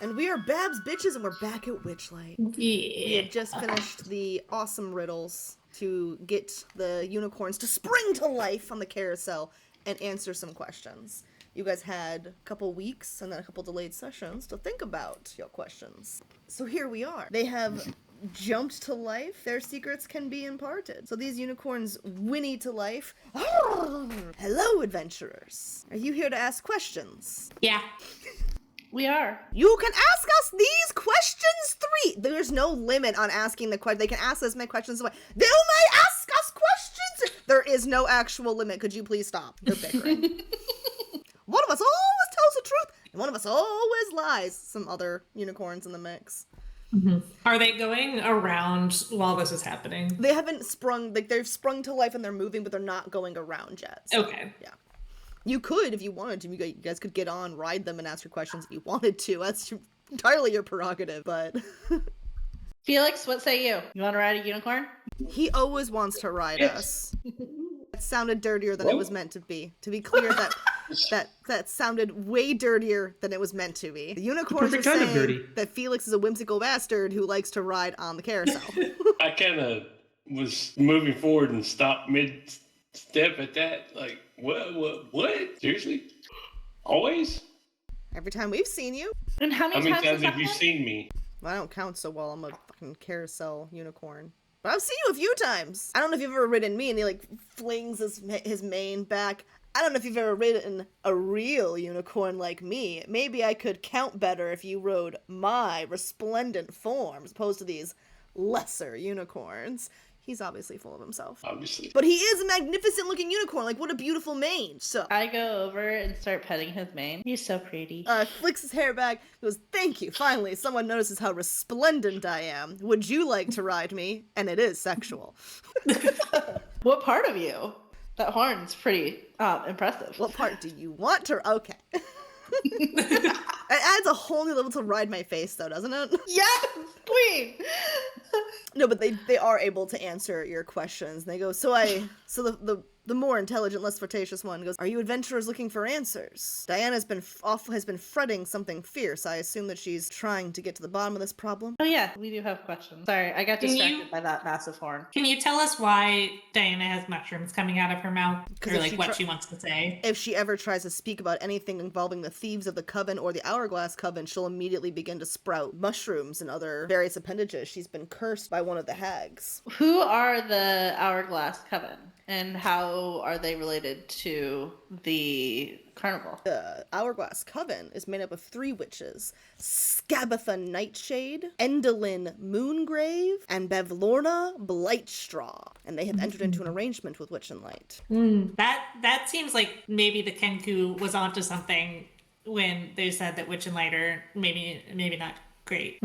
And we are Babs Bitches, and we're back at Witchlight. Yeah. We had just finished the awesome riddles to get the unicorns to spring to life on the carousel and answer some questions. You guys had a couple weeks and then a couple delayed sessions to think about your questions. So here we are. They have jumped to life. Their secrets can be imparted. So these unicorns whinny to life. Hello, adventurers. Are you here to ask questions? Yeah. We are. You can ask us these questions 3. There's no limit on asking the question. They can ask as many questions as they may ask us questions. There is no actual limit. Could you please stop? They're bickering. One of us always tells the truth, and one of us always lies. Some other unicorns in the mix. Mm-hmm. Are they going around while this is happening? They haven't sprung, like they've sprung to life and they're moving, but they're not going around yet. So, okay. Yeah. You could, if you wanted to. You guys could get on, ride them, and ask your questions if you wanted to. That's entirely your prerogative, but... Felix, what say you? You want to ride a unicorn? He always wants to ride us. It sounded dirtier than it was meant to be. To be clear, that sounded way dirtier than it was meant to be. The unicorns are saying that Felix is a whimsical bastard who likes to ride on the carousel. I kind of was moving forward and stopped mid-step at that, like, what? Seriously? Always? Every time we've seen you. And how many times have you seen me? Well, I don't count so well. I'm a fucking carousel unicorn. But I've seen you a few times. I don't know if you've ever ridden me, and he, like, flings his mane back. I don't know if you've ever ridden a real unicorn like me. Maybe I could count better if you rode my resplendent form, as opposed to these lesser unicorns. He's obviously full of himself. Obviously. But he is a magnificent looking unicorn. Like, what a beautiful mane. So I go over and start petting his mane. He's so pretty. Flicks his hair back, goes, thank you. Finally, someone notices how resplendent I am. Would you like to ride me? And it is sexual. What part of you? That horn's pretty impressive. What part do you want to... Okay. It adds a whole new level to ride my face, though, doesn't it? Yes, queen. No, but they are able to answer your questions. They go, so the more intelligent, less flirtatious one goes, are you adventurers looking for answers? Diana's has been fretting something fierce. I assume that she's trying to get to the bottom of this problem. Oh yeah, we do have questions. Sorry, I got distracted by that massive horn. Can you tell us why Diana has mushrooms coming out of her mouth? Or like what she wants to say? If she ever tries to speak about anything involving the thieves of the coven or the hourglass coven, she'll immediately begin to sprout mushrooms and other various appendages. She's been cursed by one of the hags. Who are the hourglass coven? And how are they related to the carnival? The Hourglass Coven is made up of 3 witches: Scabatha Nightshade, Endolin Moongrave, and Bevlorna Blightstraw. And they have entered into an arrangement with Witch and Light. That seems like maybe the Kenku was onto something when they said that Witch and Light are maybe not great.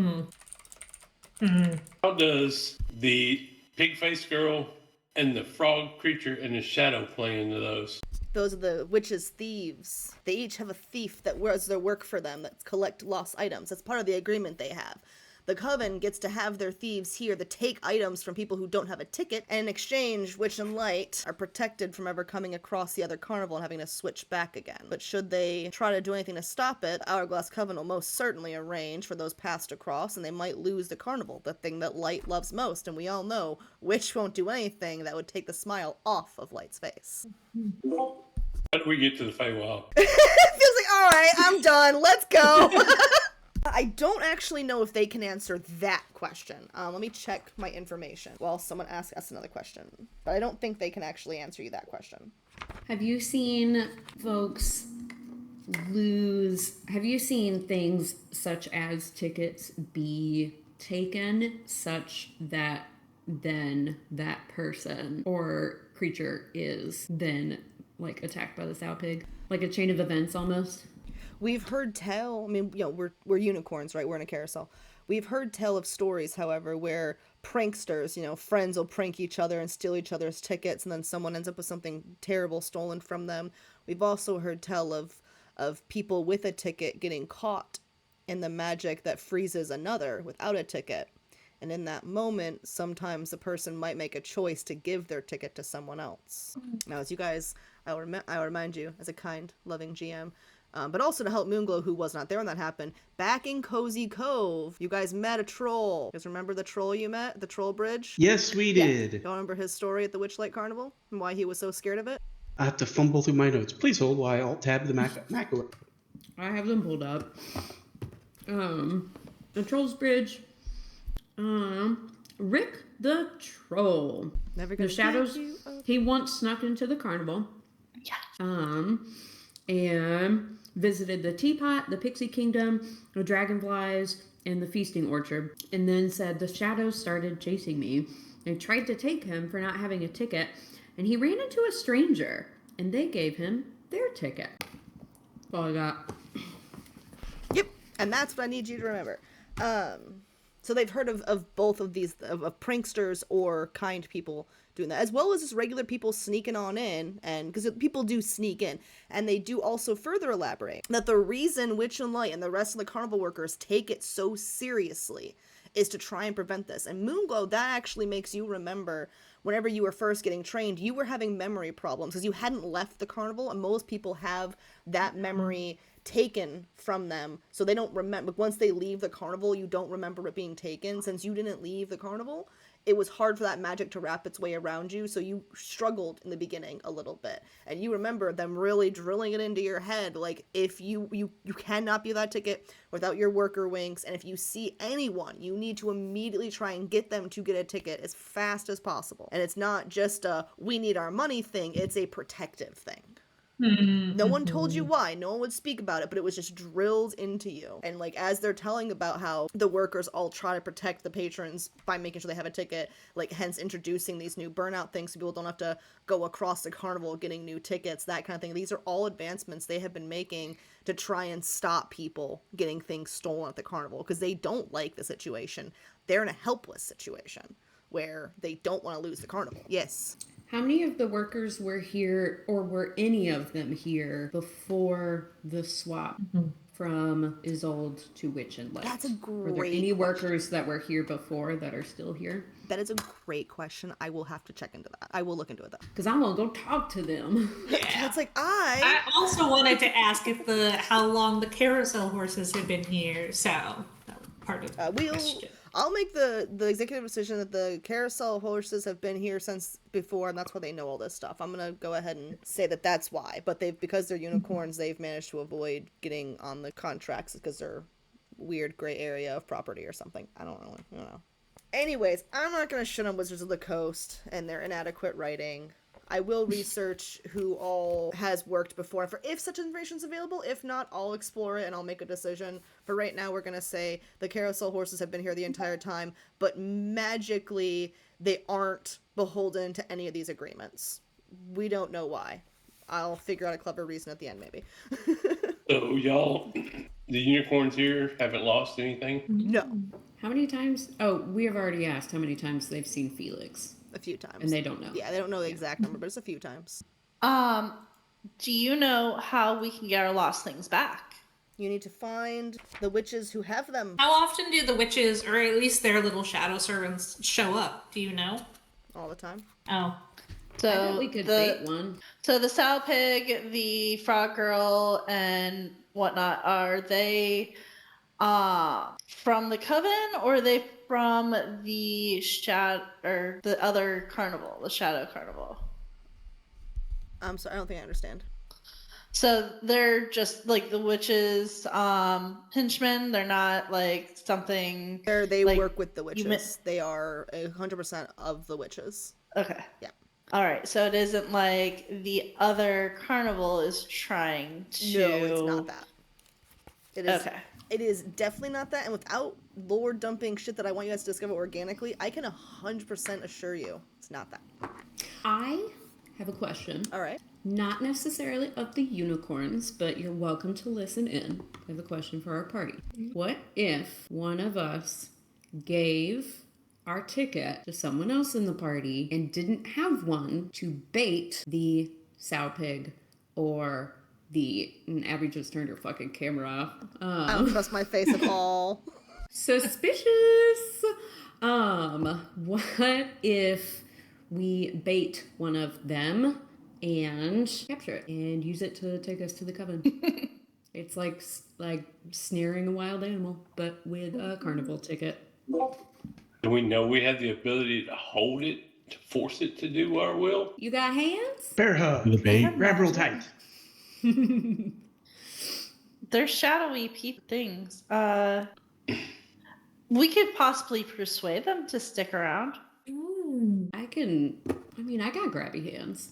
How does the pig-faced girl and the frog creature and the shadow play into those? Those are the witches' thieves. They each have a thief that does their work for them, that collect lost items. That's part of the agreement they have. The coven gets to have their thieves here to take items from people who don't have a ticket, and in exchange, Witch and Light are protected from ever coming across the other carnival and having to switch back again. But should they try to do anything to stop it, Hourglass Coven will most certainly arrange for those passed across, and they might lose the carnival, the thing that Light loves most, and we all know Witch won't do anything that would take the smile off of Light's face. How do we get to the Feywild? It feels like, alright, I'm done, let's go! I don't actually know if they can answer that question. Let me check my information while someone asks us another question. But I don't think they can actually answer you that question. Have you seen folks have you seen things such as tickets be taken such that then that person or creature is then like attacked by the sow pig? Like a chain of events almost? We've heard tell, I mean, you know, we're unicorns, right? We're in a carousel. We've heard tell of stories, however, where pranksters, you know, friends will prank each other and steal each other's tickets, and then someone ends up with something terrible stolen from them. We've also heard tell of people with a ticket getting caught in the magic that freezes another without a ticket. And in that moment, sometimes a person might make a choice to give their ticket to someone else. Now, as you guys, I will remind you, as a kind, loving GM, But also to help Moonglow, who was not there when that happened, back in Cozy Cove, you guys met a troll. You guys remember the troll you met? The troll bridge? Yes, we did. Y'all remember his story at the Witchlight Carnival? And why he was so scared of it? I have to fumble through my notes. Please hold while I alt-tab the macro. I have them pulled up. The Troll's Bridge. Rick the Troll. Never gonna The shadows. give you up. He once snuck into the carnival. Yeah. And visited the teapot, the pixie kingdom, the dragonflies, and the feasting orchard. And then said the shadows started chasing me. They tried to take him for not having a ticket, and he ran into a stranger, and they gave him their ticket. That's all I got. Yep, and that's what I need you to remember. So they've heard of both of these, of pranksters or kind people doing that, as well as just regular people sneaking on in, and because people do sneak in, and they do also further elaborate that the reason Witch and Light and the rest of the carnival workers take it so seriously is to try and prevent this. And Moonglow, that actually makes you remember whenever you were first getting trained, you were having memory problems because you hadn't left the carnival, and most people have that memory taken from them, so they don't remember. Once they leave the carnival, you don't remember it being taken. Since you didn't leave the carnival, it was hard for that magic to wrap its way around you, so you struggled in the beginning a little bit. And you remember them really drilling it into your head, like, if you cannot be that ticket without your worker winks, and if you see anyone, you need to immediately try and get them to get a ticket as fast as possible. And it's not just a we need our money thing, it's a protective thing. No one told you why, no one would speak about it, but it was just drilled into you. And like, as they're telling about how the workers all try to protect the patrons by making sure they have a ticket, like hence introducing these new burnout things so people don't have to go across the carnival getting new tickets, that kind of thing. These are all advancements they have been making to try and stop people getting things stolen at the carnival, because they don't like the situation. They're in a helpless situation where they don't want to lose the carnival. Yes. How many of the workers were here, or were any of them here before the swap from Isolde to Witch and Light? That's a Were there great any question. workers that were here before that are still here? That is a great question. I will have to check into that. I will look into it though. Because I want to go talk to them. It's like I also wanted to ask if how long the carousel horses had been here. So that was part of the question. I'll make the executive decision that the carousel horses have been here since before, and that's why they know all this stuff. I'm gonna go ahead and say that that's why. But because they're unicorns, they've managed to avoid getting on the contracts because they're weird gray area of property or something. I don't know. Anyways, I'm not gonna shit on Wizards of the Coast and their inadequate writing. I will research who all has worked before for if such information is available. If not, I'll explore it and I'll make a decision. For right now, we're going to say the carousel horses have been here the entire time, but magically they aren't beholden to any of these agreements. We don't know why. I'll figure out a clever reason at the end, maybe. So y'all, the unicorns here haven't lost anything? No. How many times? Oh, we have already asked how many times they've seen Felix. A few times. And they don't know. Yeah, they don't know the exact number, but it's a few times. Do you know how we can get our lost things back? You need to find the witches who have them How often do the witches, or at least their little shadow servants, show up? Do you know? all the time. Oh. I So bet we could bait one. So the sow pig, the frog girl, and whatnot, are they from the coven, or are they from the the other carnival, the shadow carnival? I'm sorry, I don't think I understand. So they're just like the witches' henchmen. They're not like something. They like, work with the you witches. They are 100% of the witches. Okay. Yeah. All right. So it isn't like the other carnival is trying to. No, it's not that. It is. Okay. It is definitely not that. And without lore dumping shit that I want you guys to discover organically, I can 100% assure you it's not that. I have a question. All right. Not necessarily of the unicorns, but you're welcome to listen in. I have a question for our party. What if one of us gave our ticket to someone else in the party and didn't have one to bait the sow pig or and Abby just turned her fucking camera off. I don't trust my face at all. Suspicious. What if we bait one of them and capture it and use it to take us to the coven? It's like snaring a wild animal, but with a carnival ticket. Do we know we have the ability to hold it, to force it to do our will? You got hands? Bear hug. The bait. Grab real Imagine. tight. They're shadowy things. We could possibly persuade them to stick around. I got grabby hands.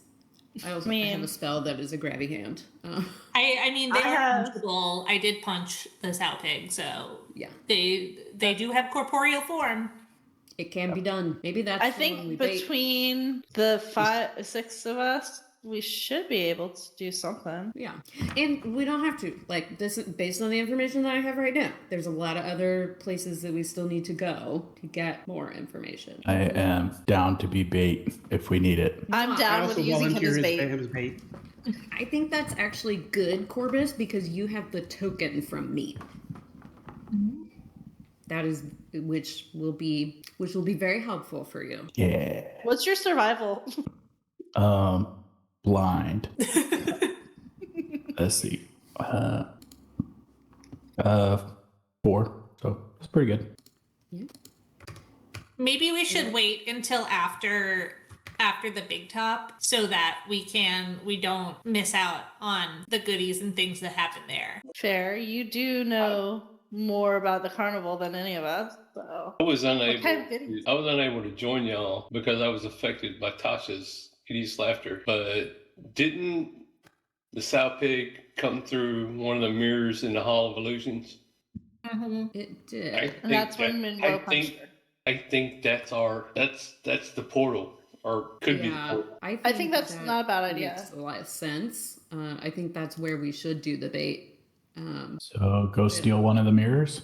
I also have a spell that is a grabby hand. I mean, they I are have- punchable. I did punch the sow pig, so Yeah. they do have corporeal form. It can be done. Maybe that's I the think one we bait. between the 6 of us, we should be able to do something. Yeah. And we don't have to. Like, this is based on the information that I have right now. There's a lot of other places that we still need to go to get more information. I am down to be bait if we need it. I'm I down with also using him volunteer as as bait. him as bait. I think that's actually good, Corbus, because you have the token from me. That is, which will be very helpful for you. Yeah. What's your survival? Blind. Let's see. 4. So it's pretty good. Maybe we should wait until after the big top so that we don't miss out on the goodies and things that happen there. Fair. You do know more about the carnival than any of us. So I was unable. kind of goodies? I was unable to join y'all because I was affected by Tasha's hideous laughter. But didn't the sow pig come through one of the mirrors in the Hall of Illusions? It did. And that's when Monroe punched her. I think that's the portal, or could be the Yeah, portal. I think that's that not a bad idea. Makes a lot of sense. I think that's where we should do the bait. So go steal one of the mirrors.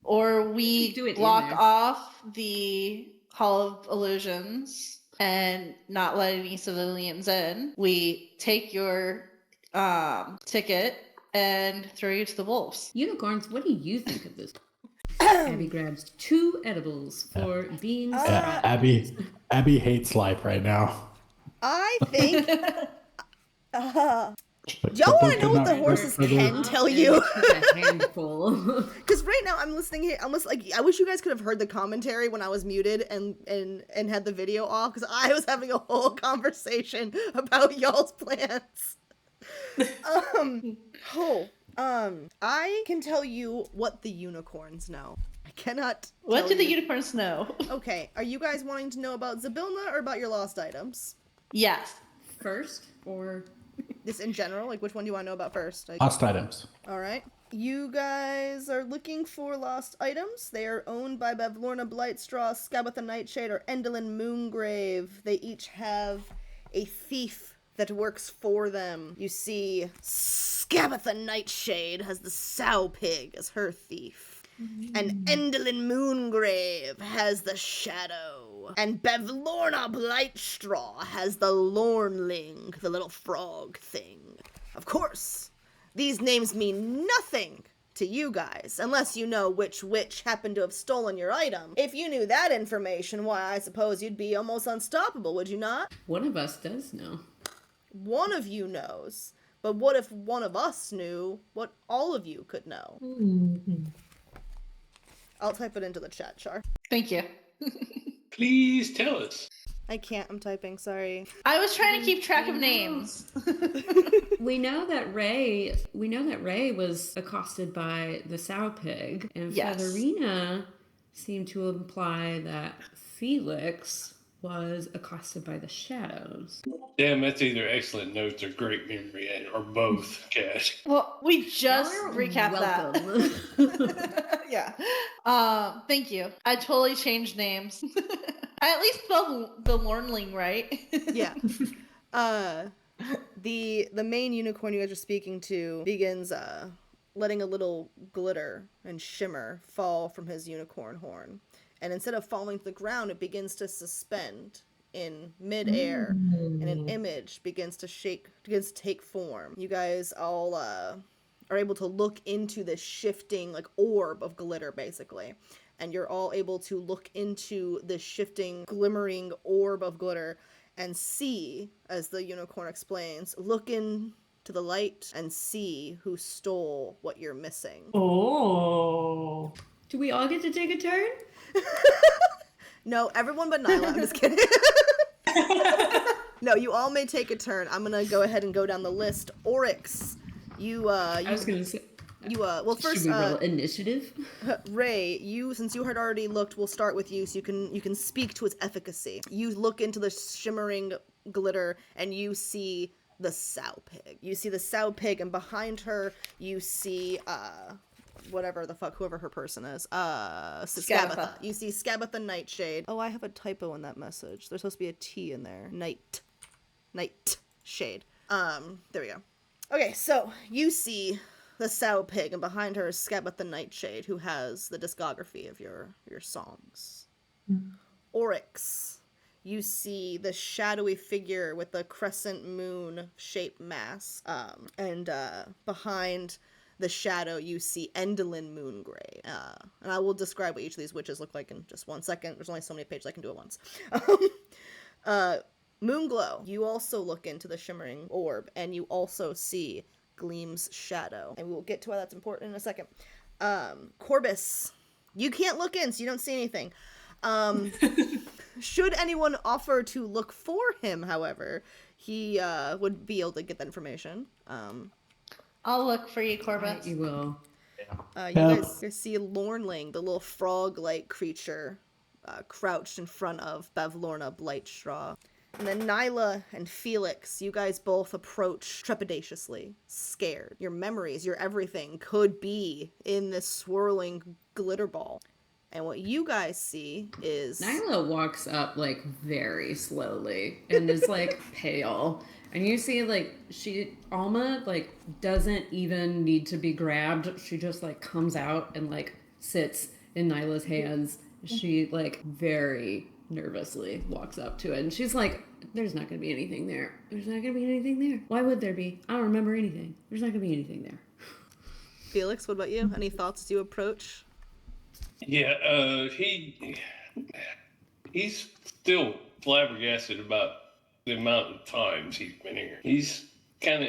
Or we Do it in block there. off the Hall of Illusions and not let any civilians in. We take your ticket and throw you to the wolves. Unicorns, what do you think of this? Abby grabs 2 edibles for being surprised. Abby hates life right now. I think. But Y'all want those to know what the cannot work horses for the- can tell you? A handful. Because right now I'm listening here, almost like I wish you guys could have heard the commentary when I was muted and had the video off, because I was having a whole conversation about y'all's plans. I can tell you what the unicorns know. I cannot. What tell do the you- unicorns know? Okay, are you guys wanting to know about Zabilna or about your lost items? Yes. First, or This in general, like which one do you want to know about first? Lost items. All right. You guys are looking for lost items. They are owned by Bevlorna Blightstraw, Scabatha Nightshade, or Endolin Moongrave. They each have a thief that works for them. You see, Scabatha Nightshade has the sow pig as her thief. And Endolin Moongrave has the shadow. And Bevlorna Blightstraw has the Lornling, the little frog thing. Of course, these names mean nothing to you guys, unless you know which witch happened to have stolen your item. If you knew that information, why, I suppose you'd be almost unstoppable, would you not? one of us does know. One of you knows. But what if one of us knew what all of you could know? I'll type it into the chat, Char. Thank you. Please tell us. I can't, I'm typing, sorry. I was trying to keep track of names. We know that Ray was accosted by the sow pig, and Yes. Featherina seemed to imply that Felix was accosted by the shadows. Damn, that's either excellent notes or great memory, or both, Cash. Well, we just You're recapped welcome. that. Yeah. Thank you. I totally changed names. I at least spelled the Lornling right. Yeah. The main unicorn you guys are speaking to begins letting a little glitter and shimmer fall from his unicorn horn. And instead of falling to the ground, it begins to suspend in midair, and an image begins to take form. You guys all are able to look into this shifting, like, orb of glitter, basically. And you're all able to look into this shifting, glimmering orb of glitter and see, as the unicorn explains, look into to the light and see who stole what you're missing. Oh. Do we all get to take a turn? No, everyone but Nyla. I'm just kidding. No, you all may take a turn. I'm gonna go ahead and go down the list. Oryx, I was gonna say. well, first, Should we roll initiative? Ray, since you had already looked, we'll start with you, so you can speak to its efficacy. You look into the shimmering glitter, and you see the sow pig. You see the sow pig, and behind her, you see whatever the fuck, whoever her person is. Skabatha. You see Skabatha Nightshade. Oh, I have a typo in that message. There's supposed to be a T in there. Nightshade. There we go. Okay, so you see the sow pig, and behind her is Skabatha Nightshade, who has the discography of your songs. Oryx, you see the shadowy figure with the crescent moon shaped mask, and behind the shadow you see Endolin Moongrave. And I will describe what each of these witches look like in just 1 second. There's only so many pages I can do at once. Moonglow, you also look into the shimmering orb, and you also see Gleam's shadow. And we will get to why that's important in a second. Corbus, you can't look in, so you don't see anything. Should anyone offer to look for him, however, he would be able to get that information. I'll look for you, Corbett. You will. You guys see Lornling, the little frog-like creature, crouched in front of Bavlorna Blightstraw. And then Nyla and Felix, you guys both approach trepidatiously, scared. Your memories, your everything could be in this swirling glitter ball. And what you guys see is... Nyla walks up, like, very slowly and is, like, pale. And you see, like, Alma, like, doesn't even need to be grabbed. She just, like, comes out and, like, sits in Nyla's hands. She, like, very nervously walks up to it. And she's like, there's not going to be anything there. There's not going to be anything there. Why would there be? I don't remember anything. There's not going to be anything there. Felix, what about you? Any thoughts as you approach? Yeah, he's still flabbergasted about the amount of times he's been here. He's kind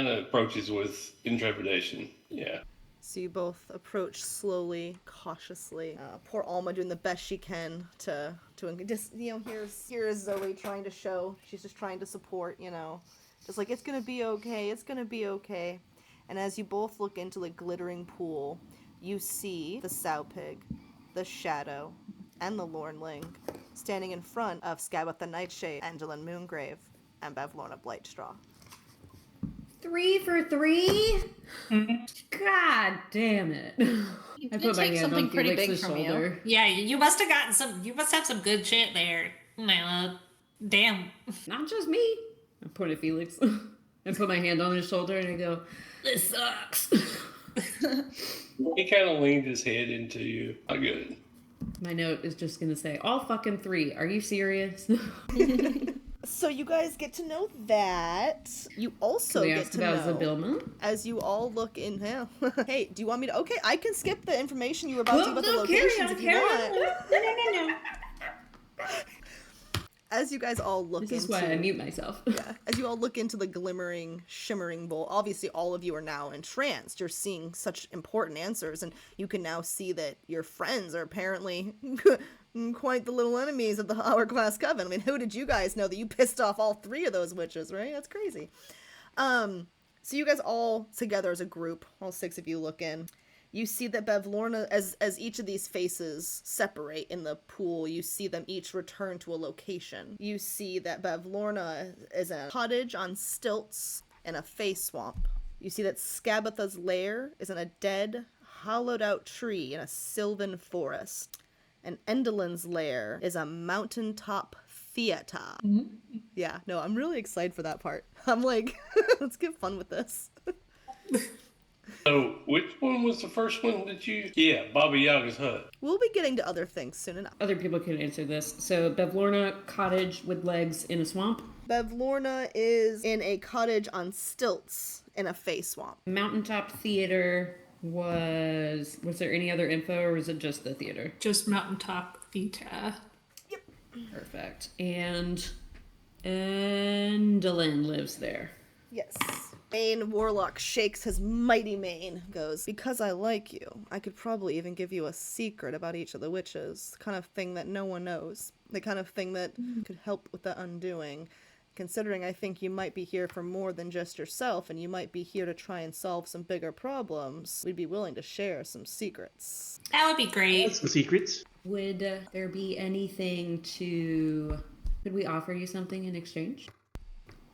of approaches with intrepidation. Yeah. So you both approach slowly, cautiously. Poor Alma doing the best she can to just, here's Zoe trying to show. She's just trying to support, just like, it's gonna be okay, it's gonna be okay. And as you both look into the glittering pool, you see the sow pig, the shadow, and the Lornling standing in front of Skabatha Nightshade, Endolin Moongrave, and Bavlorna Blightstraw. 3 for 3? God damn it. I put my hand on Felix's shoulder. Yeah, you must have some good shit there, Nyla. Damn. Not just me. I point at Felix. I put my hand on his shoulder and I go, this sucks. He kind of leaned his head into you. Not good. My note is just going to say, all fucking 3. Are you serious? So you guys get to know that. You also get to know Zabilma? As you all look in. Hey, do you want me to? Okay, I can skip the information you were about to about the locations if you want. No. As you guys all look into... This is why I mute myself. Yeah, as you all look into the glimmering, shimmering bowl, obviously all of you are now entranced. You're seeing such important answers, and you can now see that your friends are apparently quite the little enemies of the Hourglass Coven. I mean, who did you guys know that you pissed off all 3 of those witches, right? That's crazy. So you guys all together as a group, all 6 of you look in. You see that Bavlorna, as each of these faces separate in the pool, you see them each return to a location. You see that Bavlorna is a cottage on stilts in a face swamp. You see that Skabatha's lair is in a dead, hollowed-out tree in a sylvan forest. And Endolin's lair is a mountaintop theater. Mm-hmm. Yeah, no, I'm really excited for that part. I'm like, let's get fun with this. So, which one was the first one that you... Yeah, Baba Yaga's hut. We'll be getting to other things soon enough. Other people can answer this. So, Bavlorna cottage with legs in a swamp. Bavlorna is in a cottage on stilts in a face swamp. Mountaintop theater was there any other info, or was it just the theater? Just Mountaintop Theater. Yep. Perfect. And Endolin lives there. Yes. Bane Warlock shakes his mighty mane, goes, because I like you, I could probably even give you a secret about each of the witches. The kind of thing that no one knows. The kind of thing that could help with the undoing. Considering I think you might be here for more than just yourself, and you might be here to try and solve some bigger problems, we'd be willing to share some secrets. That would be great. Some secrets. Would there be anything to... Could we offer you something in exchange?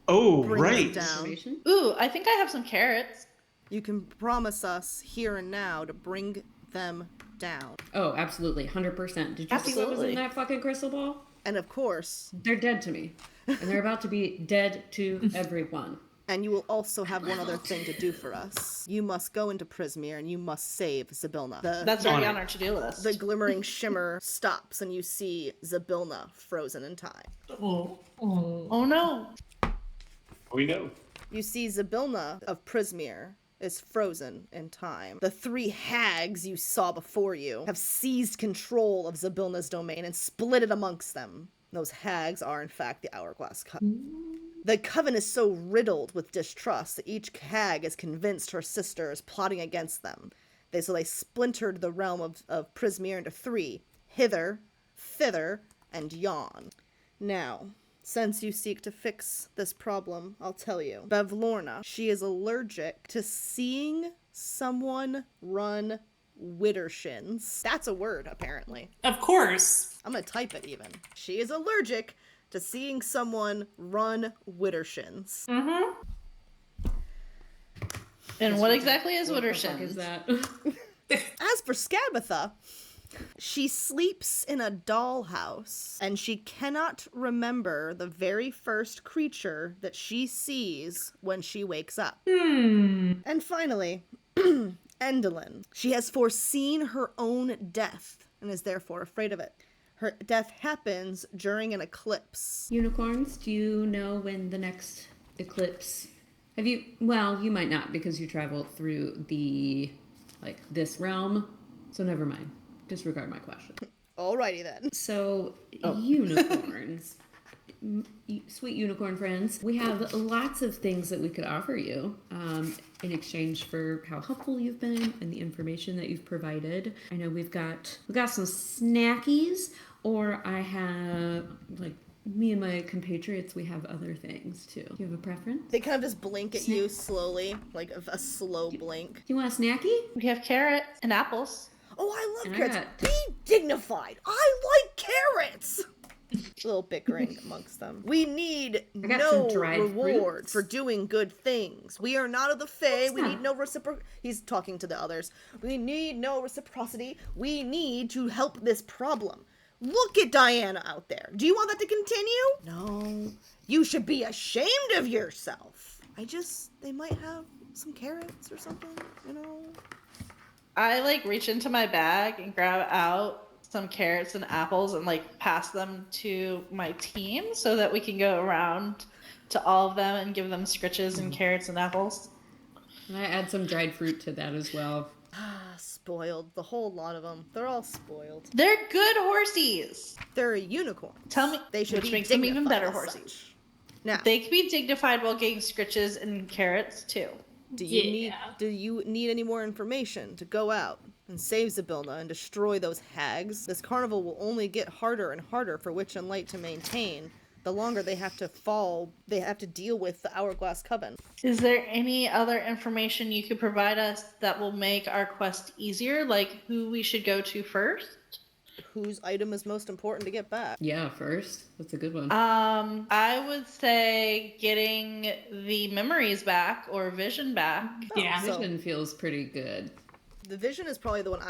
Oh, Bring right. them down. Information? Ooh, I think I have some carrots. You can promise us here and now to bring them down. Oh, absolutely. 100%. Did you see what was Absolutely. in that fucking crystal ball? And of course, They're dead to me. And they're about to be dead to everyone. and you will also have one other thing to do for us. You must go into Prismere and you must save Zybilna. That's already on our to-do list. The glimmering shimmer stops and you see Zybilna frozen in time. Oh no. We know. You see Zybilna of Prismere is frozen in time. The 3 hags you saw before you have seized control of Zybilna's domain and split it amongst them. Those hags are, in fact, the Hourglass Coven. The coven is so riddled with distrust that each hag is convinced her sister is plotting against them. So they splintered the realm of Prismere into 3, hither, thither, and yon. Now, since you seek to fix this problem, I'll tell you. Bevlorna, she is allergic to seeing someone run widdershins. That's a word, apparently. Of course. I'm gonna type it even. She is allergic to seeing someone run widdershins. Mm-hmm. And what exactly is What the fuck Wittershins? is that? As for Scabatha, she sleeps in a dollhouse, and she cannot remember the very first creature that she sees when she wakes up. And finally, Endolin. She has foreseen her own death and is therefore afraid of it. Her death happens during an eclipse. Unicorns, do you know when the next eclipse... Have you... Well, you might not because you traveled through the... this realm. So never mind. Disregard my question. Alrighty then. So, unicorns. Sweet unicorn friends, we have lots of things that we could offer you in exchange for how helpful you've been and the information that you've provided. I know we've got some snackies, or I have me and my compatriots, we have other things too. Do you have a preference? They kind of just blink at you slowly, like a slow blink. Do you want a snacky? We have carrots and apples. Oh, I love And I carrots. got- Be dignified. I like carrots. A little bickering amongst them. We need got no some dried reward fruits. for doing good things. We are not of the Fae. We not? need no He's talking to the others. We need no reciprocity. We need to help this problem. Look at Diana out there. Do you want that to continue? No. You should be ashamed of yourself. They might have some carrots or something, you know? I reach into my bag and grab out some carrots and apples and pass them to my team so that we can go around to all of them and give them scritches and carrots and apples. And I add some dried fruit to that as well. Spoiled. The whole lot of them. They're all spoiled. They're good horsies. They're a unicorn. Tell me, They should which be makes them even dignified better as horsies. such. Now, They can be dignified while getting scritches and carrots too. do you need any more information to go out and save Zybilna and destroy those hags? This carnival will only get harder and harder for Witch and Light to maintain. The longer they have to deal with the Hourglass Coven. Is there any other information you could provide us that will make our quest easier? Like who we should go to first? Whose item is most important to get back? Yeah, first. That's a good one. I would say getting the memories back or vision back. Yeah. So- Vision feels pretty good. The vision is probably the one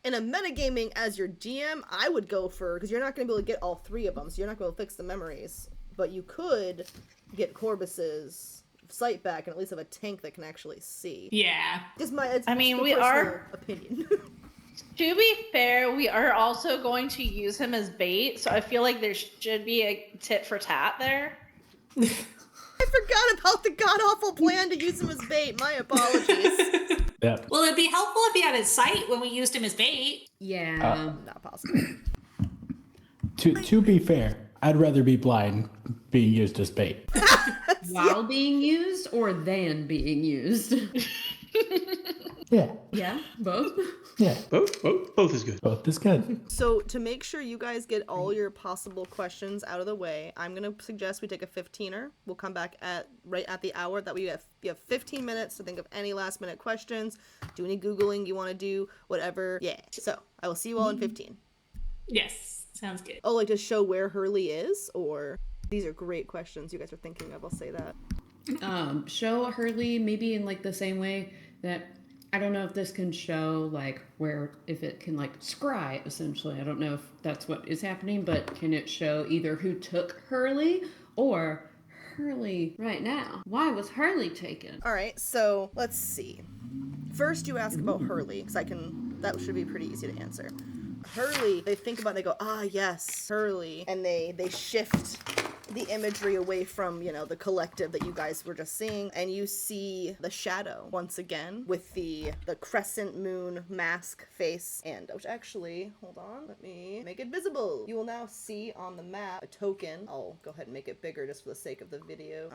in a metagaming as your GM, I would go for, because you're not going to be able to get all 3 of them, so you're not going to fix the memories. But you could get Corbus's sight back and at least have a tank that can actually see. Yeah. It's we personal are- opinion. To be fair, we are also going to use him as bait, so I feel like there should be a tit for tat there. I forgot about the god-awful plan to use him as bait. My apologies. Yeah. Well, it'd be helpful if he had his sight when we used him as bait. Yeah. Not possible. To be fair, I'd rather be blind being used as bait. while being used or than being used? Yeah. Yeah, both. Yeah. Both is good. Both is good. So to make sure you guys get all your possible questions out of the way, I'm gonna suggest we take a 15er. We'll come back right at the hour. That we have 15 minutes to think of any last minute questions. Do any Googling you want to do, whatever. Yeah. So I will see you all in 15. Yes, sounds good. Oh, like to show where Hurley is, or these are great questions you guys are thinking of. I'll say that. Show Hurley maybe in like the same way that I don't know if this can show like where if it can like scry essentially. I don't know if that's what is happening, but can it show either who took Hurley or Hurley right now? Why was Hurley taken? All right. So let's see. First, you ask about Hurley, because that should be pretty easy to answer. Hurley, they think about it, they go, yes, Hurley. And they shift the imagery away from, the collective that you guys were just seeing. And you see the shadow once again with the crescent moon mask face. And, which actually, hold on, let me make it visible. You will now see on the map a token. I'll go ahead and make it bigger just for the sake of the video.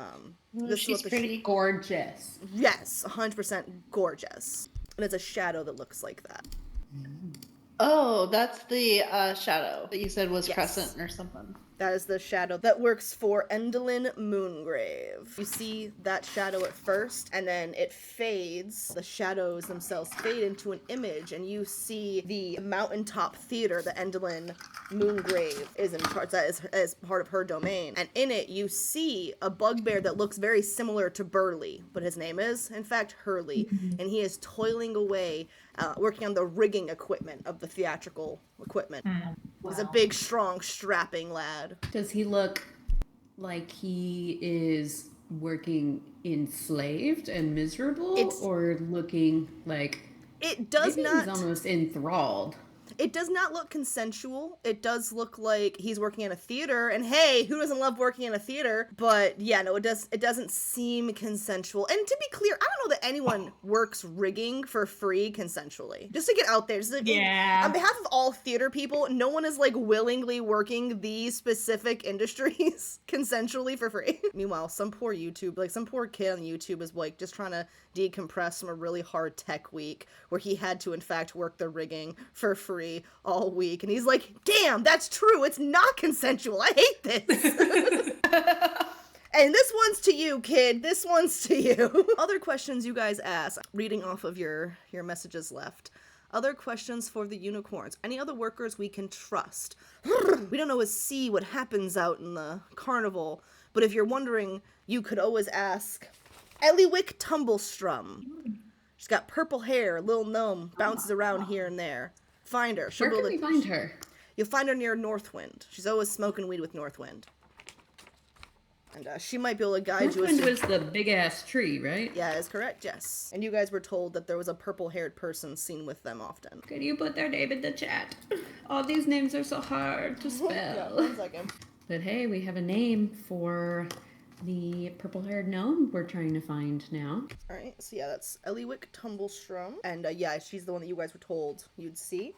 This is She's what the pretty Gorgeous. Yes, 100% gorgeous. And it's a shadow that looks like that. Oh, that's the shadow that you said was Yes. crescent or something. That is the shadow that works for Endolin Moongrave. You see that shadow at first, and then it fades. The shadows themselves fade into an image, and you see the mountaintop theater that Endolin Moongrave is in charge. That is part of her domain. And in it, you see a bugbear that looks very similar to Burley, but his name is, in fact, Hurley, and he is toiling away, working on the rigging equipment of the theatrical equipment. He's a big, strong, strapping lad. Does he look like he is working enslaved and miserable, or looking like It does maybe not. he's almost enthralled? It does not look consensual. It does look like he's working in a theater, and hey, who doesn't love working in a theater? But yeah, no, it doesn't seem consensual. And to be clear, I don't know that anyone works rigging for free consensually. Just to get out there, Yeah. on behalf of all theater people, no one is like willingly working these specific industries consensually for free. Meanwhile, some poor kid on YouTube is like just trying to decompress from a really hard tech week where he had to in fact work the rigging for free all week, and he's like, damn, that's true, it's not consensual, I hate this. And this one's to you, kid, this one's to you. Other questions you guys ask, reading off of your messages left. Other questions for the unicorns. Any other workers we can trust? We don't always see what happens out in the carnival, but if you're wondering, you could always ask Eliwick Tumblestrum. She's got purple hair, little gnome, bounces around here and there. Find her. Where can we find her? You'll find her near Northwind. She's always smoking weed with Northwind. And she might be able to guide you. Northwind was the big ass tree, right? Yeah, is correct, yes. And you guys were told that there was a purple-haired person seen with them often. Can you put their name in the chat? All these names are so hard to spell. Yeah, 1 second. But hey, we have a name for the purple-haired gnome we're trying to find now. Alright, so yeah, that's Eliwick Tumblestrum. And yeah, she's the one that you guys were told you'd see.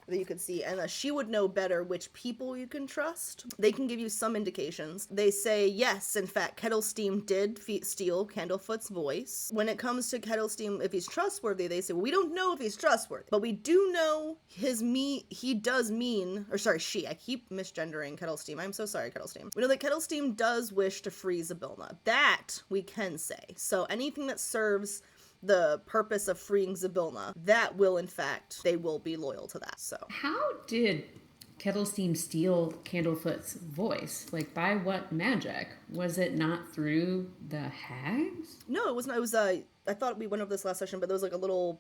That you could see, and she would know better which people you can trust. They can give you some indications. They say, yes, in fact, Kettlesteam did steal Candlefoot's voice. When it comes to Kettlesteam, if he's trustworthy, they say, well, we don't know if he's trustworthy, but we do know he does mean, or sorry, I keep misgendering Kettlesteam. I'm so sorry, Kettlesteam. We know that Kettlesteam does wish to free Zybilna. That we can say. So anything that serves the purpose of freeing Zybilna, that will, in fact, they will be loyal to that, so. How did Kettlesteam steal Candlefoot's voice? Like, by what magic? Was it not through the hags? No, it was not. It was, I thought we went over this last session, but there was like a little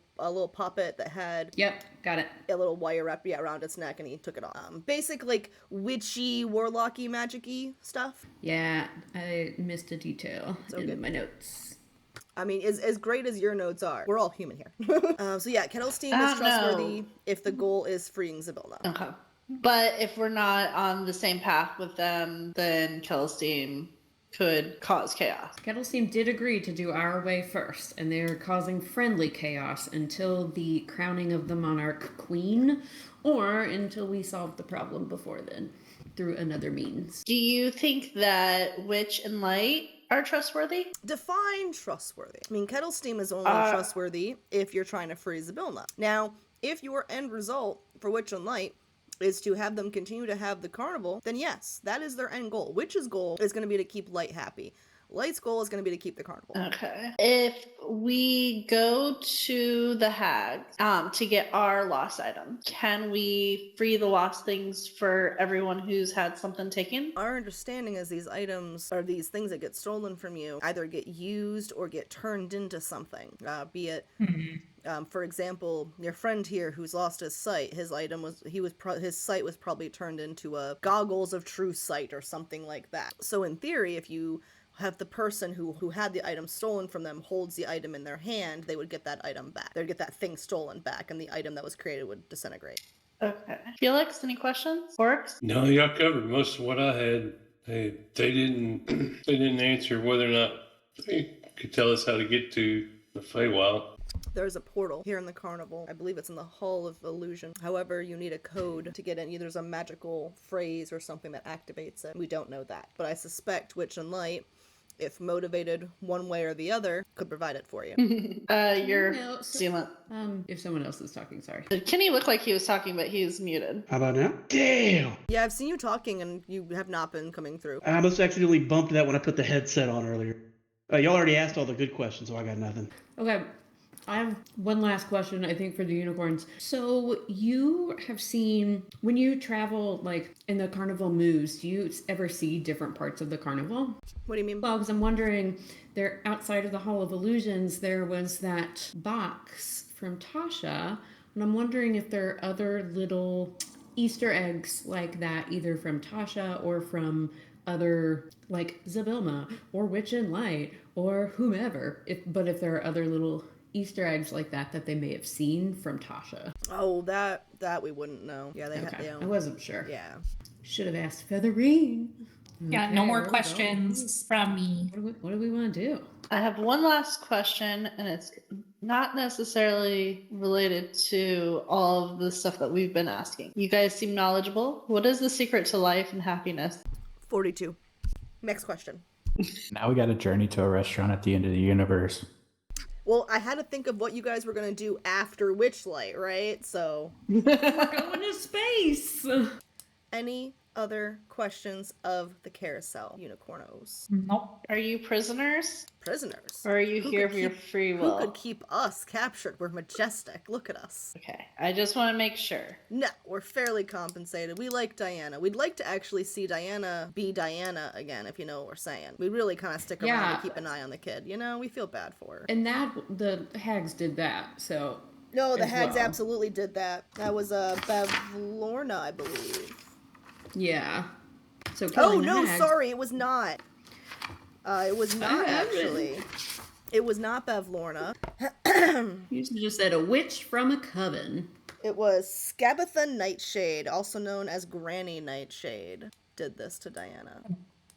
puppet that had Yep, got it. a little wire wrap around its neck, and he took it off. Basic, like, witchy, warlocky, magic-y stuff. Yeah, I missed a detail in my notes. I mean, as great as your notes are, we're all human here. So yeah, Kettlesteam is trustworthy if the goal is freeing Zybilna. Okay. But if we're not on the same path with them, then Kettlesteam could cause chaos. Kettlesteam did agree to do our way first, and they are causing friendly chaos until the crowning of the monarch queen, or until we solve the problem before then, through another means. Do you think that Witch and Light are trustworthy? Define trustworthy. I mean, kettle steam is only trustworthy if you're trying to freeze the Bilna. Now, if your end result for Witch and Light is to have them continue to have the carnival, then yes, that is their end goal. Witch's goal is going to be to keep Light happy. Light's goal is going to be to keep the carnival. Okay. If we go to the hag to get our lost item, can we free the lost things for everyone who's had something taken? Our understanding is these items are these things that get stolen from you either get used or get turned into something, be it for example, your friend here who's lost his sight, his sight was probably turned into a goggles of true sight or something like that. So in theory, if you have the person who had the item stolen from them holds the item in their hand, they would get that item back. They'd get that thing stolen back, and the item that was created would disintegrate. Okay. Felix, any questions? Orcs? No, y'all covered most of what I had. They didn't answer whether or not they could tell us how to get to the Feywild. There's a portal here in the carnival. I believe it's in the Hall of Illusion. However, you need a code to get in. Either there's a magical phrase or something that activates it. We don't know that. But I suspect Witch and Light, if motivated one way or the other, could provide it for you. You're silent. If someone else is talking, sorry. Kenny looked like he was talking, but he was muted. How about now? Damn! Yeah, I've seen you talking and you have not been coming through. I must accidentally bumped that when I put the headset on earlier. Y'all already asked all the good questions, so I got nothing. Okay. I have one last question, I think, for the unicorns. So you have seen, when you travel, like, in the carnival moves, do you ever see different parts of the carnival? What do you mean? Well, because I'm wondering, there outside of the Hall of Illusions, there was that box from Tasha, and I'm wondering if there are other little Easter eggs like that, either from Tasha or from other, like Zabilma or Witch and Light or whomever. If there are other little Easter eggs like that they may have seen from Tasha. Oh, that we wouldn't know. Yeah, they Okay. had I wasn't sure. Yeah. Should have asked Featherine. Yeah, Okay, no more where we questions from me. What do we want to do? I have one last question, and it's not necessarily related to all of the stuff that we've been asking. You guys seem knowledgeable. What is the secret to life and happiness? 42. Next question. Now we got a journey to a restaurant at the end of the universe. Well, I had to think of what you guys were going to do after Witchlight, right? So, We're going to space. any other questions of the carousel, unicornos? Nope. Are you prisoners? Prisoners. Or are you Who here could for your keep- free will? Who could keep us captured? We're majestic. Look at us. Okay, I just want to make sure. No, we're fairly compensated. We like Diana. We'd like to actually see Diana be Diana again, if you know what we're saying. We really kind of stick around Yeah. to keep an eye on the kid. You know, we feel bad for her. And the hags did that, so. No, the as hags well. absolutely did that. That was Bev Lorna, I believe. Yeah. So Oh, killing the no, hags- sorry, it was not. It was not, haven't. actually. It was not Bev Lorna. You just said a witch from a coven. It was Scabatha Nightshade, also known as Granny Nightshade, did this to Diana.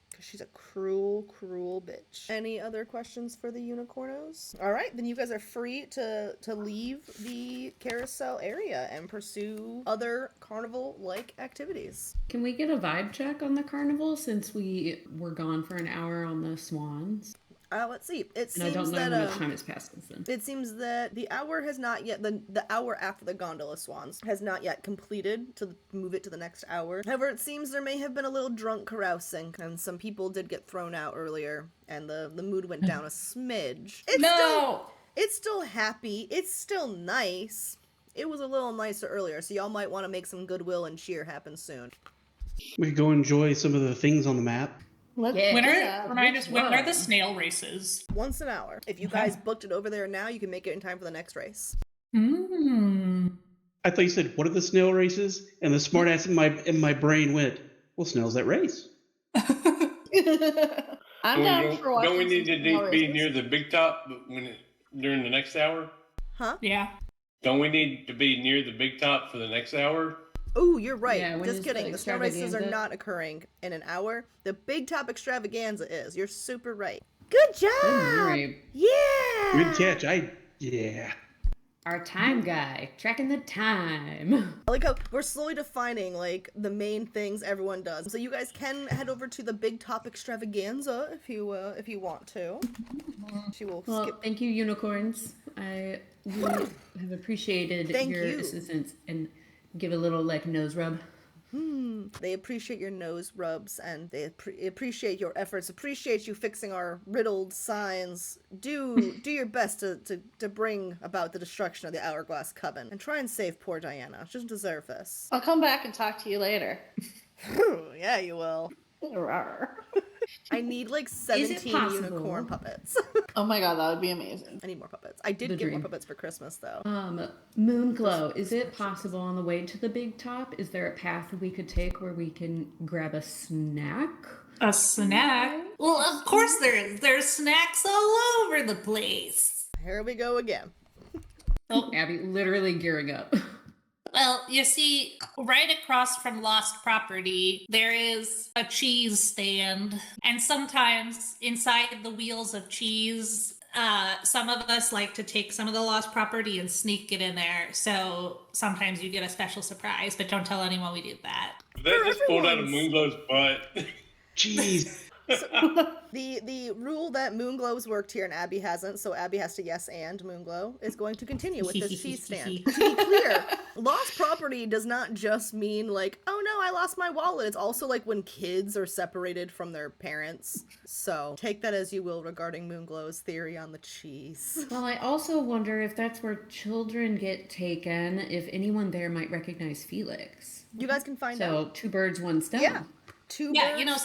Because she's a cruel, cruel bitch. Any other questions for the unicornos? All right, then you guys are free to leave the carousel area and pursue other carnival-like activities. Can we get a vibe check on the carnival since we were gone for an hour on the swans? Let's see. It And I don't seems know that how much time has passed since then. it seems that the hour has not yet the hour after the gondola swans has not yet completed to move it to the next hour. However, it seems there may have been a little drunk carousing, and some people did get thrown out earlier, and the mood went down a smidge. It's still happy. It's still nice. It was a little nicer earlier, so y'all might want to make some goodwill and cheer happen soon. We could go enjoy some of the things on the map. Let's Yeah. When yeah, when are the snail races? Once an hour. If you guys booked it over there now, you can make it in time for the next race. Hmm. I thought you said, what are the snail races? And the smartass in my brain went, well, snail's that race. I'm down for watching. Don't we need to some more be races. near the big top during the next hour? Huh? Yeah. Don't we need to be near the big top for the next hour? Oh, you're right. Yeah, when Just is kidding. the The snow races are extravaganza? not occurring in an hour. The big top extravaganza is. You're super right. Good job! Good memory. Yeah! Good catch. Yeah. Our time guy, tracking the time. I like how we're slowly defining like the main things everyone does. So you guys can head over to the Big Top Extravaganza if you want to. She will Well, skip. thank you, unicorns. I really have appreciated Thank your you. assistance, and give a little like nose rub. They appreciate your nose rubs and they appreciate your efforts. Appreciate you fixing our riddled signs. Do your best to bring about the destruction of the Hourglass Coven and try and save poor Diana. She doesn't deserve this. I'll come back and talk to you later. Yeah, you will. Rawr. I need like 17 possible? unicorn puppets. Oh my god, that would be amazing. I need more puppets. I did The get more dream. puppets for Christmas though. Moonglow, is it possible on the way to the big top? Is there a path we could take where we can grab a snack? A snack? Well, of course there is. There's snacks all over the place. Here we go again. Oh, Abby literally gearing up. well, you see, right across from Lost Property, there is a cheese stand. And sometimes inside the wheels of cheese, some of us like to take some of the Lost Property and sneak it in there. So sometimes you get a special surprise, but don't tell anyone we did that. That just pulled out of everyone's- Moonglow's butt. Jeez. The rule that Moonglow's worked here and Abby hasn't, so Abby has to yes and Moonglow is going to continue with this cheese stand. To be clear, lost property does not just mean like, oh no, I lost my wallet. It's also like when kids are separated from their parents. So take that as you will regarding Moonglow's theory on the cheese. Well, I also wonder if that's where children get taken, if anyone there might recognize Felix. You guys can find out. So, two birds, one stone. Yeah. Two Yeah, birds. you know,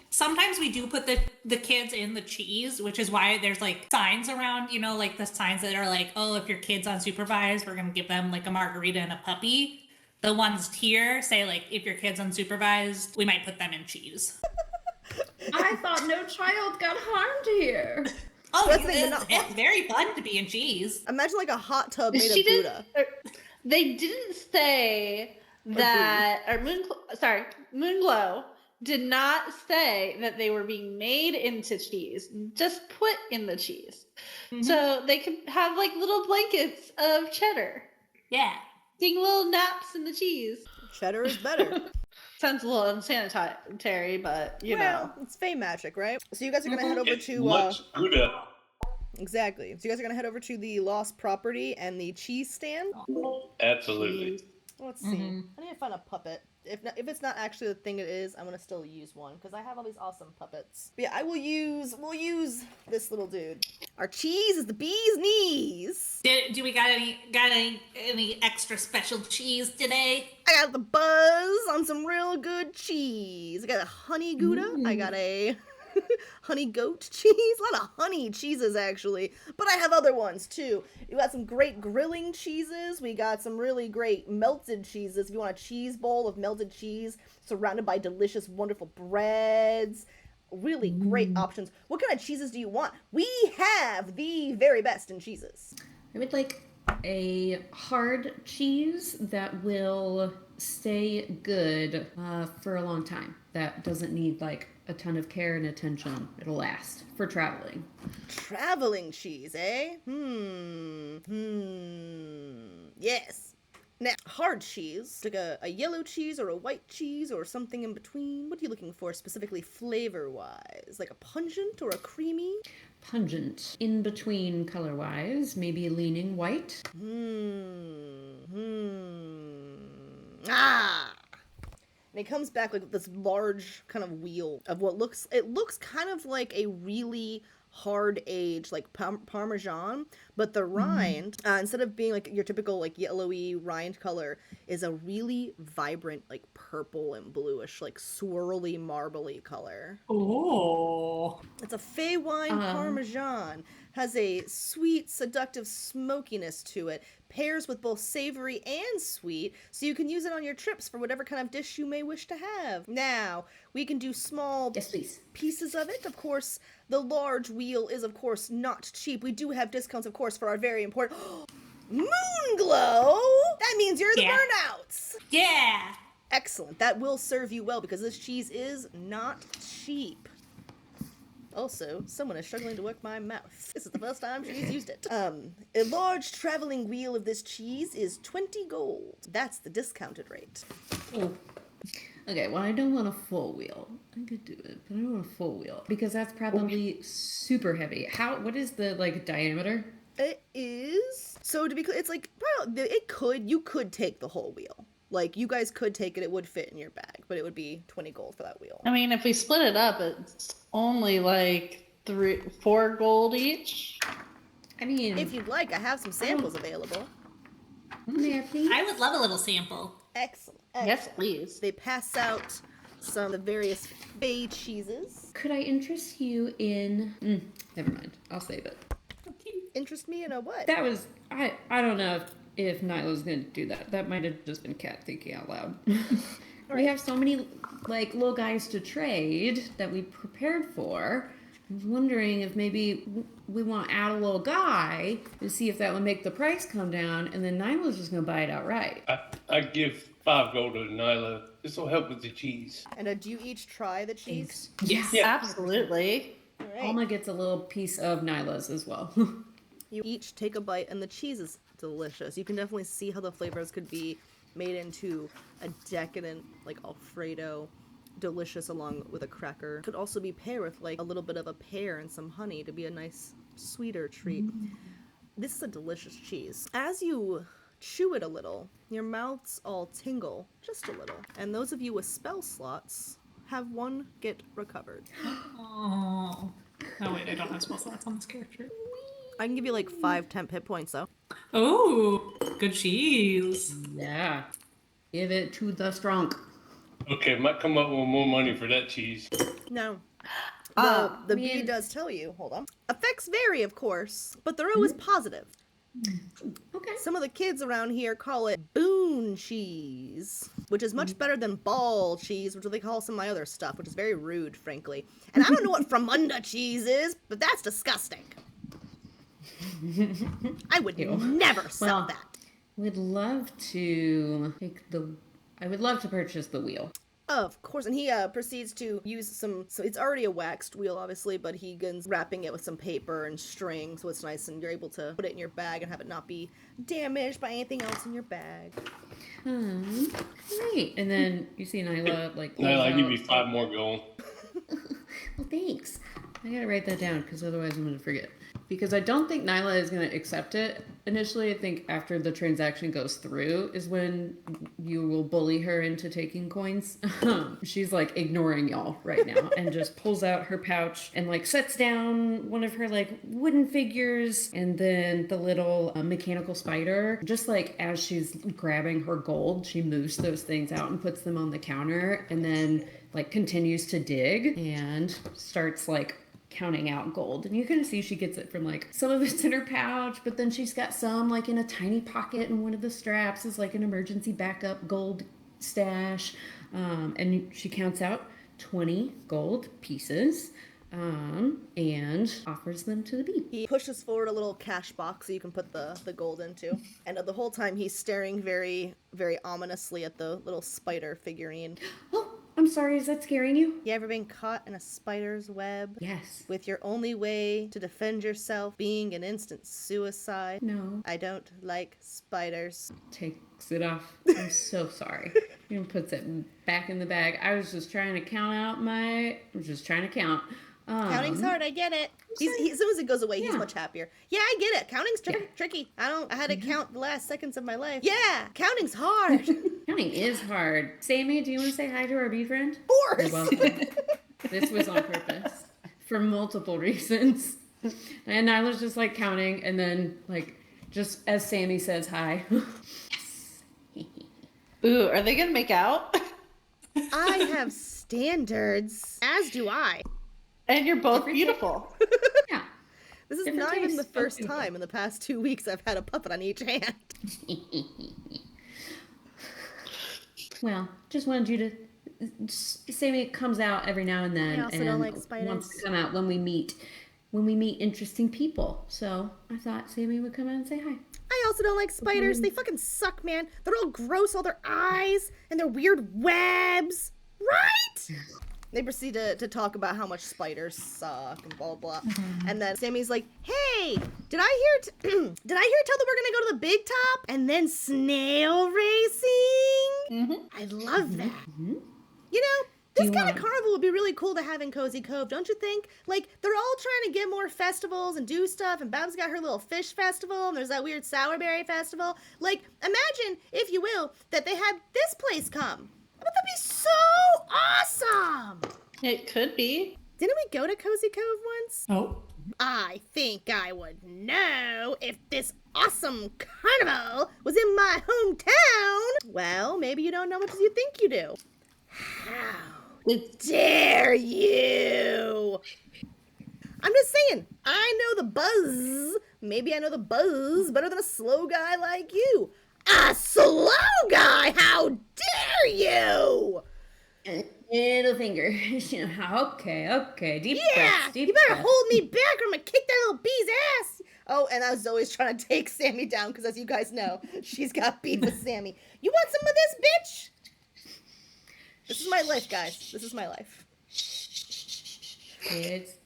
sometimes we do put the kids in the cheese, which is why there's like signs around, you know, like the signs that are like, oh, if your kid's unsupervised, we're gonna give them like a margarita and a puppy. The ones here say like, if your kid's unsupervised, we might put them in cheese. I thought no child got harmed here. Oh, That's the thing, they're not it's hot. very fun to be in cheese. Imagine like a hot tub made She of Gouda. They didn't say that, Moonglow did not say that they were being made into cheese, just put in the cheese. Mhm. So they could have like little blankets of cheddar, Yeah. taking little naps in the cheese. Cheddar is better. Sounds a little unsanitary, but you know. Well, it's Fey magic, right? So you guys are gonna head over It's to much Gouda. exactly. So you guys are gonna head over to the lost property and the cheese stand. Absolutely. Let's see. Mhm. I need to find a puppet. If it's not actually the thing it is, I'm gonna still use one because I have all these awesome puppets. But yeah, we'll use this little dude. Our cheese is the bee's knees. Do we got any extra special cheese today? I got the buzz on some real good cheese. I got a honey Gouda. I got a honey goat cheese. A lot of honey cheeses actually, but I have other ones too. We got some great grilling cheeses. We got some really great melted cheeses. If you want a cheese bowl of melted cheese surrounded by delicious, wonderful breads, really great options. What kind of cheeses do you want? We have the very best in cheeses. I would like a hard cheese that will stay good for a long time. That doesn't need like a ton of care and attention. It'll last for traveling. Traveling cheese, eh? Yes. Now, hard cheese, like a yellow cheese or a white cheese or something in between. What are you looking for specifically flavor-wise? Like a pungent or a creamy? Pungent. In between color-wise, maybe leaning white. Ah! And it comes back like with this large kind of wheel of what looks kind of like a really hard aged like Parmesan, but the rind, instead of being like your typical like yellowy rind color, is a really vibrant like purple and bluish like swirly marbly color. Oh. It's a Fey wine Parmesan. Has a sweet, seductive smokiness to it. Pairs with both savory and sweet, so you can use it on your trips for whatever kind of dish you may wish to have. Now, we can do small Yes, please. pieces of it. Of course, the large wheel is, of course, not cheap. We do have discounts, of course, for our very important Moonglow! That means you're the Yeah. burnouts! Yeah. Excellent. That will serve you well because this cheese is not cheap. Also, someone is struggling to work my mouth. This is the first time she's used it. A large traveling wheel of this cheese is 20 gold. That's the discounted rate. Oh. Okay, well, I don't want a full wheel. I could do it, but I don't want a full wheel because that's probably super heavy. What is the, like, diameter? It is. So to be clear, it's like, well, you could take the whole wheel. Like, you guys could take it, it would fit in your bag, but it would be 20 gold for that wheel. I mean, if we split it up, it's only like 4 gold each. I mean, If you'd like, I have some samples available. may I please? I would love a little sample. Excellent. Yes, please. They pass out some of the various bay cheeses. Could I interest you in... never mind. I'll save it. Interest me in a what? That was... I don't know if Nyla's going to do that. That might have just been Kat thinking out loud. We have so many, like, little guys to trade that we prepared for. I was wondering if maybe we want to add a little guy to see if that would make the price come down, and then Nyla's just going to buy it outright. I give 5 gold to Nyla. This will help with the cheese. And do you each try the cheese? Yes. Yeah. Absolutely. All right. Alma gets a little piece of Nyla's as well. You each take a bite, and the cheese is delicious. You can definitely see how the flavors could be made into a decadent, like, Alfredo, delicious along with a cracker. Could also be paired with, like, a little bit of a pear and some honey to be a nice, sweeter treat. This is a delicious cheese. As you chew it a little, your mouths all tingle just a little. And those of you with spell slots have one get recovered. Oh. Oh, wait, I don't have spell slots on this character. I can give you, like, 5 temp hit points, though. Oh, good cheese. Yeah. Give it to the strong. Okay, might come up with more money for that cheese. No. Ah, The bee does tell you, hold on. Effects vary, of course, but they're always positive. Okay. Some of the kids around here call it boon cheese, which is much better than ball cheese, which they call some of my other stuff, which is very rude, frankly. And I don't know what Framunda cheese is, but that's disgusting. I would never sell Well, that. Would love to take I would love to purchase the wheel. Of course, and he proceeds to use so it's already a waxed wheel, obviously, but he begins wrapping it with some paper and string, so it's nice, and you're able to put it in your bag and have it not be damaged by anything else in your bag. Great. And then you see Nyla, like... Nyla, I'll give you pulls 5 more gold. Well, thanks. I gotta write that down, because otherwise I'm gonna forget. Because I don't think Nyla is gonna accept it initially. I think after the transaction goes through is when you will bully her into taking coins. She's like ignoring y'all right now and just pulls out her pouch and like sets down one of her like wooden figures and then the little mechanical spider. Just like as she's grabbing her gold, she moves those things out and puts them on the counter and then like continues to dig and starts like counting out gold. And you can see she gets it from like some of it's in her pouch, but then she's got some like in a tiny pocket, and one of the straps is like an emergency backup gold stash. And she counts out 20 gold pieces and offers them to the bee. He pushes forward a little cash box so you can put the gold into. And the whole time he's staring very, very ominously at the little spider figurine. Oh, I'm sorry, is that scaring you? You ever been caught in a spider's web? Yes. With your only way to defend yourself being an instant suicide? No. I don't like spiders. Takes it off. I'm so sorry. And puts it back in the bag. I was just trying to count. Counting's hard, I get it. As soon as it goes away, he's Yeah. much happier. Yeah, I get it. Counting's tricky. I had to count the last seconds of my life. Yeah, counting's hard. Counting is hard. Sammy, do you want to say hi to our bee friend? Of course. You're welcome. This was on purpose for multiple reasons. And Nyla's just like counting, and then like just as Sammy says hi. Yes. Ooh, are they gonna make out? I have standards, as do I. And you're both beautiful. Yeah. This is Different not even the tastes. first Beautiful. time in the past 2 weeks I've had a puppet on each hand. Well, just wanted you to. Sammy comes out every now and then, I also and don't like spiders. wants to come out when we meet interesting people. So I thought Sammy would come out and say hi. I also don't like spiders. They fucking suck, man. They're all gross, all their eyes and their weird webs. Right? They proceed to talk about how much spiders suck and blah blah. And then Sammy's like, "Hey, did I hear tell that we're gonna go to the big top and then snail racing? I love that. You know, this kind of carnival would be really cool to have in Cozy Cove, don't you think? Like, they're all trying to get more festivals and do stuff, and Babs got her little fish festival, and there's that weird sourberry festival. Like, imagine, if you will, that they had this place come. Wouldn't that be so awesome? It could be. Didn't we go to Cozy Cove once? Oh. I think I would know if this awesome carnival was in my hometown. Well, maybe you don't know much as you think you do. How dare you? I'm just saying, I know the buzz. Maybe I know the buzz better than a slow guy like you. A slow guy? How dare you? Middle finger. Okay. Deep breaths. You better hold me back or I'm gonna kick that little bee's ass. Oh, and I was always trying to take Sammy down because, as you guys know, she's got beef with Sammy. You want some of this, bitch? This is my life, guys. This is my life.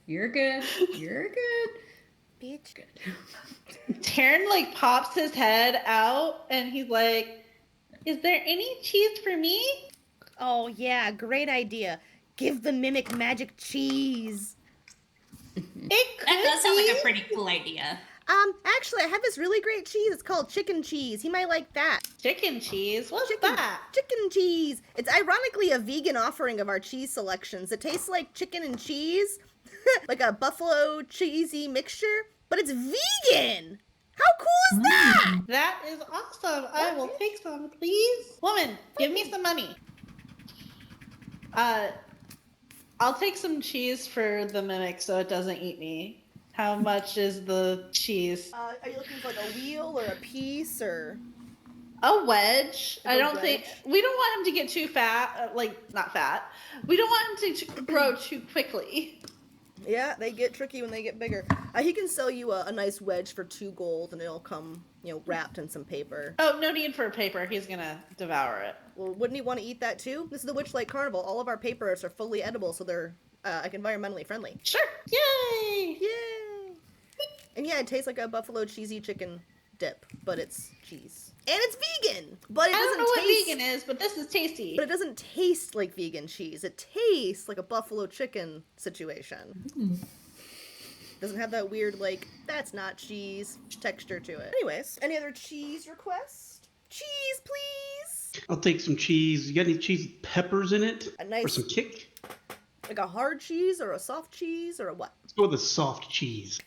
You're good. You're good. Bitch. Good. Taryn like pops his head out and he's like, "Is there any cheese for me?" Oh yeah, great idea. Give the mimic magic cheese. It could That does sound be. like a pretty cool idea. Actually, I have this really great cheese. It's called chicken cheese. He might like that. Chicken cheese. What's that? Chicken cheese. It's ironically a vegan offering of our cheese selections. It tastes like chicken and cheese, like a buffalo cheesy mixture, but it's vegan. How cool is that? That is awesome. I will take some, please. Woman, give me some money. I'll take some cheese for the mimic so it doesn't eat me. How much is the cheese? Are you looking for like a wheel or a piece or? A wedge. Like I a don't think we don't want him to get too fat. Not fat. We don't want him to grow too quickly. Yeah, they get tricky when they get bigger. He can sell you a nice wedge for 2 gold, and it'll come, wrapped in some paper. Oh, no need for paper. He's gonna devour it. Well, wouldn't he want to eat that too? This is the Witchlight Carnival. All of our papers are fully edible, so they're environmentally friendly. Sure. Yay! Yay! And yeah, it tastes like a buffalo cheesy chicken dip, but it's cheese. And it's vegan! But it I doesn't don't know what taste... vegan is, but this is tasty. But it doesn't taste like vegan cheese. It tastes like a buffalo chicken situation. Doesn't have that weird, that's not cheese texture to it. Anyways, any other cheese requests? Cheese, please! I'll take some cheese. You got any cheese with peppers in it? A nice... Or some kick? Like a hard cheese or a soft cheese or a what? Let's go with a soft cheese.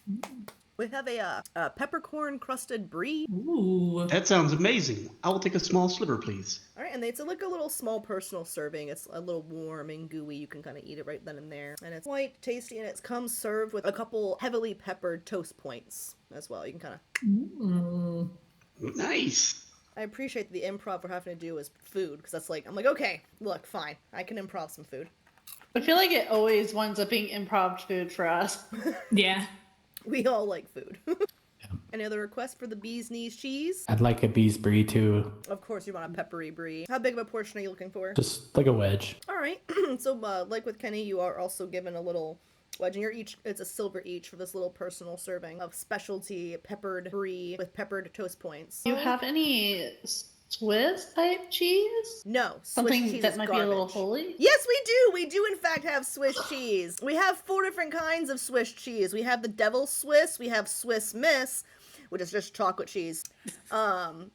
We have a peppercorn crusted brie. Ooh. That sounds amazing. I will take a small sliver, please. All right, and it's like a little small personal serving. It's a little warm and gooey. You can kind of eat it right then and there. And it's quite tasty, and it comes served with a couple heavily peppered toast points as well. You can kind of... Nice. I appreciate the improv we're having to do is food, because that's I'm like, okay, look, fine. I can improv some food. I feel like it always winds up being improv food for us. Yeah. We all like food. Any other requests for the bee's knees cheese? I'd like a bee's brie too. Of course you want a peppery brie. How big of a portion are you looking for? Just like a wedge. All right. So, like with Kenny, you are also given a little wedge, and it's a silver each for this little personal serving of specialty peppered brie with peppered toast points. Do you have any Swiss type cheese? No, Swiss Something cheese that is might garbage. be a little holy? Yes, we do. We do, in fact, have Swiss cheese. We have 4 different kinds of Swiss cheese. We have the Devil Swiss. We have Swiss Miss, which is just chocolate cheese.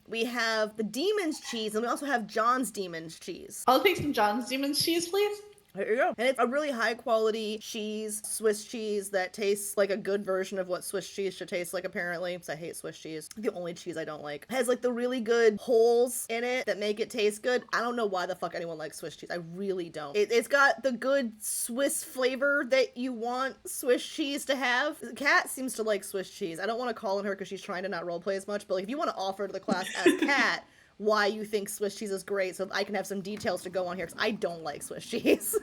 We have the Demon's cheese, and we also have John's Demon's cheese. I'll take some John's Demon's cheese, please. There you go. And it's a really high quality cheese, Swiss cheese, that tastes like a good version of what Swiss cheese should taste like, apparently. Because I hate Swiss cheese. The only cheese I don't like. It has the really good holes in it that make it taste good. I don't know why the fuck anyone likes Swiss cheese. I really don't. It's got the good Swiss flavor that you want Swiss cheese to have. Kat seems to like Swiss cheese. I don't want to call on her because she's trying to not roleplay as much, but if you want to offer to the class as Kat why you think Swiss cheese is great, so I can have some details to go on here, because I don't like Swiss cheese.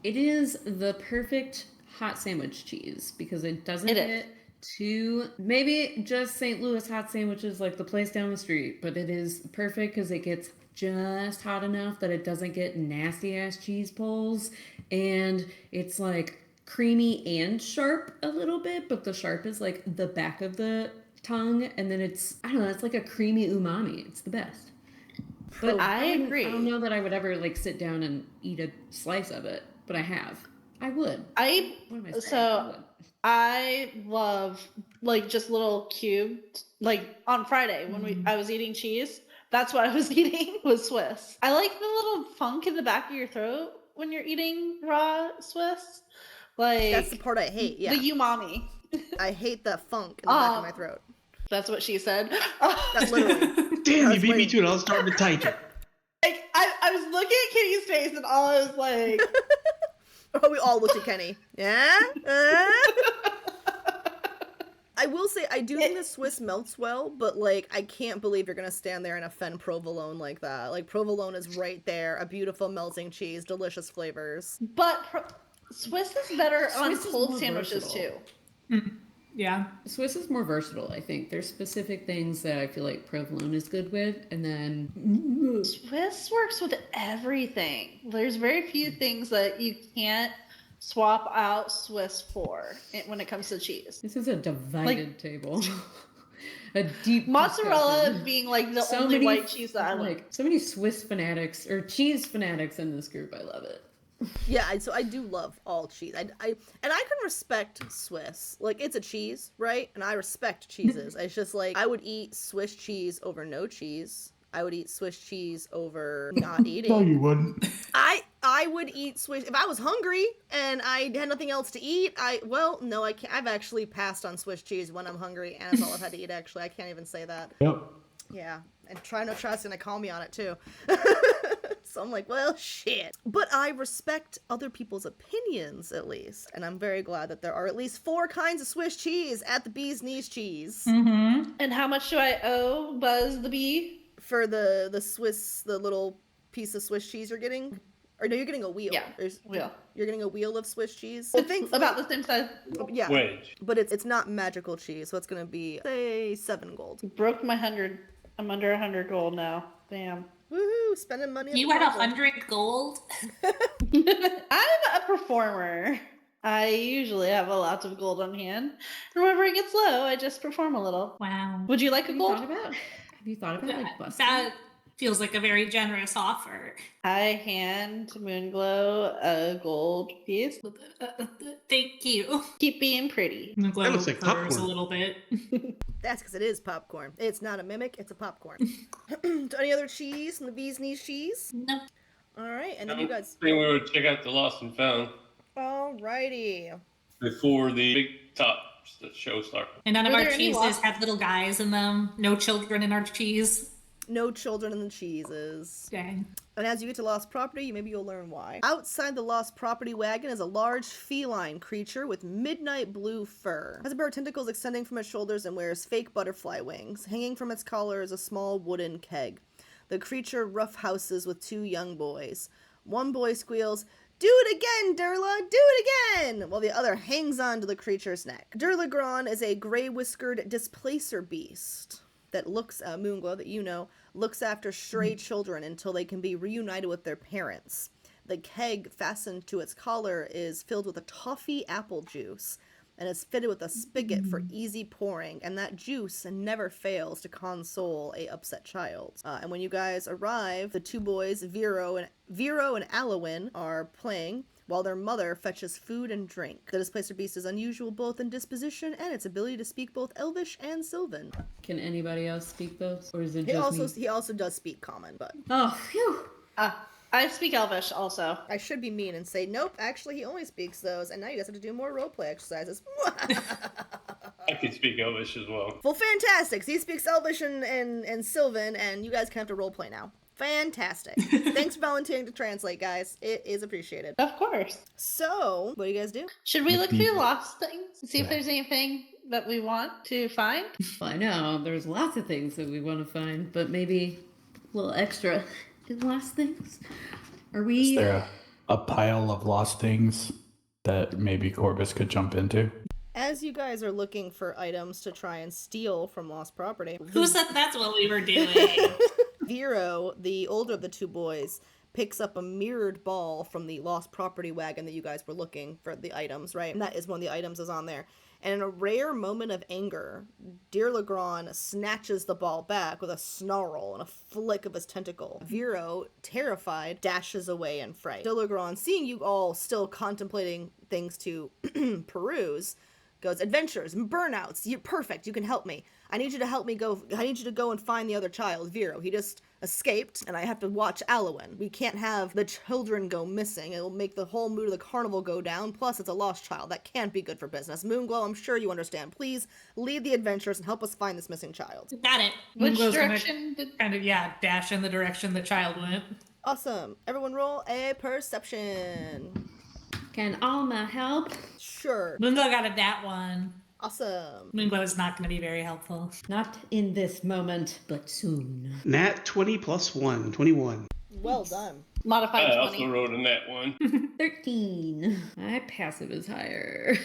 It is the perfect hot sandwich cheese because it doesn't get too... Maybe just St. Louis hot sandwiches like the place down the street, but it is perfect because it gets just hot enough that it doesn't get nasty-ass cheese pulls, and it's like creamy and sharp a little bit, but the sharp is like the back of the tongue, and then it's, I don't know, it's like a creamy umami. It's the best. But I agree. I don't know that I would ever like sit down and eat a slice of it, but I have. I would. What am I saying? So I love like just little cubed, like on Friday when I was eating cheese. That's what I was eating was Swiss. I like the little funk in the back of your throat when you're eating raw Swiss. Like That's the part I hate. Yeah, the umami. I hate the funk in the back of my throat. That's what she said. That's literally. Damn, you beat me to it. I was starting to type it. Like I was looking at Kitty's face and all I was like, Oh, we all looked at Kenny. Yeah. I will say I do think the Swiss melts well, but like I can't believe you're gonna stand there and offend provolone like that. Like provolone is right there, a beautiful melting cheese, delicious flavors. but Swiss is better on Swiss is cold more sandwiches versatile. too. Yeah. Swiss is more versatile, I think. There's specific things that I feel like provolone is good with, and then Swiss works with everything. There's very few things that you can't swap out Swiss for when it comes to cheese. this is a divided table. A deep Mozzarella discussion. being like the So only many, white cheese that I like. so many Swiss fanatics or cheese fanatics in this group. I love it. Yeah, so I do love all cheese. I can respect Swiss. Like it's a cheese, right? And I respect cheeses. It's just like I would eat Swiss cheese over no cheese. I would eat Swiss cheese over not eating. No, you wouldn't. I would eat Swiss if I was hungry and I had nothing else to eat. No, I can't. I've actually passed on Swiss cheese when I'm hungry, and that's all I've had to eat. Actually, I can't even say that. Yep. Yeah, and Try No Trust gonna call me on it too. So I'm like, well, shit. But I respect other people's opinions at least, and I'm very glad that there are at least 4 kinds of Swiss cheese at the Bee's Knees Cheese. Mm-hmm. And how much do I owe Buzz the Bee? For the little piece of Swiss cheese you're getting. Or no, you're getting a wheel. Yeah, wheel. You're getting a wheel of Swiss cheese. I think about the same size. Yeah. Wedge. But it's not magical cheese, so it's gonna be say 7 gold. Broke my 100. I'm under 100 gold now. Damn. Woohoo! Spending money. You at had the 100 gold? I'm a performer. I usually have a lot of gold on hand. And whenever it gets low, I just perform a little. Wow. Would you like a Have gold? you thought about like busting? That feels like a very generous offer. I hand Moonglow a gold piece. Thank you. Keep being pretty. The glow That looks like purrs popcorn. a little bit. That's because it is popcorn. It's not a mimic, it's a popcorn. Any other cheese from the Bee's Knees Cheese? No. Alright, and I then you don't guys. think we would check out the Lost and Found Alrighty. before the big top show starts. And none of Were our there any cheeses lost- have little guys in them. No children in our cheese. No children in the cheeses. Dang. And as you get to Lost Property, maybe you'll learn why. Outside the Lost Property wagon is a large feline creature with midnight blue fur. It has a pair of tentacles extending from its shoulders and wears fake butterfly wings. Hanging from its collar is a small wooden keg. The creature roughhouses with 2 young boys. One boy squeals, "Do it again, Durla! Do it again!" while the other hangs on to the creature's neck. Durlagron is a gray-whiskered displacer beast that looks, Moonglow, that you know, looks after stray children until they can be reunited with their parents. The keg fastened to its collar is filled with a toffee apple juice and is fitted with a spigot for easy pouring, and that juice never fails to console a upset child. And when you guys arrive, the 2 boys, Vero and Alwyn, are playing while their mother fetches food and drink. The displacer beast is unusual both in disposition and its ability to speak both Elvish and Sylvan. Can anybody else speak those, or is it He just me? also does speak Common, but Oh, phew. I speak Elvish also. I should be mean and say, nope, actually he only speaks those, and now you guys have to do more roleplay exercises. I can speak Elvish as well. Well, fantastic. So he speaks Elvish and Sylvan, and you guys can have to roleplay now. Fantastic. Thanks for volunteering to translate, guys. It is appreciated. Of course. So, what do you guys do? Should we look through lost things and see if there's anything that we want to find? Well, I know there's lots of things that we want to find, but maybe a little extra in lost things. Are we? Is there a pile of lost things that maybe Corvus could jump into? As you guys are looking for items to try and steal from lost property, Who said that's what we were doing? Vero, the older of the 2 boys, picks up a mirrored ball from the lost property wagon that you guys were looking for the items, right? And that is one of the items is on there. And in a rare moment of anger, Dear Legrand snatches the ball back with a snarl and a flick of his tentacle. Vero, terrified, dashes away in fright. Dear Legrand, seeing you all still contemplating things to peruse, goes, adventures and burnouts, you're perfect, you can help me. I need you to help me go, I need you to go and find the other child, Vero. He just escaped, and I have to watch Alwyn. We can't have the children go missing. It will make the whole mood of the carnival go down, plus it's a lost child. That can't be good for business. Moonglow, I'm sure you understand. Please lead the adventures and help us find this missing child. Got it. Which Moonglow's gonna direction did... kind of, dash in the direction the child went. Awesome. Everyone roll a perception. Can Alma help? Sure. Moonglow got a nat 1. Awesome. Moonglow is not going to be very helpful. Not in this moment, but soon. Nat 20 plus 1, 21. Well done. Modified I 20. also wrote in that one. 13. My passive is higher.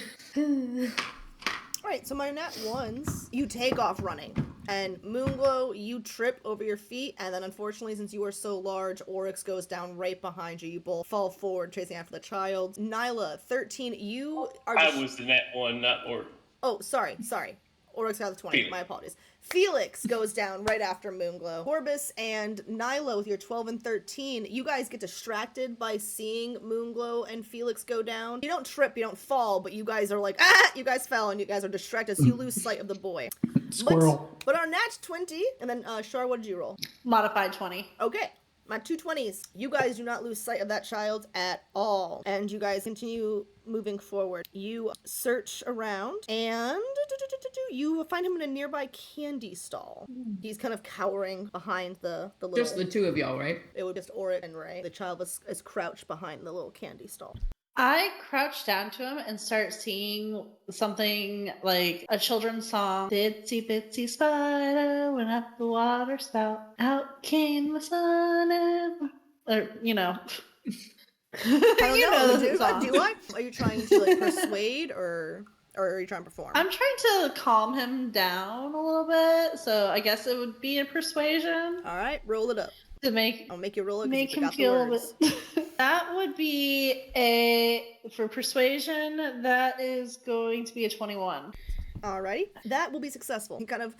Alright, so my nat 1s, you take off running. And Moonglow, you trip over your feet, and then unfortunately, since you are so large, Oryx goes down right behind you. You both fall forward, chasing after the child. Nyla, 13, you are I was the nat 1, not or. Oh, sorry. Oryx got the 20. Felix. My apologies. Felix goes down right after Moonglow. Corbus and Nyla with your 12 and 13, you guys get distracted by seeing Moonglow and Felix go down. You don't trip, you don't fall, but you guys are like, you guys fell, and you guys are distracted, so you lose sight of the boy. Squirrel. But our nat 20, and then, Shar, what did you roll? Modified 20. Okay. My 2 20s. You guys do not lose sight of that child at all. And you guys continue moving forward. You search around and you find him in a nearby candy stall. He's kind of cowering behind the little... Just the two of y'all, right? It was just Oryx and Ray. The child is crouched behind the little candy stall. I crouch down to him and start singing something like a children's song. Bitsy bitsy spider went up the water spout. Out came the sun and... Or, you know. I don't You know. the song. Do I? Are you trying to like persuade or are you trying to perform? I'm trying to calm him down a little bit, so I guess it would be a persuasion All right, roll it up. to make I'll make you roll it. 'Cause make you him forgot the feel a words. bit. That would be for persuasion. That is going to be a 21. Alrighty, that will be successful. He kind of,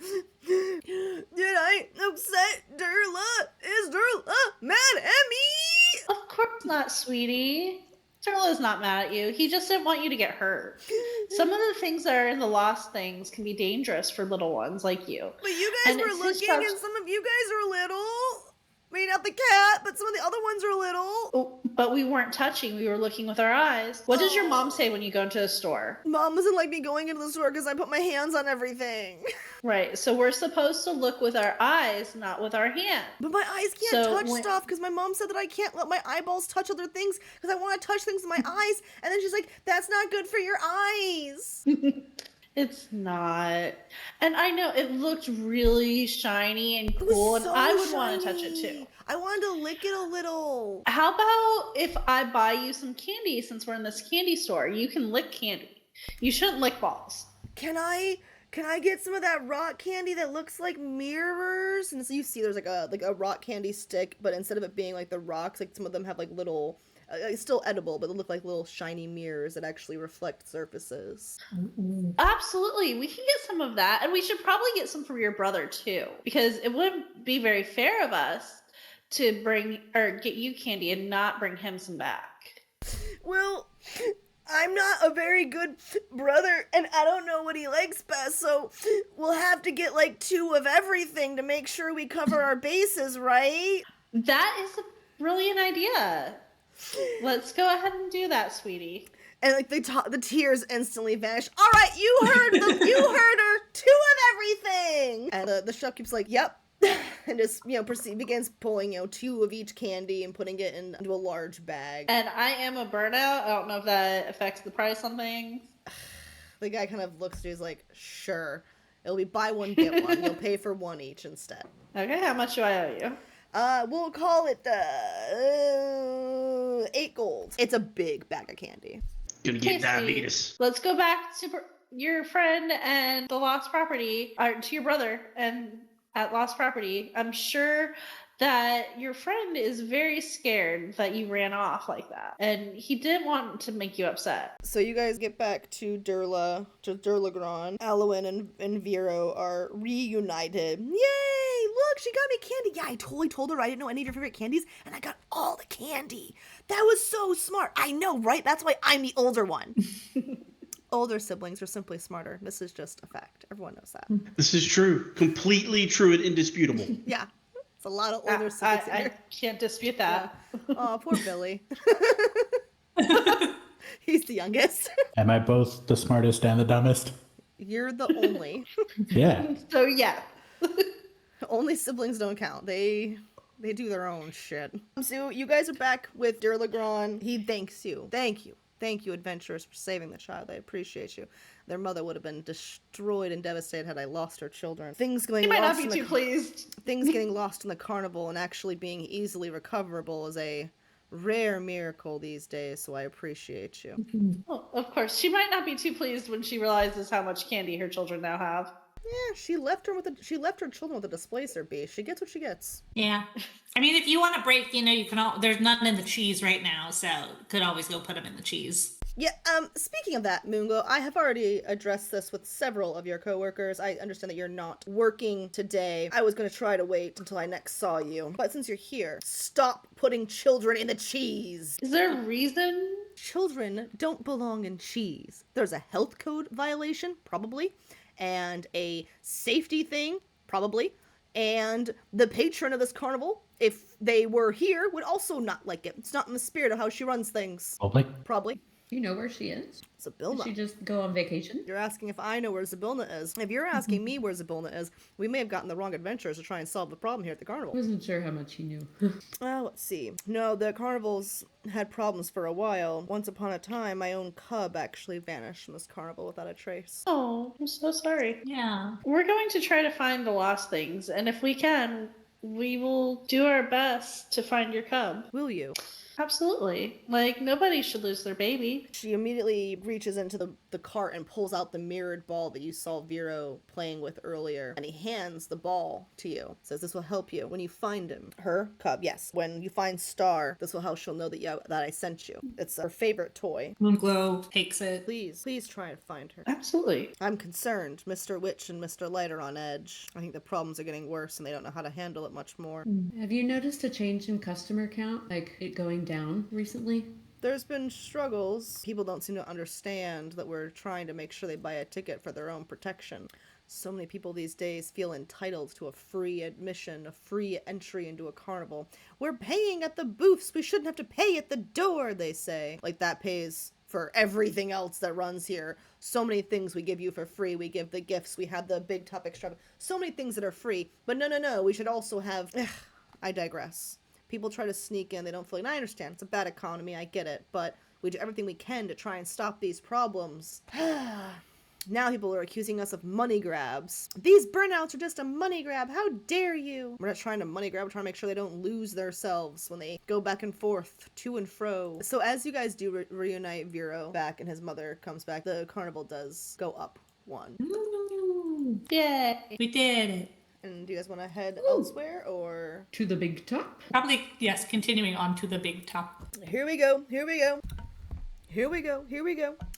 did I upset Durla? Is Durla mad at me? Of course not, sweetie. Turlo's not mad at you. He just didn't want you to get hurt. Some of the things that are in the lost things can be dangerous for little ones like you. But you guys And were it's his looking, job- and some of you guys are little. I mean, not the cat, but some of the other ones are little. Oh, but we weren't touching. We were looking with our eyes. What does your mom say when you go into a store? Mom doesn't like me going into the store because I put my hands on everything. Right. So we're supposed to look with our eyes, not with our hands. But my eyes can't So touch when- stuff because my mom said that I can't let my eyeballs touch other things because I want to touch things with my eyes. And then she's like, that's not good for your eyes. It's not. And I know it looked really shiny and It was cool, and so I would want to touch it shiny. too. I wanted to lick it a little. How about if I buy you some candy since we're in this candy store? You can lick candy. You shouldn't lick balls. Can I get some of that rock candy that looks like mirrors? And so you see there's like a rock candy stick, but instead of it being like the rocks, like some of them have like little it's still edible, but they look like little shiny mirrors that actually reflect surfaces. Absolutely. We can get some of that, and we should probably get some for your brother too, because it wouldn't be very fair of us to bring or get you candy and not bring him some back. Well, I'm not a very good brother, and I don't know what he likes best, so we'll have to get like 2 of everything to make sure we cover our bases, right? That is a brilliant idea. Let's go ahead and do that, sweetie. And like the tears instantly vanish. All right, you heard her. 2 of everything. And the shopkeeper's like, yep. And just, begins pulling, 2 of each candy and putting it into a large bag. And I am a burnout. I don't know if that affects the price on things. The guy kind of looks at you, he's like, sure. It'll be buy one, get one. You'll pay for 1 each instead. Okay, how much do I owe you? We'll call it 8 gold. It's a big bag of candy. Gonna Okay, get diabetes. Let's go back to your friend and the lost property, or to your brother and at lost property. I'm sure that your friend is very scared that you ran off like that. And he didn't want to make you upset. So you guys get back to Durlagron. Alwyn and Vero are reunited. Yay! Look, she got me candy. Yeah, I totally told her I didn't know any of your favorite candies, and I got all the candy. That was so smart. I know, right? That's why I'm the older one. Older siblings are simply smarter. This is just a fact. Everyone knows that. This is true. Completely true and indisputable. Yeah. It's a lot of older siblings in I here. can't dispute that. Oh, poor Billy. He's the youngest. Am I both the smartest and the dumbest? You're the only. Yeah. So yeah. Only siblings don't count. They do their own shit. So you guys are back with Durlagron. He thanks you. Thank you. Thank you, adventurers, for saving the child. I appreciate you. Their mother would have been destroyed and devastated had I lost her children. Things going You might not lost be in the too pleased. Things getting lost in the carnival and actually being easily recoverable is a rare miracle these days, so I appreciate you. Well, of course, she might not be too pleased when she realizes how much candy her children now have. Yeah, she left her children with a displacer beast. She gets what she gets. Yeah. I mean, if you want to break, you can there's nothing in the cheese right now, so could always go put them in the cheese. Yeah, speaking of that, Moongo, I have already addressed this with several of your coworkers. I understand that you're not working today. I was going to try to wait until I next saw you. But since you're here, stop putting children in the cheese. Is there a reason? Children don't belong in cheese. There's a health code violation, probably, and a safety thing, probably, and the patron of this carnival, if they were here, would also not like it. It's not in the spirit of how she runs things. Probably. Do you know where she is? Zabilna. Did she just go on vacation? You're asking if I know where Zabilna is. If you're asking me where Zabilna is, we may have gotten the wrong adventurers to try and solve the problem here at the carnival. I wasn't sure how much he knew. Let's see. No, the carnivals had problems for a while. Once upon a time, my own cub actually vanished from this carnival without a trace. Oh, I'm so sorry. Yeah. We're going to try to find the lost things, and if we can, we will do our best to find your cub. Will you? Absolutely. Like, nobody should lose their baby. She immediately reaches into the cart and pulls out the mirrored ball that you saw Vero playing with earlier. And he hands the ball to you. Says this will help you when you find him. Her cub, yes. When you find Star, this will help she'll know that I sent you. It's her favorite toy. Moonglow takes it. Please try and find her. Absolutely. I'm concerned. Mr. Witch and Mr. Light are on edge. I think the problems are getting worse and they don't know how to handle it much more. Have you noticed a change in customer count? Like it going down recently? There's been struggles. People don't seem to understand that we're trying to make sure they buy a ticket for their own protection. So many people these days feel entitled to a free admission, a free entry into a carnival. We're paying at the booths. We shouldn't have to pay at the door, they say. Like that pays for everything else that runs here. So many things we give you for free. We give the gifts. We have the big top extra. So many things that are free. But no. We should also have... I digress. People try to sneak in. They don't feel like... I understand. It's a bad economy. I get it. But we do everything we can to try and stop these problems. Now people are accusing us of money grabs. These burnouts are just a money grab. How dare you? We're not trying to money grab. We're trying to make sure they don't lose themselves when they go back and forth, to and fro. So as you guys do reunite Vero back and his mother comes back, the carnival does go up one. Ooh, Yay. we did it. And do you guys want to head elsewhere or? To the big top? Probably, yes, continuing on to the big top. Here we go.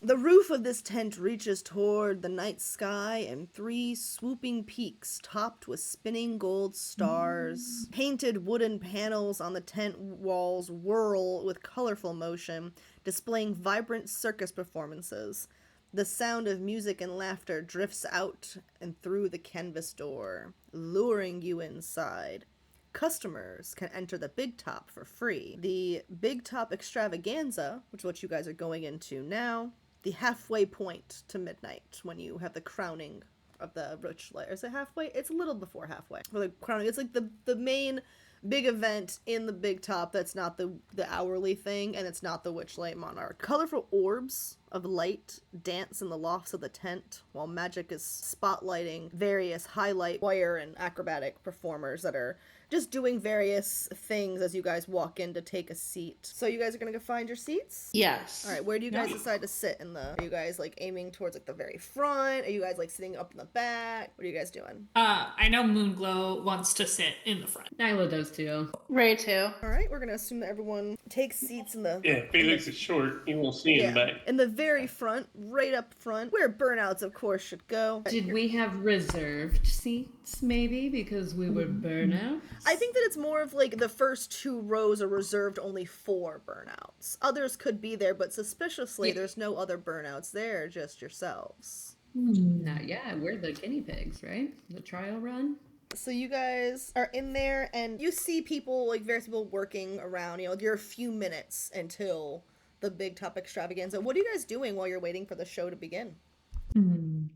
The roof of this tent reaches toward the night sky and 3 swooping peaks topped with spinning gold stars. Painted wooden panels on the tent walls whirl with colorful motion, displaying vibrant circus performances. The sound of music and laughter drifts out and through the canvas door, luring you inside. Customers can enter the Big Top for free. The Big Top Extravaganza, which is what you guys are going into now, the halfway point to midnight when you have the crowning of the Witchlight. Is it halfway? It's a little before halfway. For the crowning, it's like the main big event in the Big Top that's not the hourly thing, and it's not the Witchlight Monarch. Colorful orbs of light dance in the lofts of the tent, while magic is spotlighting various highlight choir and acrobatic performers that are just doing various things as you guys walk in to take a seat. So you guys are gonna go find your seats? Yes. All right, where do you guys decide to sit in the... Are you guys, like, aiming towards, like, the very front? Are you guys, like, sitting up in the back? What are you guys doing? I know Moonglow wants to sit in the front. Nyla does too. Ray too. All right, we're gonna assume that everyone takes seats in the... Yeah, Felix is short. You won't see him back. in the very front, right up front, where burnouts, of course, should go. Did we have reserved seats, maybe, because we were burnouts? I think that it's more of like the first 2 rows are reserved only for burnouts. Others could be there, but suspiciously, there's no other burnouts there, just yourselves. Not yet. We're the guinea pigs, right? The trial run? So you guys are in there, and you see people, like various people working around. You know, you're a few minutes until the big top extravaganza. What are you guys doing while you're waiting for the show to begin?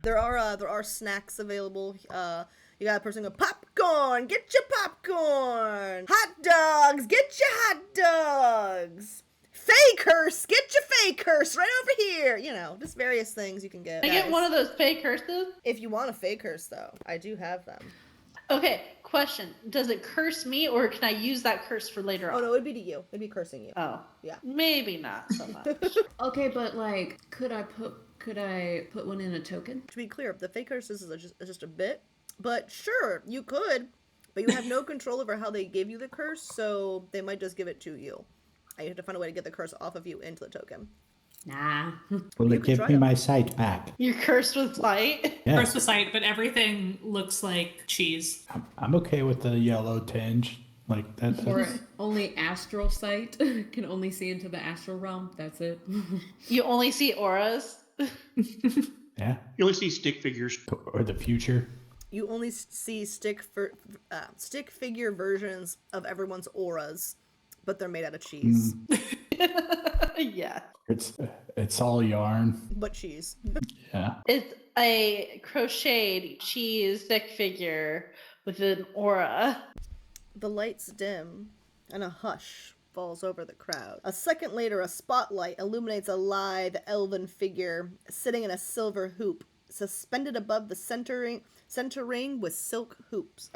There are snacks available. You got a person going, popcorn, get your popcorn. Hot dogs, get your hot dogs. Fakers, get your fakers right over here. You know, just various things you can get. Can I get one of those fake curses? If you want a fakers, though, I do have them. Okay, question. Does it curse me or can I use that curse for later Oh, on? no, it'd be to you. It'd be cursing you. Oh. Yeah. Maybe not so much. Okay, but like, could I put one in a token? To be clear, the fakers is just a bit. But sure, you could. But you have no control over how they give you the curse, so they might just give it to you. You have to find a way to get the curse off of you into the token. Nah. Will You it could give try me it. my sight back? You're cursed with light. Yeah, First with sight, but everything looks like cheese. I'm okay with the yellow tinge. Like that. Or only astral sight. Can only see into the astral realm. That's it. You only see auras. Yeah. You only see stick figures. Or the future. You only see stick figure versions of everyone's auras, but they're made out of cheese. Yeah. It's all yarn. But cheese. Yeah. It's a crocheted cheese stick figure with an aura. The lights dim, and a hush falls over the crowd. A second later, a spotlight illuminates a lithe elven figure sitting in a silver hoop, suspended above the center ring with silk ropes.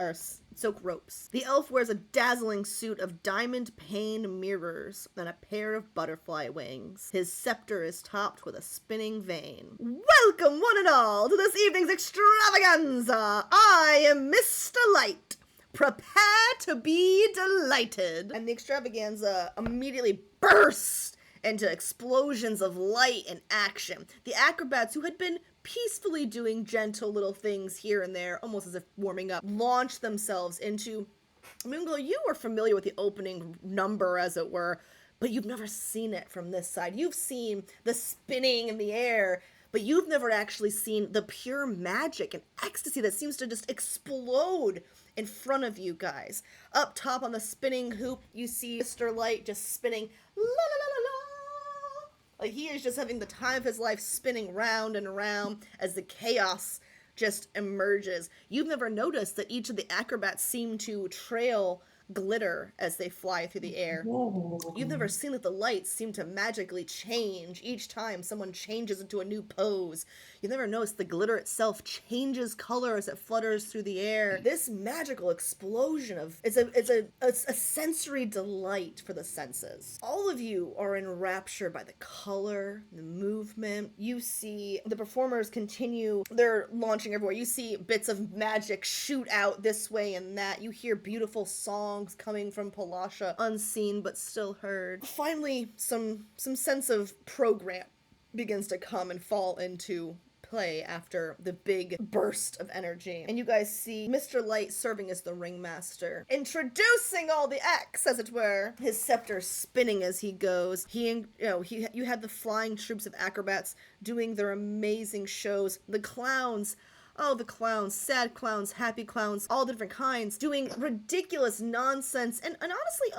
The elf wears a dazzling suit of diamond paned mirrors and a pair of butterfly wings. His scepter is topped with a spinning vane. Welcome, one and all, to this evening's extravaganza. I am Mr. Light. Prepare to be delighted. And the extravaganza immediately bursts into explosions of light and action. The acrobats, who had been peacefully doing gentle little things here and there, almost as if warming up, launch themselves into... Moonglow, you are familiar with the opening number, as it were, but you've never seen it from this side. You've seen the spinning in the air, but you've never actually seen the pure magic and ecstasy that seems to just explode in front of you guys. Up top on the spinning hoop, you see Mr. Light just spinning, la la la la la. Like, he is just having the time of his life, spinning round and around as the chaos just emerges. You've never noticed that each of the acrobats seem to trail glitter as they fly through the air. Whoa. You've never seen that the lights seem to magically change each time someone changes into a new pose. You've never noticed the glitter itself changes color as it flutters through the air. This magical explosion of it's a sensory delight for the senses. All of you are enraptured by the color, the movement. You see the performers continue, they're launching everywhere. You see bits of magic shoot out this way and that. You hear beautiful songs coming from Palasha, unseen but still heard. Finally, some sense of program begins to come and fall into play after the big burst of energy. And you guys see Mr. Light serving as the ringmaster, introducing all the acts, as it were, his scepter spinning as he goes. You had the flying troops of acrobats doing their amazing shows. The clowns, oh, the clowns, sad clowns, happy clowns, all different kinds, doing ridiculous nonsense and honestly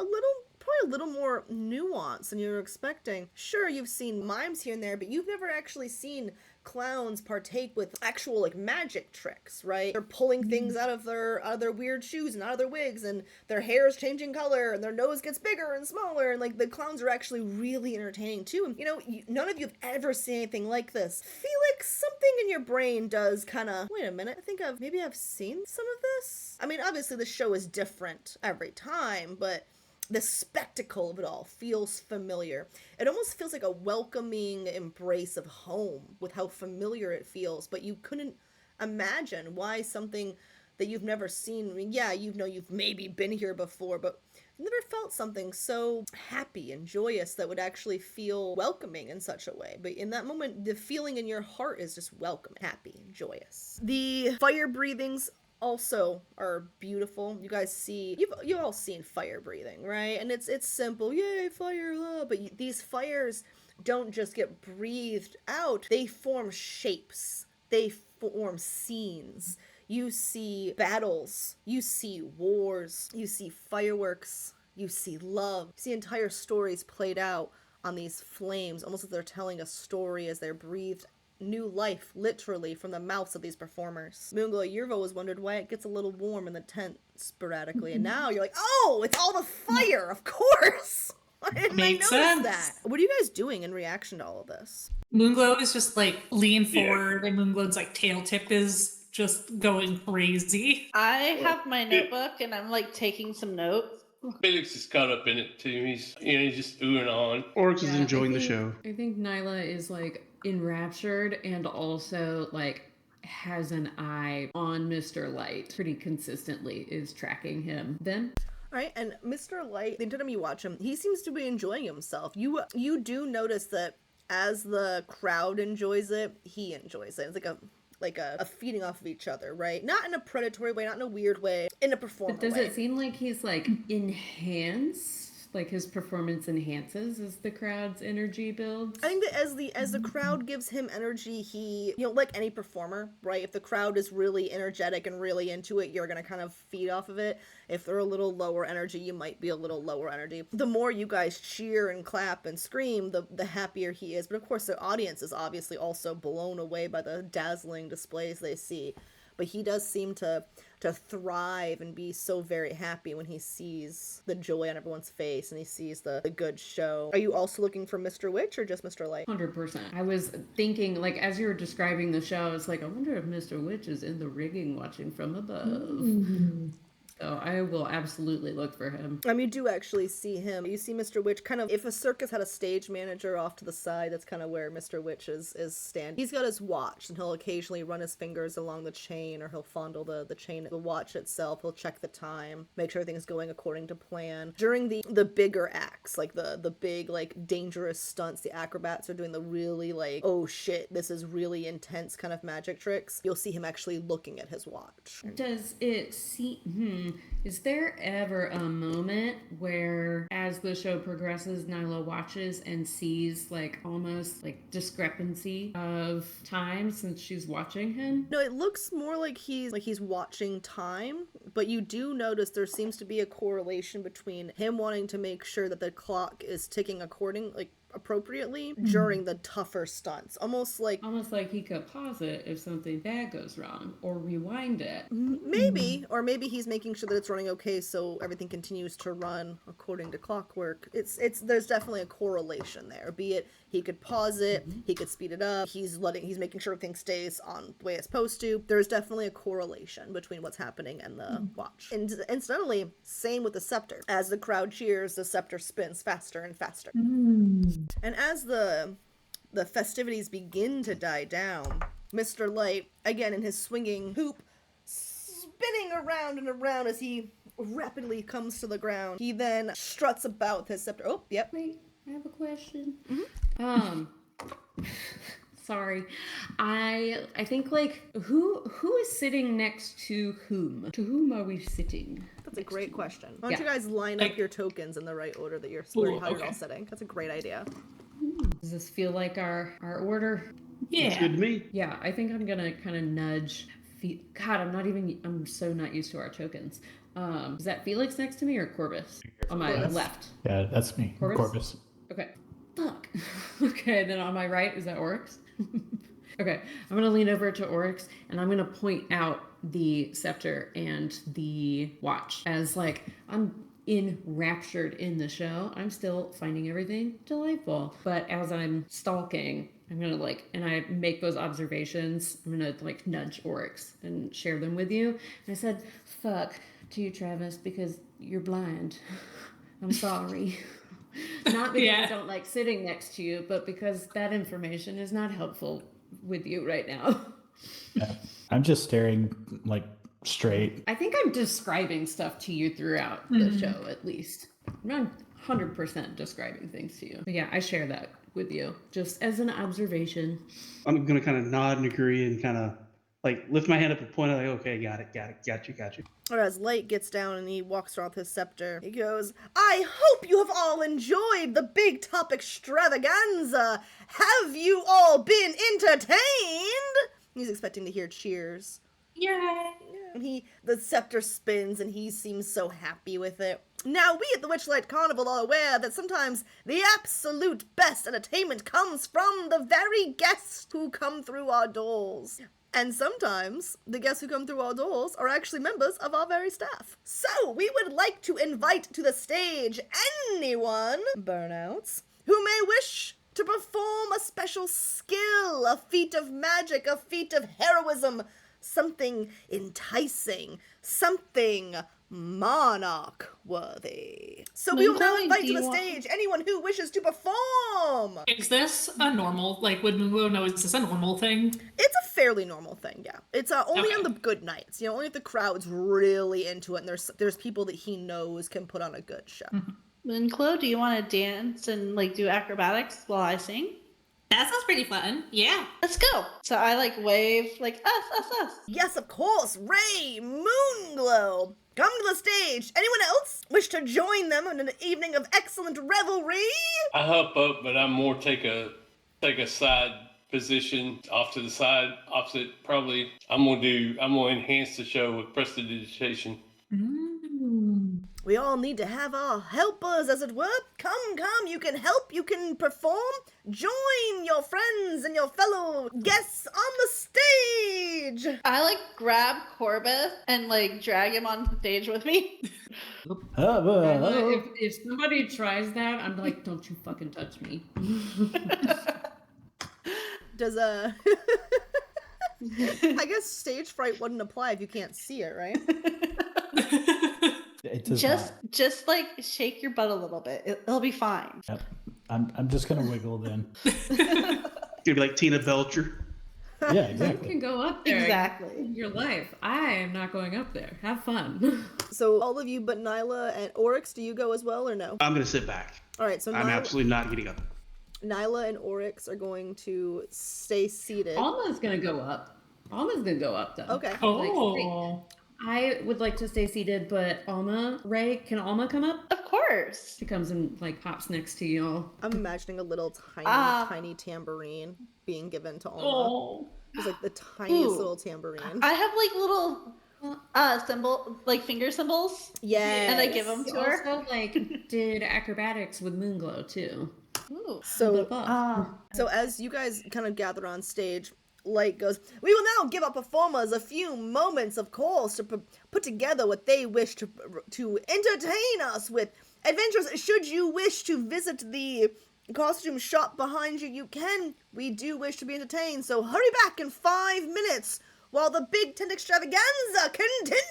probably a little more nuance than you were expecting. Sure, you've seen mimes here and there, but you've never actually seen clowns partake with actual like magic tricks, right? They're pulling things out of their weird shoes and out of their wigs, and their hair is changing color, and their nose gets bigger and smaller, and like the clowns are actually really entertaining too. And you know, none of you have ever seen anything like this. Felix, something in your brain does kind of, wait a minute, I think I've seen some of this. I mean, obviously the show is different every time, but the spectacle of it all feels familiar. It almost feels like a welcoming embrace of home with how familiar it feels, but you couldn't imagine why something that you've never seen. I mean, yeah, you've maybe been here before, but I've never felt something so happy and joyous that would actually feel welcoming in such a way. But in that moment, the feeling in your heart is just welcome, happy, and joyous. The fire breathings also are beautiful. You guys see, you've all seen fire breathing, right? And it's simple, yay, fire, but these fires don't just get breathed out, they form shapes, they form scenes. You see battles, you see wars, you see fireworks, you see love, you see entire stories played out on these flames, almost as they're telling a story as they're breathed new life, literally, from the mouths of these performers. Moonglow, you've always wondered why it gets a little warm in the tent sporadically, and now you're like, oh, it's all the fire, of course! Why didn't I notice that? What are you guys doing in reaction to all of this? Moonglow is just like lean forward, and Moonglow's like tail tip is just going crazy. I have my notebook and I'm like taking some notes. Felix is caught up in it too. He's just oohing on. Oryx is enjoying the show. I think Nyla is like enraptured and also like has an eye on Mr. Light pretty consistently, is tracking him. Then Alright, and Mr. Light, the entire time you watch him, he seems to be enjoying himself. You do notice that as the crowd enjoys it, he enjoys it. It's like a feeding off of each other, right? Not in a predatory way, not in a weird way, in a performance way. Does it seem like he's like enhanced? Like his performance enhances as the crowd's energy builds? I think that as the crowd gives him energy, he, like any performer, right? If the crowd is really energetic and really into it, you're gonna kind of feed off of it. If they're a little lower energy, you might be a little lower energy. The more you guys cheer and clap and scream, the happier he is. But of course, the audience is obviously also blown away by the dazzling displays they see. But he does seem to thrive and be so very happy when he sees the joy on everyone's face and he sees the good show. Are you also looking for Mr. Witch or just Mr. Light? 100%. I was thinking, like, as you were describing the show, I was like, I wonder if Mr. Witch is in the rigging watching from above. Mm-hmm. So I will absolutely look for him. You do actually see him. You see Mr. Witch kind of, if a circus had a stage manager off to the side, that's kind of where Mr. Witch is standing. He's got his watch, and he'll occasionally run his fingers along the chain, or he'll fondle the chain, the watch itself. He'll check the time, make sure everything's going according to plan. During the bigger acts, like the big, like, dangerous stunts, the acrobats are doing the really, like, oh shit, this is really intense kind of magic tricks, you'll see him actually looking at his watch. Does it seem... Is there ever a moment where, as the show progresses, Nyla watches and sees, like, almost, like, discrepancy of time since she's watching him? No, it looks more like he's watching time, but you do notice there seems to be a correlation between him wanting to make sure that the clock is ticking appropriately during the tougher stunts. Almost like he could pause it if something bad goes wrong, or rewind it. Maybe, or maybe he's making sure that it's running okay so everything continues to run according to clockwork. There's definitely a correlation there. Be it he could pause it, he could speed it up, he's making sure everything stays on the way it's supposed to. There's definitely a correlation between what's happening and the watch. And incidentally, same with the scepter. As the crowd cheers, the scepter spins faster and faster. And as the festivities begin to die down, Mr. Light, again in his swinging hoop, spinning around and around as he rapidly comes to the ground, he then struts about with his scepter. Oh, yep. Wait, I have a question. Sorry. I think, like, who is sitting next to whom? To whom are we sitting? That's a great question. Why don't you guys line up your tokens in the right order that you're all sitting? That's a great idea. Does this feel like our order? Yeah. That's good to me. Yeah, I think I'm gonna kind of nudge. God, I'm so not used to our tokens. Is that Felix next to me or Corbus? On my left. Yeah, that's me. Corbus? Corbus. Okay. Fuck. Okay, then on my right, is that Oryx? Okay, I'm gonna lean over to Oryx and I'm gonna point out the scepter and the watch as like I'm enraptured in the show. I'm still finding everything delightful. But as I'm stalking, I'm gonna like, and I make those observations, I'm gonna like nudge Oryx and share them with you. And I said, fuck to you, Travis, because you're blind. I'm sorry. Not because I don't like sitting next to you, but because that information is not helpful with you right now. Yeah. I'm just staring like straight. I think I'm describing stuff to you throughout the show, at least. I'm not 100% describing things to you. But yeah, I share that with you, just as an observation. I'm going to kind of nod and agree and kind of like lift my hand up and point out, like, okay, got you. Or as Light gets down and he walks around with his scepter, he goes, I hope you have all enjoyed the Big Top extravaganza. Have you all been entertained? He's expecting to hear cheers. Yay! And the scepter spins and he seems so happy with it. Now, we at the Witchlight Carnival are aware that sometimes the absolute best entertainment comes from the very guests who come through our doors. And sometimes the guests who come through our doors are actually members of our very staff. So, we would like to invite to the stage anyone, burnouts, who may wish to perform a special skill, a feat of magic, a feat of heroism, something enticing, something monarch-worthy. So we will now invite to the stage anyone who wishes to perform! Is this a normal, like, would Moongllow know, is this a normal thing? It's a fairly normal thing, yeah. It's only on the good nights, only if the crowd's really into it and there's people that he knows can put on a good show. Moongllow, do you want to dance and, like, do acrobatics while I sing? That sounds pretty fun. Yeah. Let's go. So I, like, wave, like, us. Yes, of course, Ray, Moongllow, come to the stage. Anyone else wish to join them in an evening of excellent revelry? I hop up, but I'm more take a side position off to the side, opposite. Probably, I'm gonna enhance the show with prestidigitation. We all need to have our helpers, as it were. Come, you can help, you can perform. Join your friends and your fellow guests on the stage. I, like, grab Corbeth and, like, drag him on stage with me. If somebody tries that, I'm like, don't you fucking touch me. Does I guess stage fright wouldn't apply if you can't see it, right? It does Just like shake your butt a little bit. It'll be fine. Yep. I'm just gonna wiggle then. Gonna be like Tina Belcher. Yeah, You exactly. can go up there. Exactly. Your life. I am not going up there. Have fun. So all of you but Nyla and Oryx, do you go as well or no? I'm gonna sit back. All right, so I'm absolutely not getting up. Nyla and Oryx are going to stay seated. Alma's gonna go up. Alma's gonna go up though. Okay. Oh. I would like to stay seated, but Ray, can Alma come up? Of course. She comes and like hops next to y'all. I'm imagining a little tiny tambourine being given to Alma. Oh. It's like the tiniest little tambourine. I have, like, little finger symbols. Yeah. And I give them to her. Also, like, did acrobatics with Moongllow too. Ooh. So as you guys kind of gather on stage, Light goes, we will now give our performers a few moments, of course, to put together what they wish to entertain us with. Adventurers, should you wish to visit the costume shop behind you, you can. We do wish to be entertained, so hurry back in 5 minutes while the Big Tent extravaganza continues!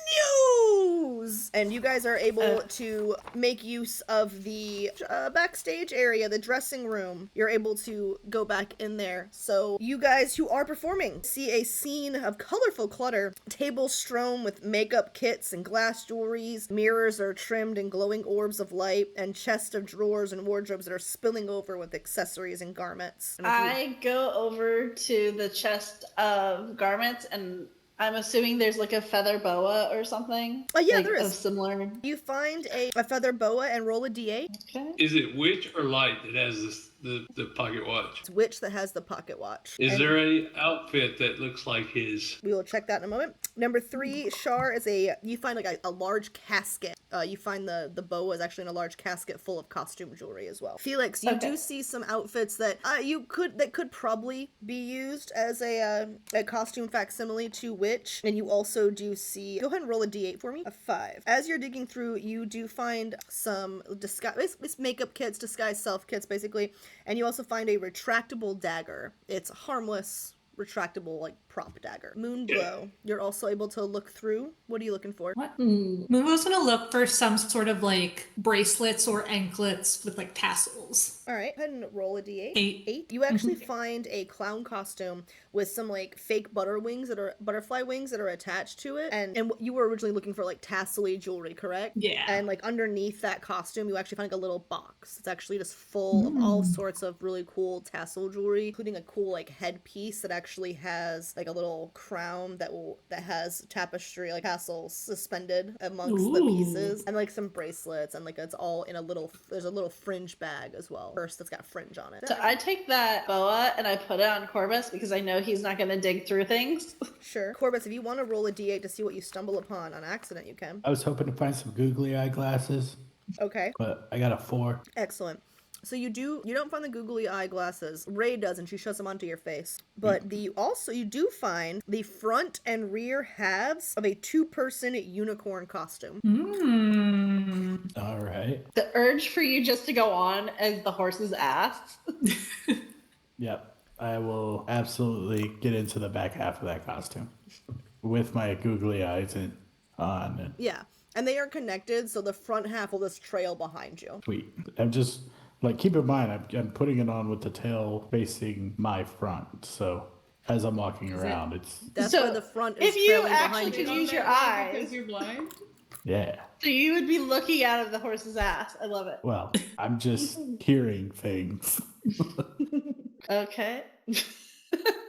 And you guys are able to make use of the backstage area, the dressing room. You're able to go back in there. So you guys who are performing see a scene of colorful clutter. Tables strewn with makeup kits and glass jewelries. Mirrors are trimmed in glowing orbs of light, and chests of drawers and wardrobes that are spilling over with accessories and garments. And I go over to the chest of garments, and I'm assuming there's, like, a feather boa or something. Oh, yeah, like, there is. Of similar. You find a feather boa and roll a d8. Okay. Is it witch or light that has the pocket watch? It's Witch that has the pocket watch. Is And there a outfit that looks like his? we will check that in a moment. Number 3, Shar is you find like a large casket. You find the bow is actually in a large casket full of costume jewelry as well. Felix, you do see some outfits that could probably be used as a costume facsimile to Witch, and you also do see. Go ahead and roll a d8 for me. A 5. As you're digging through, you do find some disguise, it's makeup kits, disguise self kits, basically, and you also find a retractable dagger. It's harmless, retractable, like prop dagger. Moonglow. You're also able to look through. What are you looking for? What? Moonglow's gonna look for some sort of like bracelets or anklets with like tassels. All right, go ahead and roll a d8. 8. You actually find a clown costume with some like fake butterfly wings that are attached to it, and you were originally looking for like tassel-y jewelry, correct? Yeah. And like underneath that costume, you actually find like a little box. It's actually just full of all sorts of really cool tassel jewelry, including a cool like headpiece that actually has like a little crown that has tapestry like tassels suspended amongst the pieces, and like some bracelets, and like it's all in there's a little fringe bag as well. Purse that's got fringe on it. So I take that boa and I put it on Corbus because I know he's not going to dig through things. Sure. Corbus, if you want to roll a d8 to see what you stumble upon on accident, you can. I was hoping to find some googly eye glasses, Okay. but I got a 4. Excellent. So you don't find the googly eye glasses. Ray does, and she shows them onto your face. But you do find the front and rear halves of a 2-person unicorn costume. All right. The urge for you just to go on as the horse's ass. Yep. I will absolutely get into the back half of that costume with my googly eyes on. Yeah. And they are connected, so the front half will just trail behind you. Sweet. I'm just keep in mind, I'm putting it on with the tail facing my front. So as I'm walking around, That's So, why the front is if you trailing actually behind could you. use your eyes, Because you're blind? yeah. so you would be looking out of the horse's ass. I love it. Well, I'm just hearing things. Okay.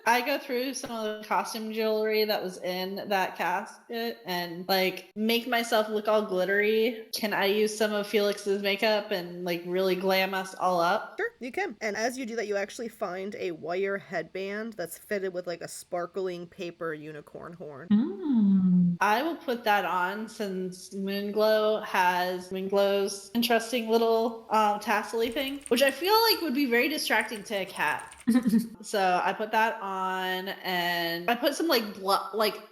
I go through some of the costume jewelry that was in that casket and like make myself look all glittery. Can I use some of Felix's makeup and like really glam us all up? Sure, you can. And as you do that, you actually find a wire headband that's fitted with like a sparkling paper unicorn horn. I will put that on since Moonglow has Moonglow's interesting little tassel-y thing, which I feel like would be very distracting to a cat. So I put that on and I put some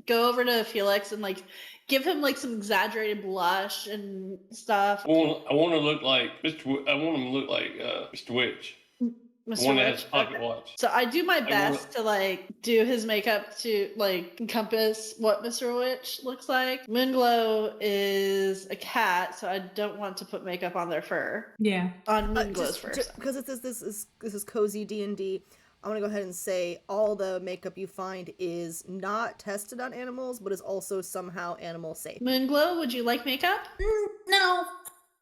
go over to Felix and like give him like some exaggerated blush and stuff. I want to look like Mr. I want him to look like Mr. Witch. Mr. The one that Witch. has a pocket Okay. watch. So I do my I best to like do his makeup to like encompass what Mr. Witch looks like. Moonglow is a cat, so I don't want to put makeup on their fur. Yeah. On Moonglow's fur. Because this is cozy D&D. I want to go ahead and say all the makeup you find is not tested on animals, but is also somehow animal safe. Moonglow, would you like makeup? No.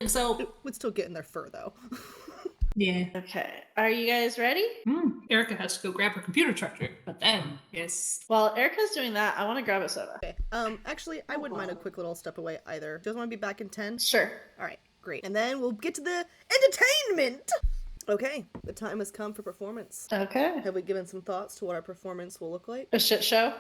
So, It would still get in their fur though. yeah. Okay. Are you guys ready? Erica has to go grab her computer charger. But then, yes. While Erica's doing that, I want to grab a soda. Okay. Actually, I wouldn't mind a quick little step away either. Do you guys want to be back in 10? Sure. All right, great. And then we'll get to the entertainment. Okay, the time has come for performance. Okay. Have we given some thoughts to what our performance will look like? A shit show?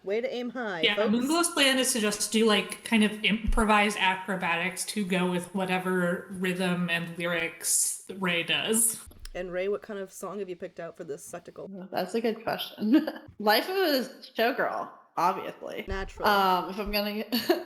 Way to aim high, Yeah, folks. Moonglow's plan is to just do like kind of improvised acrobatics to go with whatever rhythm and lyrics Ray does. And Ray, what kind of song have you picked out for this spectacle? That's a good question. Life of a showgirl, obviously. Naturally. If I'm gonna,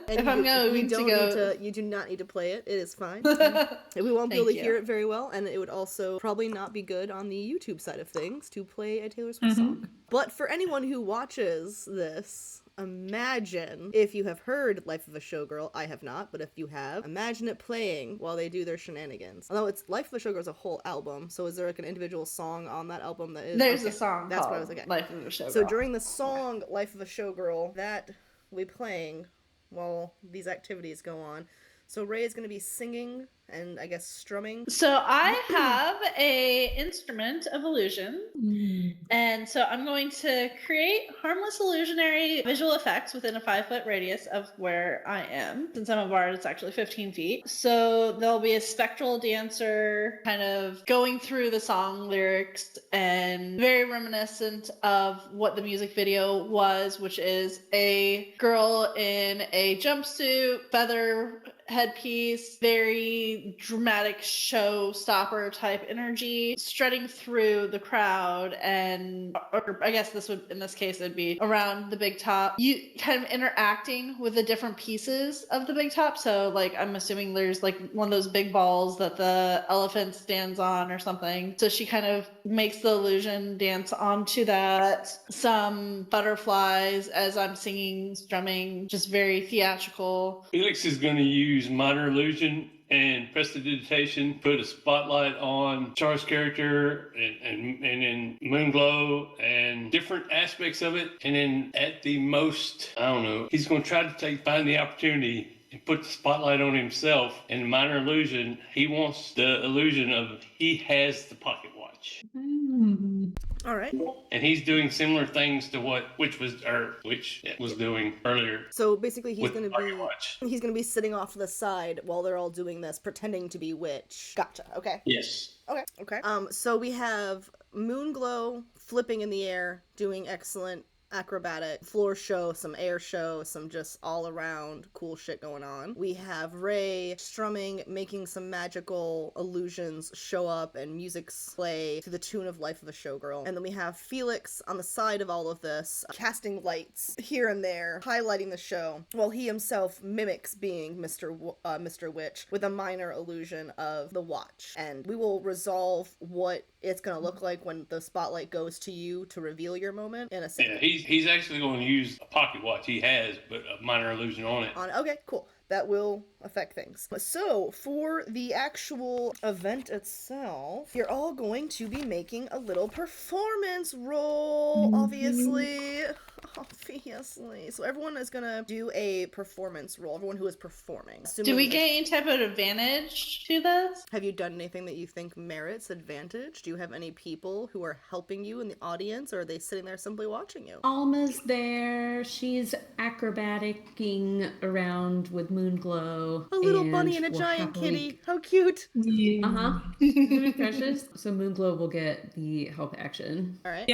And if I'm going to go, you do not need to play it. It is fine. We won't be able to Thank hear you. it very well, and it would also probably not be good on the YouTube side of things to play a Taylor Swift song. But for anyone who watches this, imagine if you have heard Life of a Showgirl. I have not, but if you have, imagine it playing while they do their shenanigans. Although it's Life of a Showgirl is a whole album, so is there like an individual song on that album that is? there's okay. a song. That's called what I was like. Life of a showgirl. So during the song Life of a Showgirl, that will be playing while these activities go on. So Ray is going to be singing and I guess strumming. So I have a instrument of illusion, and so I'm going to create harmless illusionary visual effects within a 5-foot radius of where I am. Since I'm a bard, it's actually 15 feet. So there'll be a spectral dancer kind of going through the song lyrics, and very reminiscent of what the music video was, which is a girl in a jumpsuit, feather headpiece, very dramatic showstopper type energy, strutting through the crowd, and or I guess in this case it'd be around the big top. You kind of interacting with the different pieces of the big top. So like I'm assuming there's like one of those big balls that the elephant stands on or something. So she kind of makes the illusion dance onto that. Some butterflies as I'm singing, strumming, just very theatrical. Felix is going to use minor illusion and prestidigitation, put a spotlight on Char's character and in Moonglow and different aspects of it. And then at the most, I don't know, he's going to try to find the opportunity and put the spotlight on himself. And minor illusion, he wants the illusion of he has the pocket watch. All right. And he's doing similar things to what Witch was doing earlier. So basically he's with going to pocket watch. he's going to be sitting off to the side while they're all doing this, pretending to be Witch. Gotcha. Okay. Yes. Okay. So we have Moonglow flipping in the air, doing excellent acrobatic floor show, some air show, some just all around cool shit going on. We have Ray strumming, making some magical illusions show up and music play to the tune of Life of a Showgirl. And then we have Felix on the side of all of this, casting lights here and there, highlighting the show, while he himself mimics being Mr. Witch with a minor illusion of the watch. And we will resolve what it's gonna look like when the spotlight goes to you to reveal your moment in a second. Yeah, he's actually going to use a pocket watch he has, but a minor illusion on it. Okay, cool. That will affect things. So, for the actual event itself, you're all going to be making a little performance roll, obviously. Obviously. So everyone is gonna do a performance roll, everyone who is performing. Do we get any type of advantage to this? Have you done anything that you think merits advantage? Do you have any people who are helping you in the audience, or are they sitting there simply watching you? Alma's there. She's acrobaticking around with Moonglow. A little bunny and a giant kitty. How cute. Uh-huh. Very precious. So Moonglow will get the help action. All right.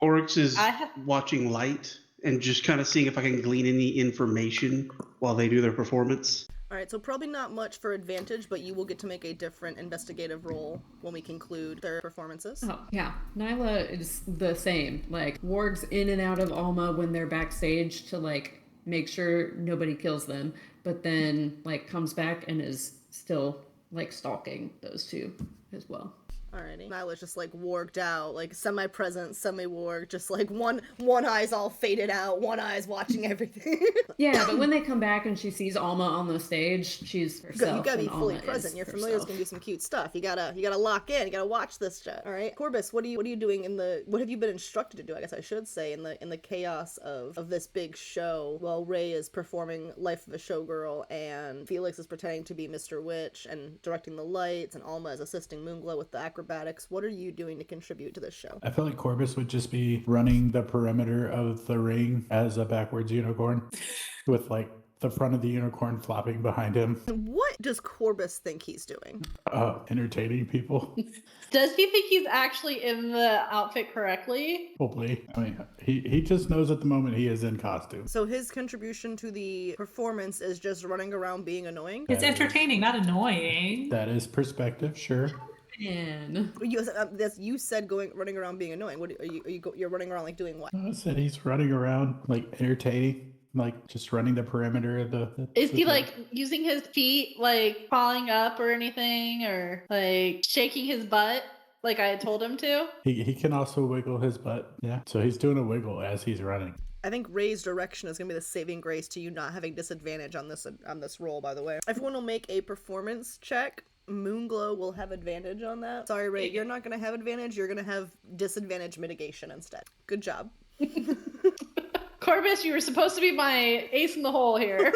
Oryx is watching light and just kind of seeing if I can glean any information while they do their performance. All right, so probably not much for advantage, but you will get to make a different investigative roll when we conclude their performances. Oh, yeah. Nyla is the same. Like, wargs in and out of Alma when they're backstage to, like, make sure nobody kills them, but then, like, comes back and is still, like, stalking those two as well. Alrighty. Nyla's just like warged out, like semi-present, semi-warg, just like one eye's all faded out, one eye's watching everything. Yeah, but when they come back and she sees Alma on the stage, she's herself. You gotta be and fully Alma present. is Your familiar's gonna do some cute stuff. You gotta lock in. You gotta watch this shit. All right, Corbus, what are you doing what have you been instructed to do? I guess I should say in the chaos of this big show, while Ray is performing Life of a Showgirl and Felix is pretending to be Mr. Witch and directing the lights, and Alma is assisting Moonglow with the acrobatics. What are you doing to contribute to this show? I feel like Corbus would just be running the perimeter of the ring as a backwards unicorn with like the front of the unicorn flopping behind him. What does Corbus think he's doing? Entertaining people. Does he think he's actually in the outfit correctly? Probably. I mean, he just knows at the moment he is in costume. So his contribution to the performance is just running around being annoying? It's entertaining, not annoying. That is perspective, sure. Man. You said running around being annoying. What you're running around like doing what? I said he's running around like entertaining, like just running the perimeter of the Is he like using his feet, like crawling up or anything, or like shaking his butt like I had told him to? He can also wiggle his butt. Yeah. So he's doing a wiggle as he's running. I think Ray's direction is going to be the saving grace to you not having disadvantage on this roll, by the way. Everyone will make a performance check. Moonglow will have advantage on that. Sorry, Ray, you're not going to have advantage. You're going to have disadvantage mitigation instead. Good job. Corbus, you were supposed to be my ace in the hole here.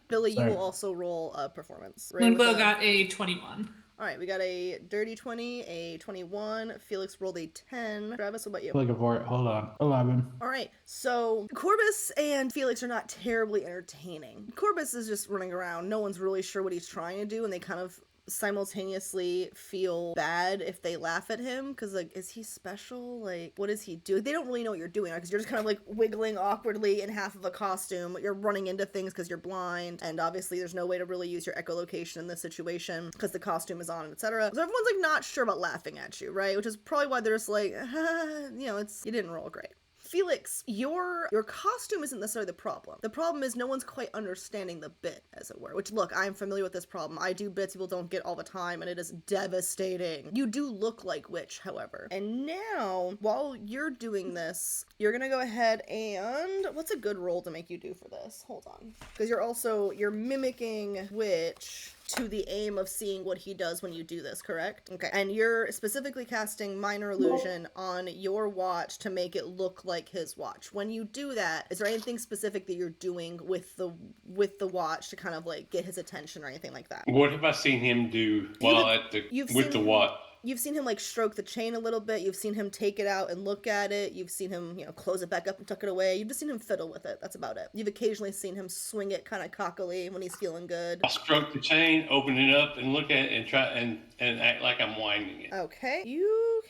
Billy, Sorry. you will also roll a performance. Right, Moonglow with a- got a 21. All right, we got a dirty 20, a 21. Felix rolled a 10. Travis, what about you? Looking for it. Hold on. 11. All right, so Corbus and Felix are not terribly entertaining. Corbus is just running around. No one's really sure what he's trying to do, and they kind of simultaneously feel bad if they laugh at him, because, like, is he special? Like, what does he do? They don't really know what you're doing, because you're just kind of, like, wiggling awkwardly in half of a costume. You're running into things because you're blind, and obviously there's no way to really use your echolocation in this situation, because the costume is on, etc. So everyone's, like, not sure about laughing at you, right? Which is probably why they're just like, you know, you didn't roll great. Felix, your costume isn't necessarily the problem. The problem is no one's quite understanding the bit, as it were. Which, look, I'm familiar with this problem. I do bits people don't get all the time, and it is devastating. You do look like Witch, however. And now, while you're doing this, you're gonna go ahead and... What's a good roll to make you do for this? Hold on. Because you're mimicking Witch to the aim of seeing what he does when you do this, correct? Okay. And you're specifically casting Minor Illusion on your watch to make it look like his watch. When you do that, is there anything specific that you're doing with the watch to kind of like get his attention or anything like that? What have I seen him do with the watch? You've seen him like stroke the chain a little bit. You've seen him take it out and look at it. You've seen him, close it back up and tuck it away. You've just seen him fiddle with it. That's about it. You've occasionally seen him swing it kind of cockily when he's feeling good. I'll stroke the chain, open it up, and look at it and try and act like I'm winding it. Okay. You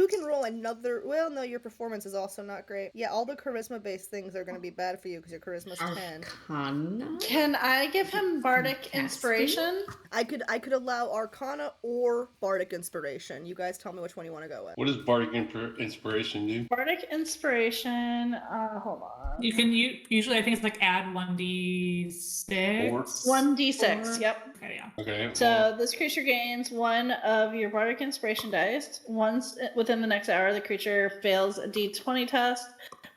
can roll another... Well, no, your performance is also not great. Yeah, all the charisma-based things are going to be bad for you because your charisma's 10. Arcana? Can I give him bardic Casting? inspiration? I could allow Arcana or Bardic Inspiration. You guys tell me which one you want to go with. What does Bardic Inspiration do? Bardic inspiration. Hold on. You can usually, I think it's like add 1d6. 1d6. Yep. Okay, yeah. Okay. So this creature gains one of your bardic inspiration dice. Once within the next hour, the creature fails a d20 test.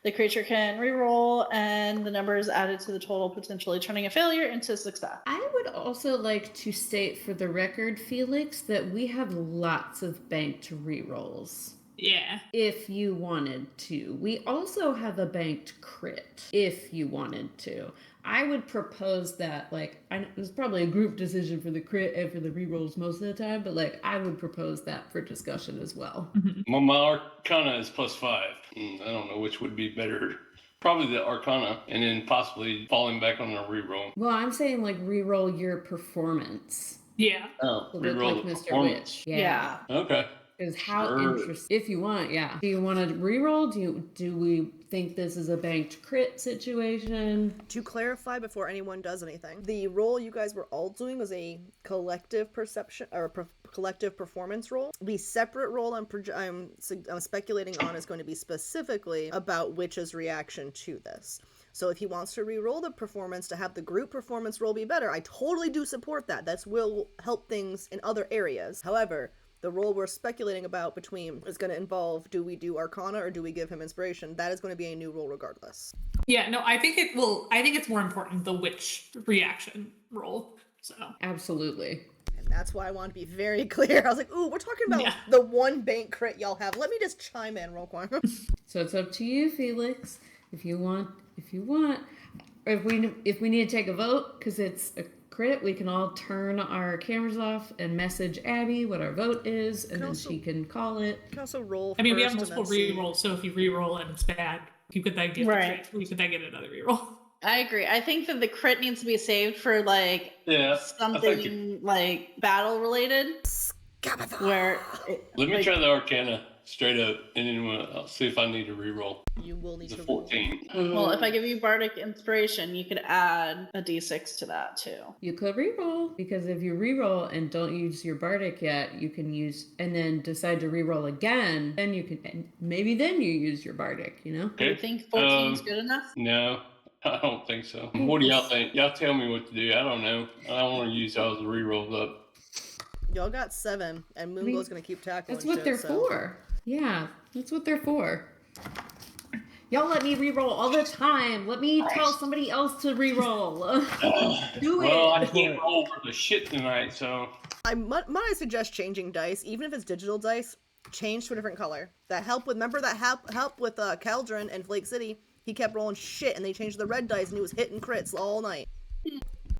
The creature can reroll, and the number is added to the total, potentially turning a failure into success. I would also like to state for the record, Felix, that we have lots of banked rerolls. Yeah. If you wanted to. We also have a banked crit, if you wanted to. I would propose that, it's probably a group decision for the crit and for the rerolls most of the time, but, I would propose that for discussion as well. Well, my Arcana is +5. I don't know which would be better. Probably the Arcana, and then possibly falling back on a reroll. Well, I'm saying, reroll your performance. Yeah. Oh, To reroll look the like Mr. performance. Witch. Yeah. Okay. Because how Sure. interesting. If you want, yeah. Do you want to reroll? Do we think this is a banked crit situation? To clarify before anyone does anything, the roll you guys were all doing was a collective perception or collective performance roll. The separate roll I'm speculating on is going to be specifically about Witch's reaction to this. So if he wants to re-roll the performance to have the group performance roll be better, I totally do support that. That will help things in other areas. However, the role we're speculating about between is going to involve, do we do Arcana or do we give him inspiration? That is going to be a new role regardless. Yeah, no, I think it's more important the witch reaction roll. So Absolutely. And that's why I want to be very clear. I was like, ooh, we're talking about the one bank crit y'all have. Let me just chime in real quick. So it's up to you, Felix. If you want. If we need to take a vote, because it's a crit, we can all turn our cameras off and message Abby what our vote is, and then she can call it. You can also roll. I mean, we have first and multiple then see. re-rolls, so if you re-roll and it's bad, you could then get the crit. You could then get another re-roll. I agree. I think that the crit needs to be saved for something battle related. Where Let me try the Arcana straight up, and then I'll see if I need to re-roll. You will need It's to a 14. Well, if I give you bardic inspiration, you could add a d6 to that too. You could reroll, because if you reroll and don't use your bardic yet, you can use, and then decide to reroll again, then you can, maybe then you use your bardic, Do you think 14 is good enough? No, I don't think so. What do y'all think? Y'all tell me what to do. I don't know. I don't want to use y'all's re-rolls up. Y'all got 7, and Moonglow's going to keep tackling That's what shit, they're so. for. Yeah, that's what they're for. Y'all let me reroll all the time. Let me tell somebody else to reroll. Do it. Well, I can't roll for the shit tonight, so. Might I suggest changing dice, even if it's digital dice, change to a different color. That help with Caldron and Flake City. He kept rolling shit, and they changed the red dice, and he was hitting crits all night.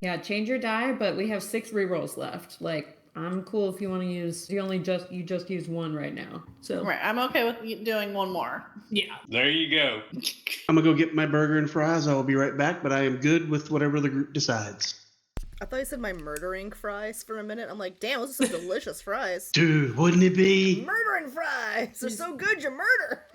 Yeah, change your die, but we have 6 rerolls left. Like, I'm cool if you want to use. You just used 1 right now. So Right, I'm okay with doing one more. Yeah. There you go. I'm gonna go get my burger and fries. I will be right back, but I am good with whatever the group decides. I thought you said my murdering fries for a minute. I'm like, damn, those are some delicious fries. Dude, wouldn't it be? Murdering fries! They're so good, you murder!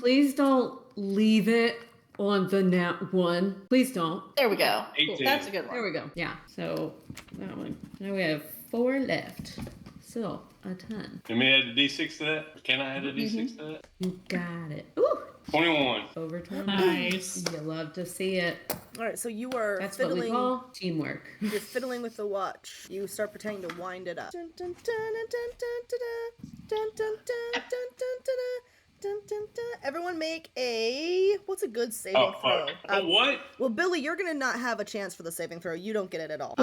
please don't leave it on the nat 1. Please don't. There we go. 18. That's a good one. There we go. Yeah. So that one. Now we have 4 left. So a ton. Can we add a D6 to that? Can I add a D6 to that? You got it. Ooh. 21. Over 20. Nice. You love to see it. Alright, so you are That's what we fiddling. call teamwork. You're fiddling with the watch. You start pretending to wind it up. Dun, dun, dun, dun, dun, dun, dun, dun, dun, dun, dun, dun, dun, dun, dun. Everyone make a... What's a good saving Oh, throw? fuck. Oh, what? Well, Billy, you're gonna not have a chance for the saving throw. You don't get it at all.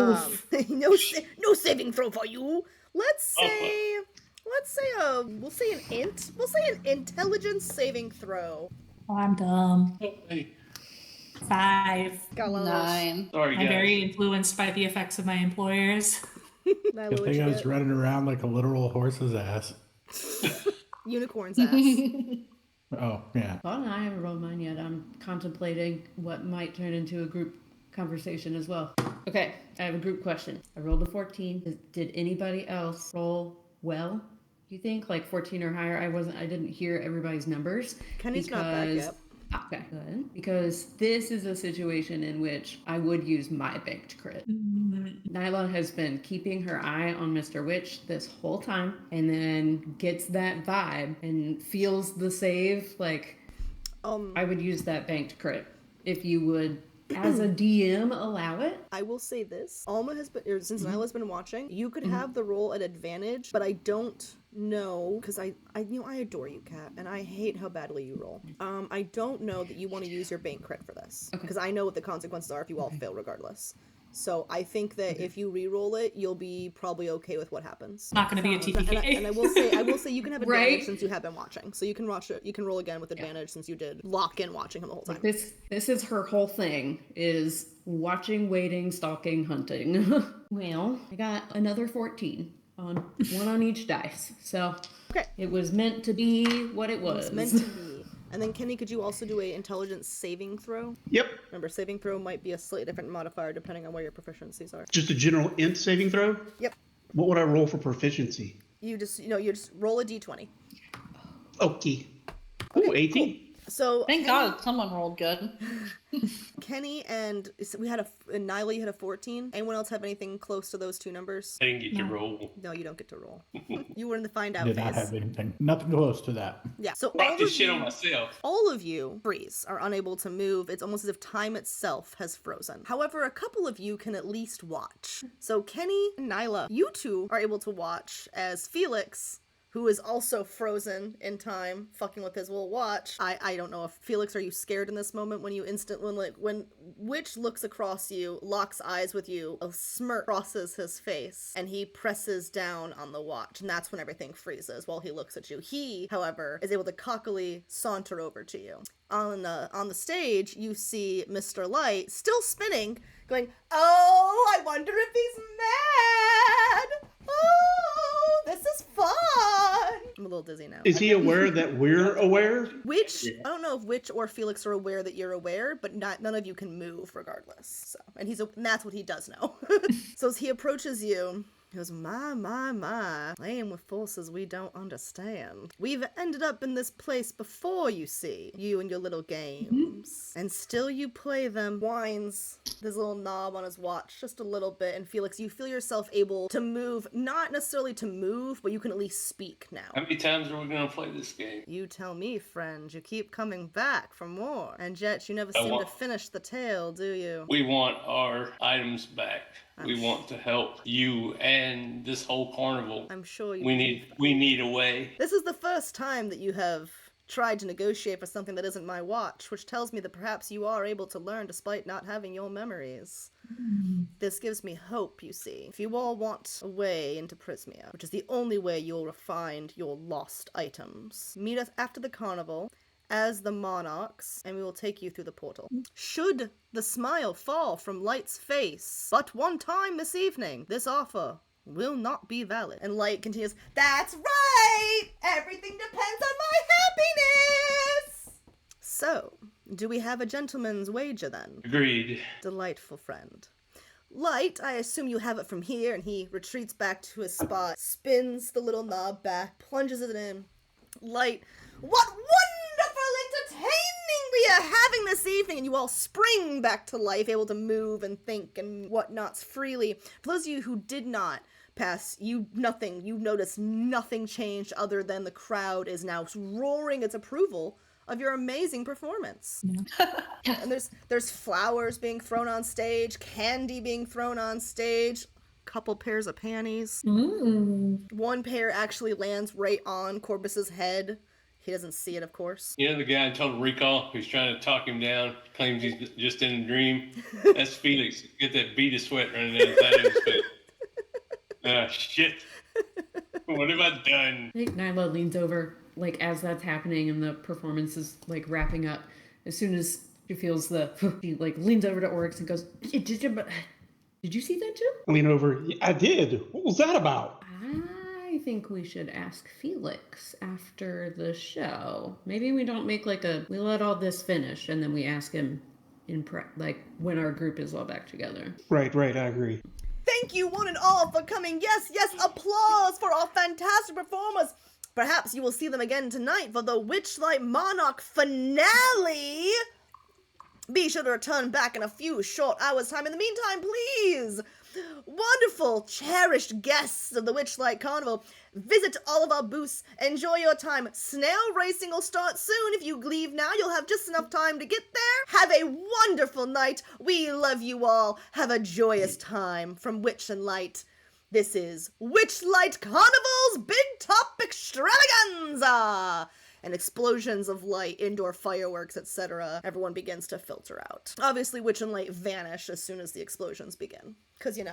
No saving throw for you. Let's say we'll say an intelligence saving throw. Oh, I'm dumb. Oh, hey. 5. Got one of those. 9. Sorry, I'm guys. very influenced by the effects of my employers. Nyla, I what'd think you I was get? running around like a literal horse's ass. Unicorn's ass. Oh, yeah. Well, I haven't rolled mine yet. I'm contemplating what might turn into a group conversation as well. Okay, I have a group question. I rolled a 14. Did anybody else roll well? You think like 14 or higher? I didn't hear everybody's numbers. Kenny's not back yet. Okay, good. Because this is a situation in which I would use my banked crit. Nyla has been keeping her eye on Mr. Witch this whole time and then gets that vibe and feels the save. Like, I would use that banked crit if you would, as a DM, allow it. I will say this. Alma has been, or since Nyla's been watching, you could have the roll at advantage, but I don't know, because I adore you, Kat, and I hate how badly you roll. I don't know that you want to use your bank crit for this, because I know what the consequences are if you all fail regardless. So I think that if you re-roll it, you'll be probably okay with what happens. Not going to be a TPK. And I will say you can have advantage Right? since you have been watching. So you can watch it. You can roll again with advantage since you did lock in watching him the whole time. This is her whole thing, is watching, waiting, stalking, hunting. Well, I got another 14 on 1 on each dice. So Okay. it was meant to be what it was. It's meant to be. And then Kenny, could you also do a intelligence saving throw? Yep. Remember, saving throw might be a slightly different modifier depending on where your proficiencies are. Just a general int saving throw? Yep. What would I roll for proficiency? You just roll a d20. Okay. Ooh, 18. So Thank God someone rolled good. Kenny and Nyla, you had a 14. Anyone else have anything close to those two numbers? I didn't get to roll. No, you don't get to roll. You were in the find out Did not phase. have anything. Nothing close to that. Yeah. So Rock this shit on myself. all of you freeze, are unable to move. It's almost as if time itself has frozen. However, a couple of you can at least watch. So Kenny and Nyla, you two are able to watch as Felix, who is also frozen in time, fucking with his little watch. I don't know if Felix, are you scared in this moment when Witch looks across you, locks eyes with you, a smirk crosses his face, and he presses down on the watch, and that's when everything freezes while he looks at you. He, however, is able to cockily saunter over to you. On the stage, you see Mr. Light still spinning, going, "Oh, I wonder if he's mad. Oh, this is fun." I'm a little dizzy now. Is he aware that we're aware? Witch, I don't know if Witch or Felix are aware that you're aware, but none of you can move regardless. So, and that's what he does know. So as he approaches you, he goes, my, playing with forces we don't understand. We've ended up in this place before, you see, you and your little games. And still you play them. Winds this little knob on his watch just a little bit, and Felix, you feel yourself able to move, not necessarily to move, but you can at least speak now. How many times are we going to play this game? You tell me, friend. You keep coming back for more. And yet you never seem to finish the tale, do you? We want our items back. We want to help you and this whole carnival. I'm sure you We need a way. This is the first time that you have tried to negotiate for something that isn't my watch, which tells me that perhaps you are able to learn despite not having your memories. This gives me hope, you see. If you all want a way into Prismia, which is the only way you'll find your lost items, meet us after the carnival as the monarchs, and we will take you through the portal. Should the smile fall from Light's face but one time this evening, this offer will not be valid. And Light continues, that's right! Everything depends on my happiness! So, do we have a gentleman's wager then? Agreed. Delightful friend. Light, I assume you have it from here, and he retreats back to his spot, spins the little knob back, plunges it in. Light, what wonderful entertaining we are having this evening! And you all spring back to life, able to move and think and whatnots freely. For those of you who did not pass, you notice nothing changed other than the crowd is now roaring its approval of your amazing performance. And there's flowers being thrown on stage, candy being thrown on stage, couple pairs of panties. One pair actually lands right on Corbus's head. He doesn't see it, of course. You know the guy in Total Recall who's trying to talk him down, claims he's just in a dream? That's Felix. Get that bead of sweat running down his side of his face. Ah, shit. What have I done? I think Nyla leans over, like, as that's happening and the performance is, like, wrapping up. As soon as she feels she, like, leans over to Oryx and goes, did you see that too? I lean over. I did. What was that about? I think we should ask Felix after the show. Maybe we don't make, like, we let all this finish and then we ask him when our group is all back together. Right, I agree. Thank you one and all for coming. Yes, applause for our fantastic performers. Perhaps you will see them again tonight for the Witchlight Monarch finale. Be sure to return back in a few short hours' time. In the meantime, please, wonderful, cherished guests of the Witchlight Carnival, visit all of our booths. Enjoy your time. Snail racing will start soon. If you leave now, you'll have just enough time to get there. Have a wonderful night. We love you all. Have a joyous time. From Witch and Light, this is Witchlight Carnival's Big Top Extravaganza! And explosions of light, indoor fireworks, etc. Everyone begins to filter out. Obviously, Witch and Light vanish as soon as the explosions begin. Because, they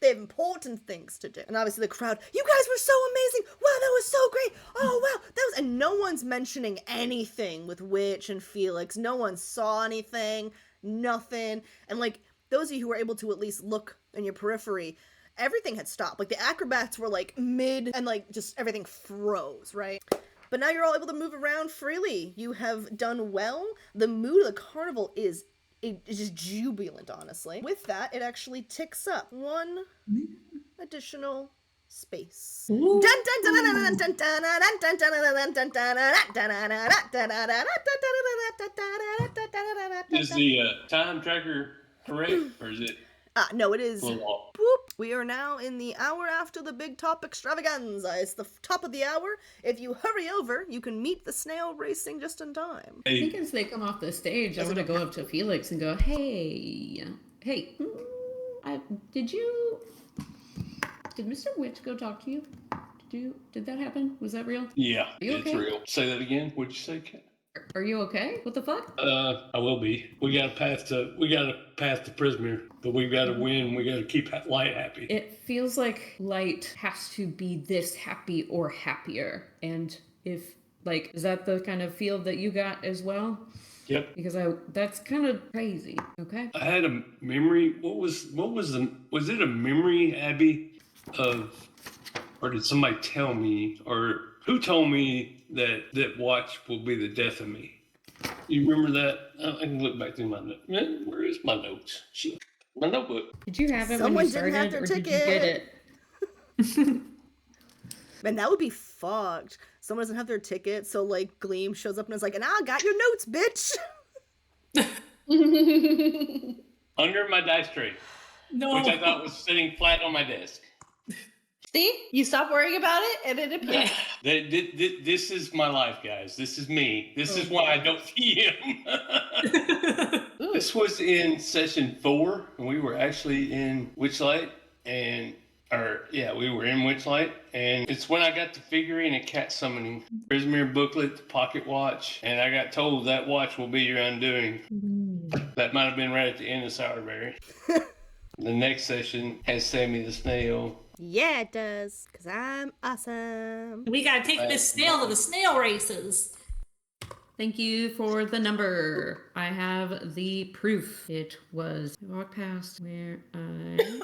have important things to do. And obviously the crowd, you guys were so amazing! Wow, that was so great! Oh, wow, and no one's mentioning anything with Witch and Felix. No one saw anything, nothing. And, those of you who were able to at least look in your periphery, everything had stopped. The acrobats were, mid, and, just everything froze, right? But now you're all able to move around freely. You have done well. The mood of the carnival is just jubilant, honestly. With that, it actually ticks up one additional space. Is the time tracker correct, or is it? No, it is. Boop. We are now in the hour after the Big Top Extravaganza. It's the top of the hour. If you hurry over, you can meet the snail racing just in time. I think as they come off the stage, I want to go up to Felix and go, hey, did Mr. Witch go talk to you? Did that happen? Was that real? Yeah, it's okay? Real. Say that again. What'd you say, Kat? Are you okay? What the fuck? I will be. We got to pass the prisoner, but we've got to win. We got to keep Light happy. It feels like Light has to be this happy or happier. And if, is that the kind of feel that you got as well? Yep. Because that's kind of crazy. Okay. I had a memory. Was it a memory, Abby, or did somebody tell me, or who told me that watch will be the death of me? You remember that? I can look back through my notes. Where is my notes? Shit. My notebook. Did you have it Someone when you didn't started, have their or ticket. did you get it? Man, that would be fucked. Someone doesn't have their ticket, so Gleam shows up and is like, and I got your notes, bitch. Under my dice tray. No. Which I thought was sitting flat on my desk. See? You stop worrying about it and it appears. This is my life, guys. This is me. This is why I don't see him. This was in session 4, and we were actually in Witchlight, we were in Witchlight, and it's when I got to figuring and cat summoning. Prismere booklet, the pocket watch, and I got told that watch will be your undoing. That might have been right at the end of Sourberry. The next session has Sammy the Snail. Yeah, it does, because I'm awesome. We gotta take this snail to the snail races. Thank you for the number. I have the proof. It was walk past where I.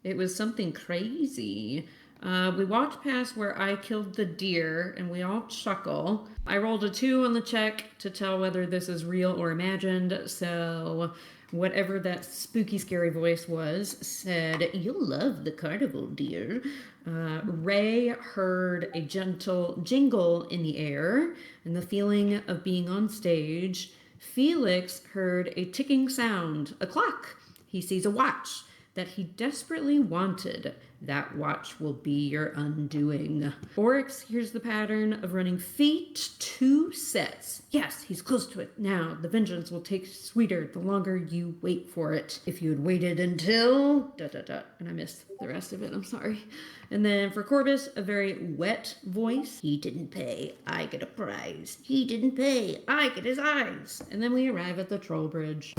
It was something crazy. We walked past where I killed the deer, and we all chuckle. I rolled a 2 on the check to tell whether this is real or imagined. So, whatever that spooky, scary voice was said, "You'll love the carnival, dear." Ray heard a gentle jingle in the air and the feeling of being on stage. Felix heard a ticking sound, a clock. He sees a watch that he desperately wanted. That watch will be your undoing. Oryx hears the pattern of running feet, 2 sets. Yes, he's close to it now. The vengeance will take sweeter the longer you wait for it. If you had waited until... And I missed the rest of it, I'm sorry. And then for Corbus, a very wet voice. He didn't pay, I get a prize. He didn't pay, I get his eyes. And then we arrive at the troll bridge.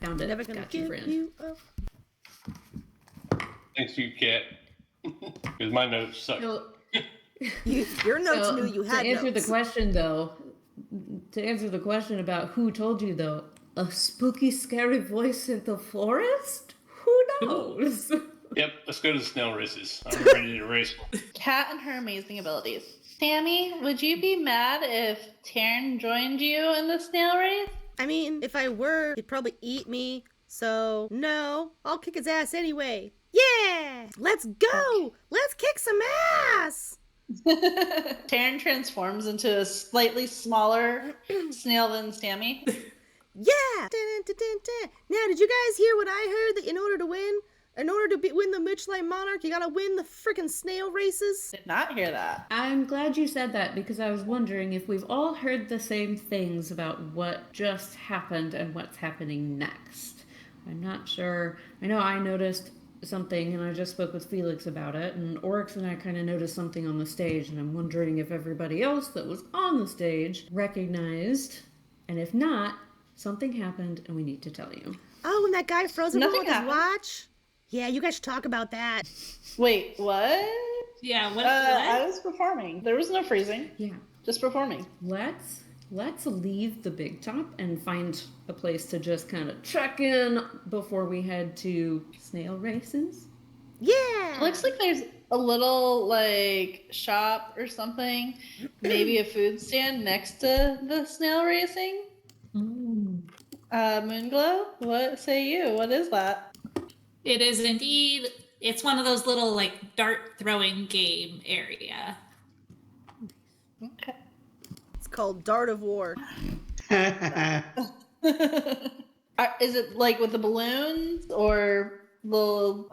Found it. Never gonna Got you, give friend. you up. Thanks, you cat. Because my notes suck. So, Your notes so knew you had to answer notes. the question, though, to answer the question about who told you, though, a spooky, scary voice in the forest? Who knows? Yep, let's go to the snail races. I'm ready to race. Kat and her amazing abilities. Sammy, would you be mad if Taryn joined you in the snail race? I mean, if I were, he'd probably eat me. So, no, I'll kick his ass anyway. Yeah! Let's go! Let's kick some ass! Taryn transforms into a slightly smaller snail than Sammy. Yeah! Dun, dun, dun, dun. Now, did you guys hear what I heard? That in order to win the Witchlight Monarch, you gotta win the frickin' snail races? Did not hear that. I'm glad you said that because I was wondering if we've all heard the same things about what just happened and what's happening next. I'm not sure. I know I noticed something and I just spoke with Felix about it, and Oryx and I kind of noticed something on the stage, and I'm wondering if everybody else that was on the stage recognized, and if not, something happened and we need to tell you. Oh, and that guy frozen Nothing with his happened. watch? Yeah, you guys should talk about that. Wait, what? Yeah, what? I was performing. There was no freezing. Yeah. Just performing. Let's leave the big top and find a place to just kind of check in before we head to snail races. Yeah! It looks like there's a little, like, shop or something. Maybe a food stand next to the snail racing. Moonglow, what say you? What is that? It is indeed. It's one of those little like dart throwing game area. Okay. It's called Dart of War. Is it like with the balloons or little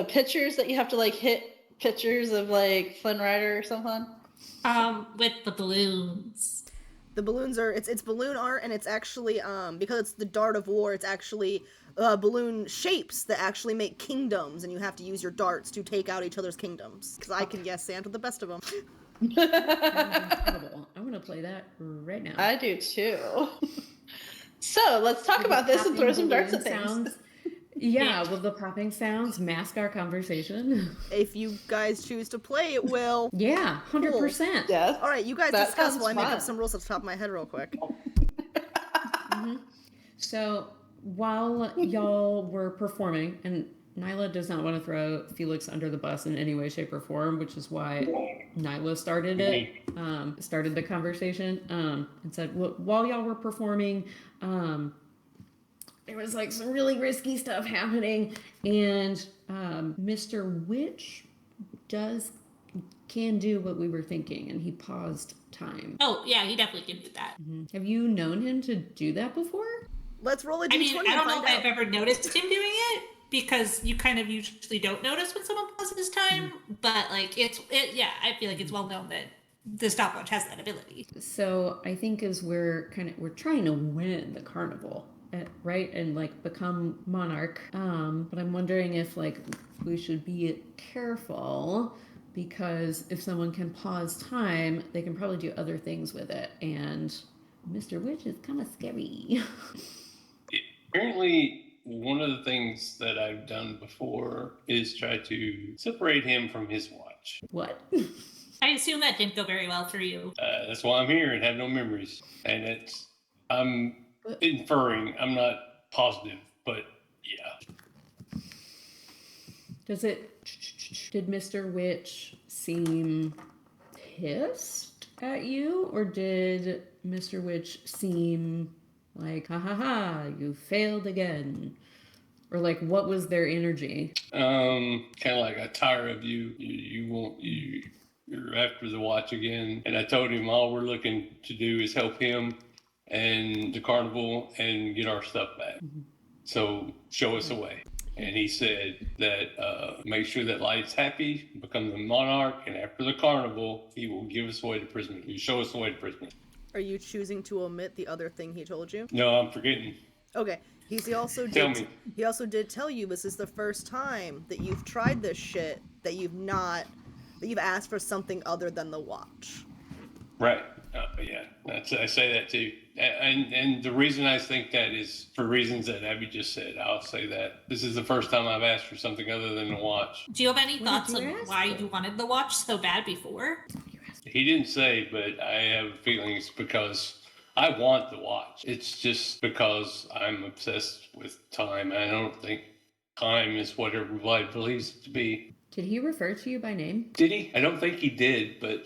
pictures that you have to like hit pictures of like Flynn Rider or something? With the balloons. The balloons are it's balloon art, and it's actually because it's the Dart of War, it's actually balloon shapes that actually make kingdoms, and you have to use your darts to take out each other's kingdoms. Because I can guess Santa the best of them. Incredible. I want to play that right now. I do too. So let's talk about this and throw some darts at things. Sounds, yeah, will the popping sounds mask our conversation? If you guys choose to play, it will. Yeah, 100%. Yes. All right, you guys That discuss sounds while I make fun. up some rules off the top of my head real quick. So while y'all were performing, and Nyla does not want to throw Felix under the bus in any way, shape, or form, which is why Nyla started the conversation, and said, while y'all were performing, there was like some really risky stuff happening, and Mr. Witch can do what we were thinking, and he paused time. Oh yeah, he definitely can do that. Have you known him to do that before? Let's roll a d20 I mean, I and don't know find if out. I've ever noticed him doing it, because you kind of usually don't notice when someone pauses time, but like yeah, I feel like it's well known that the stopwatch has that ability. So I think as we're trying to win the carnival, right, and like become monarch. But I'm wondering if like we should be careful, because if someone can pause time, they can probably do other things with it, and Mr. Witch is kind of scary. Apparently, one of the things that I've done before is try to separate him from his watch. What? I assume that didn't go very well for you. That's why I'm here and have no memories. And I'm inferring. I'm not positive, but yeah. Did Mr. Witch seem pissed at you, or did Mr. Witch seem like, ha ha ha, you failed again? Or like, what was their energy? Kind of like, I tire of you. You're after the watch again. And I told him all we're looking to do is help him and the carnival and get our stuff back. Mm-hmm. So show us a way. And he said that make sure that Light's happy, become the monarch, and after the carnival, he will give us away to prison. He'll show us the way to prison. Are you choosing to omit the other thing he told you? No, I'm forgetting. Okay. He also did tell you this is the first time that you've tried this shit, that you've asked for something other than the watch. Right. Yeah. I say that too. And the reason I think that is for reasons that Abby just said. I'll say that. This is the first time I've asked for something other than the watch. Do you have any thoughts on why you wanted the watch so bad before? He didn't say, but I have feelings because I want the watch. It's just because I'm obsessed with time. I don't think time is what everybody believes it to be. Did he refer to you by name? Did he? I don't think he did, but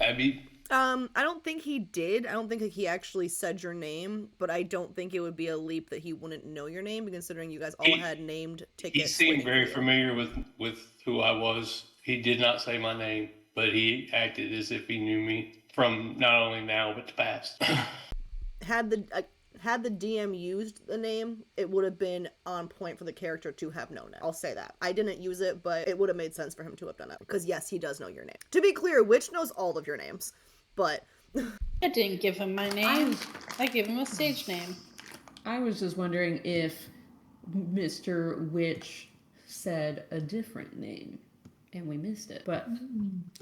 Abby... I don't think he did. I don't think that he actually said your name, but I don't think it would be a leap that he wouldn't know your name, considering you guys all had named tickets. He seemed very familiar with who I was. He did not say my name, but he acted as if he knew me from not only now, but the past. Had the DM used the name, it would have been on point for the character to have known it. I'll say that. I didn't use it, but it would have made sense for him to have done it. Because yes, he does know your name. To be clear, Witch knows all of your names. But I didn't give him my name. I gave him a stage name. I was just wondering if Mr. Witch said a different name and we missed it. But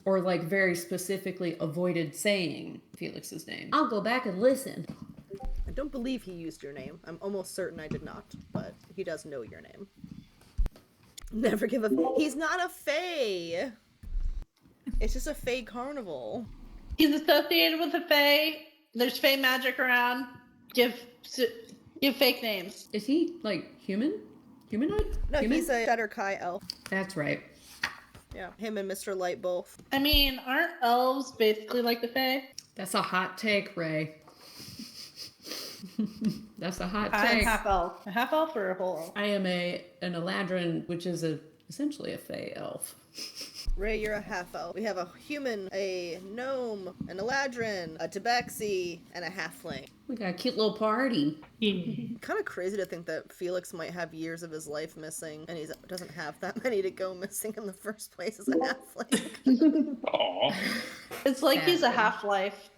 or like very specifically avoided saying Felix's name. I'll go back and listen. I don't believe he used your name. I'm almost certain I did not, but he does know your name. Never give a... He's not a fae! It's just a fae carnival. He's associated with the fae. There's fae magic around. Give fake names. Is he like human? Humanoid? No, human? he's a Shatter Kai elf. That's right. Yeah, him and Mr. Light both. I mean, aren't elves basically like the fae? That's a hot take, Ray. That's a hot I'm take. half elf. A half elf or a whole elf? I am an Eladrin, which is essentially a fae elf. Ray, you're a half elf. We have a human, a gnome, an Eladrin, a tabaxi, and a halfling. We got a cute little party. Kind of crazy to think that Felix might have years of his life missing, and he doesn't have that many to go missing in the first place as a halfling. Aww. It's like he's a half-life.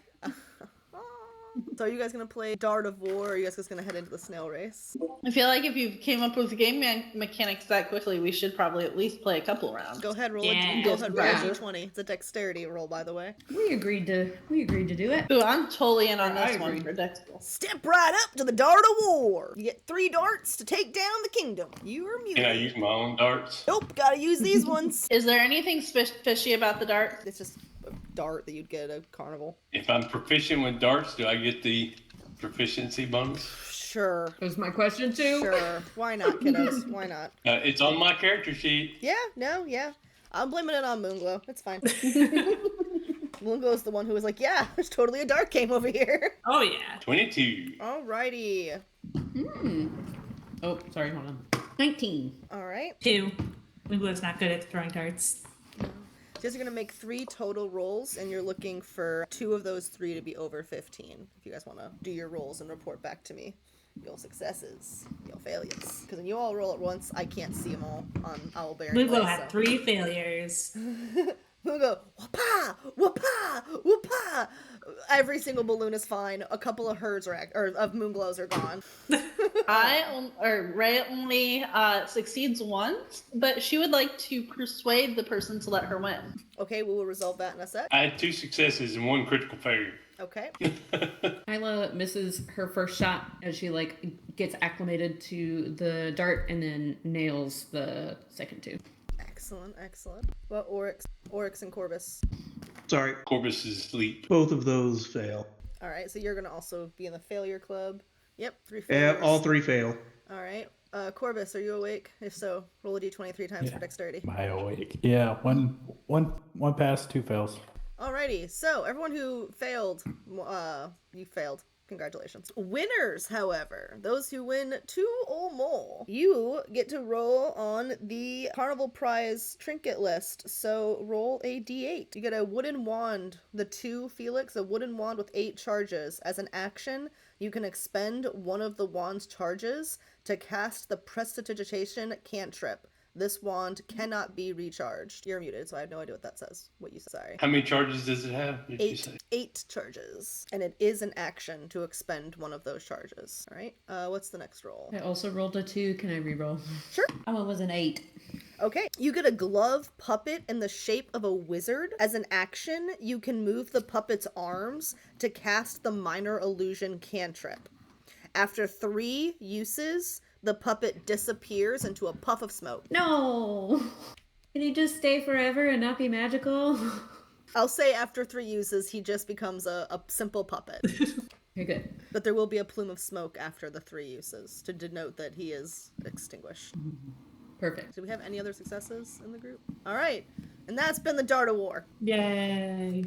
So are you guys going to play Dart of War, or are you guys just going to head into the snail race? I feel like if you came up with the game mechanics that quickly, we should probably at least play a couple rounds. Go ahead, roll Yeah. a d20. It's a dexterity roll, by the way. We agreed to do it. Ooh, I'm totally in on I this one agree. for Dex roll. Step right up to the Dart of War. You get 3 darts to take down the kingdom. You are muted. Can I use my own darts? Nope, gotta use these ones. Is there anything fishy about the dart? It's just a dart that you'd get at a carnival. If I'm proficient with darts, do I get the proficiency bonus? Sure. That was my question too. Sure. Why not, kiddos? Why not? It's on my character sheet. Yeah, no, yeah. I'm blaming it on Moonglow. It's fine. Moonglow's the one who was like, yeah, there's totally a dark game over here. Oh, yeah. 22. Alrighty. Oh, sorry, hold on. 19. Alright. 2. Moonglo's not good at throwing darts. You guys are going to make 3 total rolls, and you're looking for 2 of those 3 to be over 15. If you guys want to do your rolls and report back to me. Your successes, your failures. Because when you all roll at once, I can't see them all on Owlbear. Moonglow had 3 failures. Moonglow, whoopah, whoopah, whoopah. Every single balloon is fine. A couple of herds of Moonglows are gone. Ray only succeeds once, but she would like to persuade the person to let her win. Okay, we will resolve that in a sec. I had 2 successes and 1 critical failure. Okay. Isla misses her first shot as she gets acclimated to the dart and then nails the second 2. Excellent. What Oryx and Corvus? Sorry. Corbus is asleep. Both of those fail. All right, so you're going to also be in the failure club. Yep, 3 Yeah, failures. all 3 fail. All right. Corbus, are you awake? If so, roll a d20 3 times for dexterity. Am I awake? Yeah, one pass, 2 fails. Alrighty, so everyone who failed, you failed. Congratulations. Winners, however, those who win 2 or more, you get to roll on the Carnival Prize trinket list. So roll a d8. You get a wooden wand, the 2 Felix, a wooden wand with 8 charges. As an action, you can expend one of the wand's charges to cast the Prestidigitation cantrip. This wand cannot be recharged. You're muted, so I have no idea what that says. What you said. Sorry. How many charges does it have? Did you say? 8 charges. And it is an action to expend one of those charges. All right. What's the next roll? I also rolled a 2. Can I re-roll? Sure. Oh, it was an 8. Okay. You get a glove puppet in the shape of a wizard. As an action, you can move the puppet's arms to cast the minor illusion cantrip. After 3 uses, the puppet disappears into a puff of smoke. No! Can he just stay forever and not be magical? I'll say after 3 uses, he just becomes a simple puppet. You're good. But there will be a plume of smoke after the 3 uses to denote that he is extinguished. Perfect. Do we have any other successes in the group? All right. And that's been the Dart of War. Yay.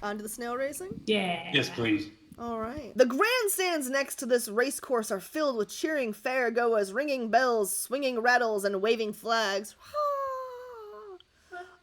On to the snail racing? Yeah. Yes, please. All right. The grandstands next to this race course are filled with cheering fairgoers, ringing bells, swinging rattles, and waving flags.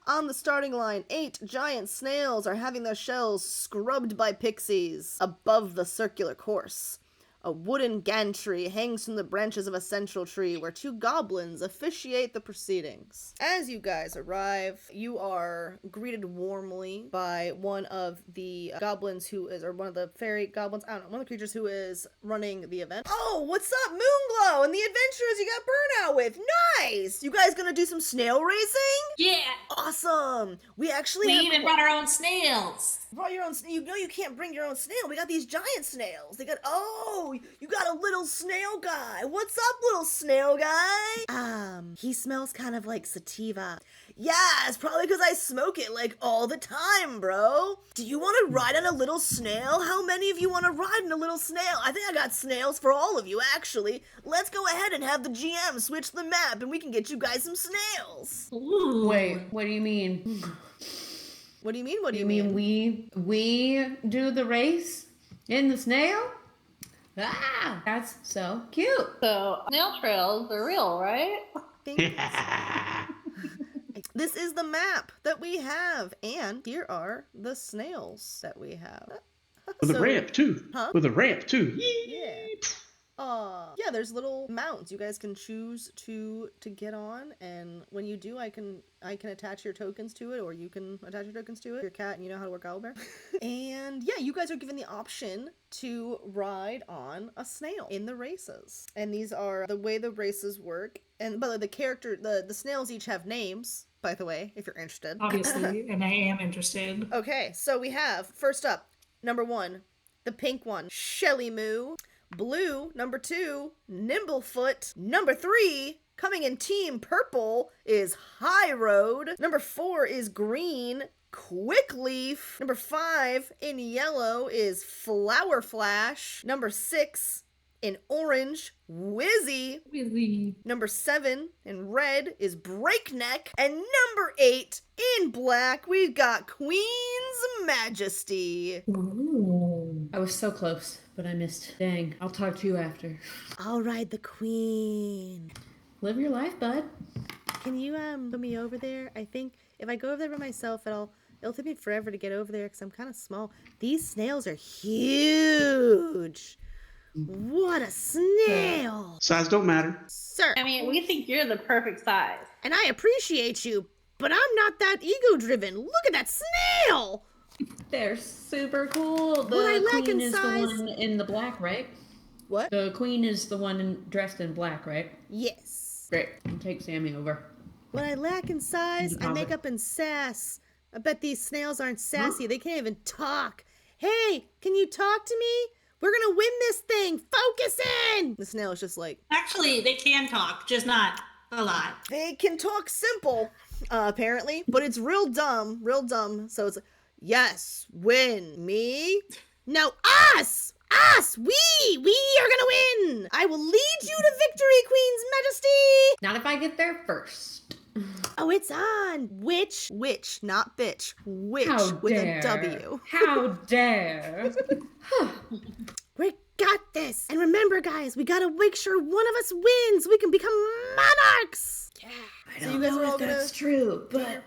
On the starting line, 8 giant snails are having their shells scrubbed by pixies above the circular course. A wooden gantry hangs from the branches of a central tree where 2 goblins officiate the proceedings. As you guys arrive, you are greeted warmly by one of the goblins who is, or one of the fairy goblins, I don't know, one of the creatures who is running the event. Oh, what's up, Moonglow, and the adventurers you got burnout with? Nice! You guys gonna do some snail racing? Yeah. Awesome! We actually We have... even brought our own snails. Brought your own. You know you can't bring your own snail. We got these giant snails. They got. Oh, you got a little snail guy. What's up, little snail guy? He smells kind of like sativa. Yeah, it's probably because I smoke it like all the time, bro. Do you want to ride on a little snail? How many of you want to ride on a little snail? I think I got snails for all of you, actually. Let's go ahead and have the GM switch the map, and we can get you guys some snails. Ooh. Wait, what do you mean? What do you mean? What do you mean we do the race in the snail? Ah, that's so cute. So, snail trails are real, right? This is the map that we have, and here are the snails that we have. With a ramp, too. Huh? With a ramp, too. Yeah. Yeah, there's little mounts you guys can choose to get on, and when you do, I can attach your tokens to it, or you can attach your tokens to it. Your cat, and you know how to work Owlbear. And yeah, you guys are given the option to ride on a snail in the races. And these are the way the races work. And by the way, the snails each have names, by the way, if you're interested. Obviously, and I am interested. Okay, so we have, first up, number 1, the pink one, Shelly Moo. Blue, number 2, Nimblefoot. Number 3, coming in team purple, is High Road. Number 4 is green, Quickleaf. Number 5 in yellow is Flower Flash. Number 6 in orange, Wizzy. Really? Number 7 in red is Breakneck. And number 8 in black, we've got Queen's Majesty. Ooh. I was so close, but I missed. Dang, I'll talk to you after. I'll ride the queen. Live your life, bud. Can you put me over there? I think if I go over there by myself, it'll take me forever to get over there because I'm kind of small. These snails are huge. What a snail! Size don't matter. Sir, I mean, we think you're the perfect size. and I appreciate you, but I'm not that ego-driven. Look at that snail! They're super cool. What I The lack queen in is size- the one in the black, right? What? The queen is the one dressed in black, right? Yes. Great. I'll take Sammy over. What I lack in size, I make Deposit. up in sass. I bet these snails aren't sassy. They can't even talk. Hey, can you talk to me? We're gonna win this thing. Focus in! The snail is just like, Actually, they can talk, just not a lot. they can talk simple, apparently, but it's real dumb, So it's, Yes, win. Me? No, us! Us! We are gonna win! I will lead you to victory, Queen's Majesty! Not if I get there first. Oh, it's on! Witch, not bitch. Witch How with dare. a W. How dare. We got this! And remember, guys, we gotta make sure one of us wins so we can become monarchs! Yeah. I don't know if that's true, but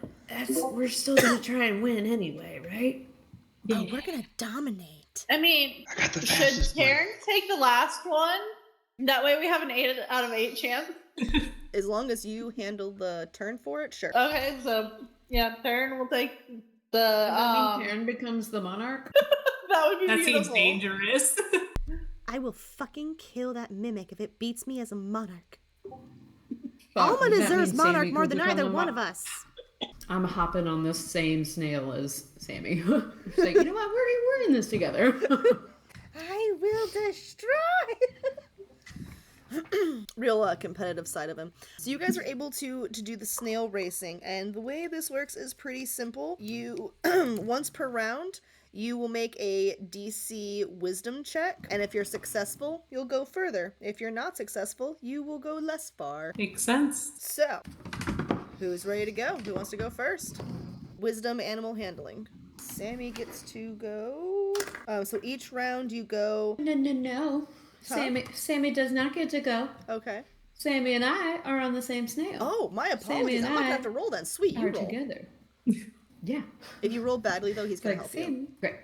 we're still gonna try and win anyway, right? Oh, we're gonna dominate. I mean, I got the should fastest one. Karen take the last one? That way we have an 8 out of 8 chance. As long as you handle the turn for it, sure. Okay, so yeah, Karen will take the. Does that mean Karen becomes the monarch? That would be That seems beautiful. dangerous. I will fucking kill that mimic if it beats me as a monarch. Fuck, Alma does that deserves mean monarch Sammy more could than become either the one of us. I'm hopping on this same snail as Sammy. It's like, you know what? We're in this together. I will destroy. Real competitive side of him. So you guys are able to do the snail racing, and the way this works is pretty simple. You once per round, you will make a DC wisdom check, and if you're successful, you'll go further. If you're not successful, you will go less far. Makes sense. So, who's ready to go? Who wants to go first? Wisdom, animal handling. Sammy gets to go. So each round you go. No. Huh? Sammy does not get to go. Okay. Sammy and I are on the same snail. Oh, my Sammy apologies. and I'm not gonna I have to roll then. Sweet, you are roll. together. Yeah. If you roll badly though, he's gonna help you. Same. Great.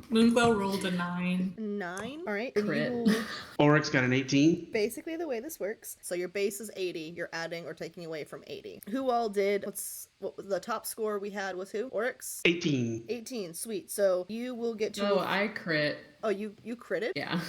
Moonglow rolled a 9. 9. All right. And Crit. you will- Oryx got an 18. basically the way this works. So your base is 80. You're adding or taking away from 80. Who all did? What was the top score we had? Was who? Oryx. 18. 18. Sweet. So you will get to. Oh, I crit. Oh, you critted? Yeah.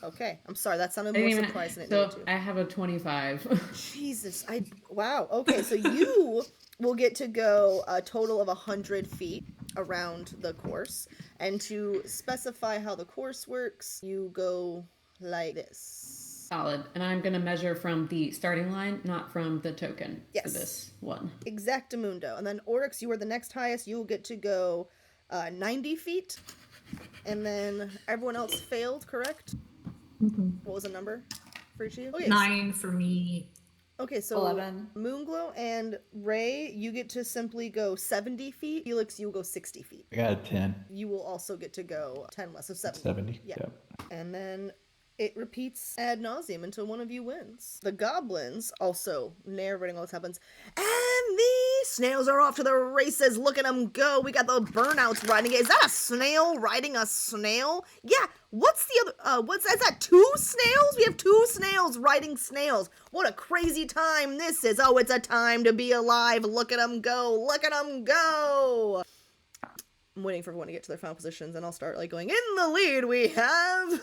Okay. I'm sorry. That sounded I more didn't even- surprised than it so needed to. I have a 25. Jesus, wow. Okay, so you will get to go a total of 100 feet around the course. And to specify how the course works, you go like this. Solid. And I'm going to measure from the starting line, not from the token for Yes. this one. Exactamundo. And then Oryx, you are the next highest. You will get to go 90 feet. And then everyone else failed, correct? Mm-hmm. What was the number for each of you? Okay, 9 for me. Okay, so 11. Moonglow and Ray, you get to simply go 70 feet. Felix, you will go 60 feet. I got a 10. You will also get to go 10 less, so 70. 70. Yeah. Yep. And then it repeats ad nauseum until one of you wins. The goblins also narrating all this happens. And the snails are off to the races. Look at them go. We got the burnouts riding it. Is that a snail riding a snail? Yeah. What's the other, is that 2 snails? We have 2 snails riding snails. What a crazy time this is. Oh, it's a time to be alive. Look at them go. Look at them go. I'm waiting for everyone to get to their final positions, and I'll start going, in the lead we have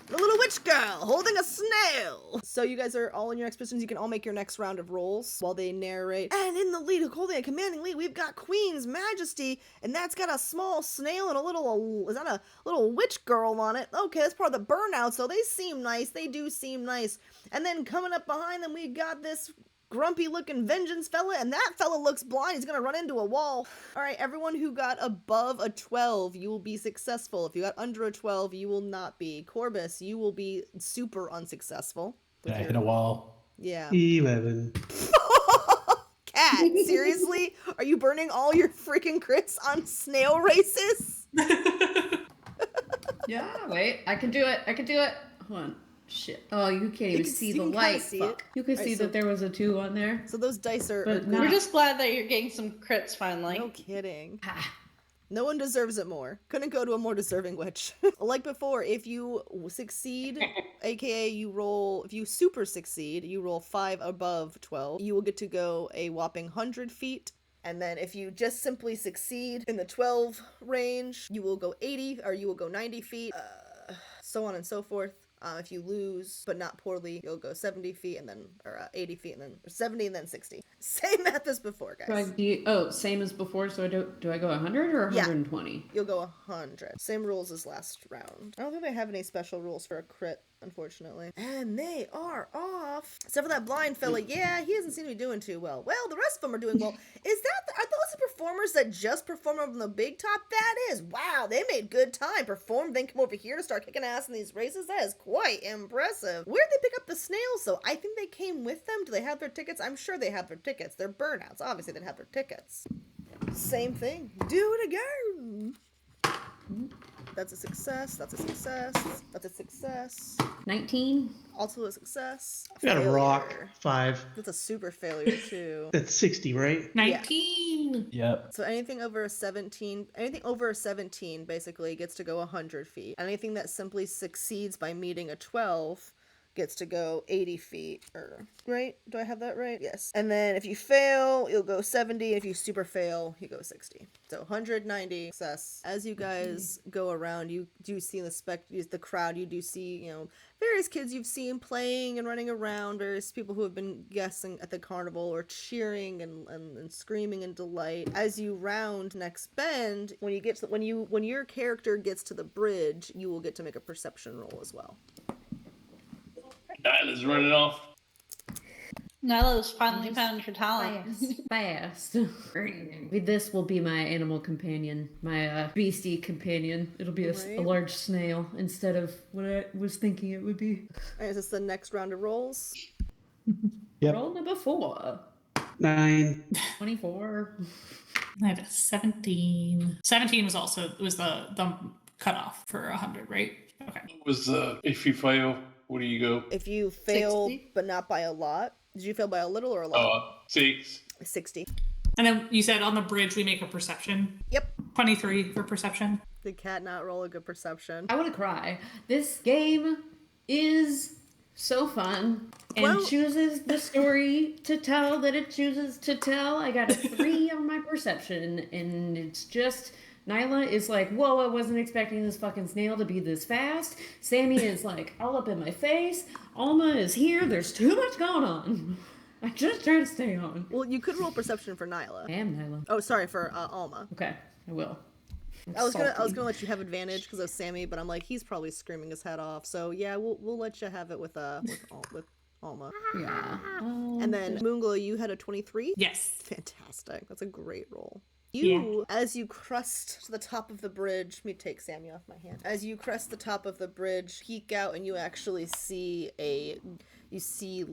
the little witch girl holding a snail. So you guys are all in your next positions. You can all make your next round of rolls while they narrate. And in the lead, holding a commanding lead, we've got Queen's Majesty, and that's got a small snail and is that a little witch girl on it? Okay, that's part of the burnout, so they seem nice. They do seem nice. And then coming up behind them, we got this grumpy looking vengeance fella, and that fella looks blind. He's gonna run into a wall. All right, everyone who got above a 12, you will be successful. If you got under a 12, you will not be. Corbus, you will be super unsuccessful. Did I hit a wall? Yeah. 11. Cat, seriously? Are you burning all your freaking crits on snail races? Yeah, wait. I can do it. Hold on. Shit. Oh, you can't even see the light. See Fuck. it. You can Alright, see so- that there was a 2 on there. So those dice are But good. not- We're just glad that you're getting some crits finally. No kidding. Ah. No one deserves it more. Couldn't go to a more deserving witch. Like before, if you succeed, aka if you super succeed, you roll 5 above 12, you will get to go a whopping 100 feet. And then if you just simply succeed in the 12 range, you will go 80 or you will go 90 feet, so on and so forth. If you lose, but not poorly, you'll go 70 feet and then, or 80 feet and then, or 70 and then 60. Same math as before, guys. Same as before, so do I go 100 or 120? You'll go 100. Same rules as last round. I don't think they have any special rules for a crit, unfortunately. And they are off. Except for that blind fella. Yeah, he doesn't seem to be doing too well. Well, the rest of them are doing well. Are those the performers that just performed on the big top? That is. Wow, they made good time. Performed, then come over here to start kicking ass in these races. That is quite impressive. Where'd they pick up the snails, though? I think they came with them. Do they have their tickets? I'm sure they have their tickets. They're burnouts. Obviously, they'd have their tickets. Same thing. Do it again. That's a success. That's a success. That's a success. 19. Also a success. I got a rock. 5. That's a super failure too. That's 60, right? 19. Yep. So anything over a 17 basically gets to go 100 feet. Anything that simply succeeds by meeting a 12 gets to go 80 feet. Right? Do I have that right? Yes. And then if you fail, you'll go 70. If you super fail, you go 60. So 190 success. As you guys go around, you do see the crowd, you do see, various kids you've seen playing and running around, various people who have been guessing at the carnival or cheering and screaming in delight. As you round next bend, when your character gets to the bridge, you will get to make a perception roll as well. Nyla's running off. Nyla's finally found her talent. Fast. This will be my animal companion, my beastie companion. It'll be a large snail instead of what I was thinking it would be. Alright, is this the next round of rolls? Yep. Roll number 4. 9. 24. I have a 17. 17 was the cutoff for 100, right? Okay. If you fail, what do you go? If you fail, 60? but not by a lot. Did you fail by a little or a lot? 6. 60. And then you said on the bridge we make a perception. Yep. 23 for perception. Did Cat not roll a good perception? I want to cry. This game is so fun and chooses the story to tell that it chooses to tell. I got a 3 on my perception, and it's just... Nyla is like, whoa, I wasn't expecting this fucking snail to be this fast. Sammy is like, all up in my face. Alma is here. There's too much going on. I just try to stay on. Well, you could roll perception for Nyla. I am Nyla. Oh, sorry, for Alma. Okay, I will. I was gonna let you have advantage because of Sammy, but I'm like, he's probably screaming his head off. So yeah, we'll let you have it with Alma. Yeah. And then Moonglow, you had a 23. Yes. Fantastic. That's a great roll. As you crest to the top of the bridge, let me take Sammy off my hand. As you crest the top of the bridge, peek out, and you actually see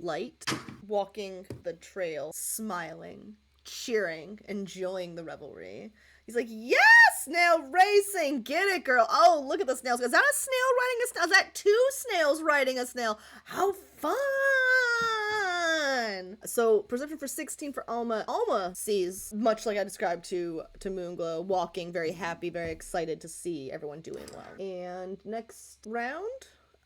Light walking the trail, smiling, cheering, enjoying the revelry. He's like, yes, snail racing, get it, girl. Oh, look at the snails. Is that a snail riding a snail? Is that 2 snails riding a snail? How fun! So, perception for 16 for Alma. Alma sees, much like I described to Moonglow, walking, very happy, very excited to see everyone doing well. And next round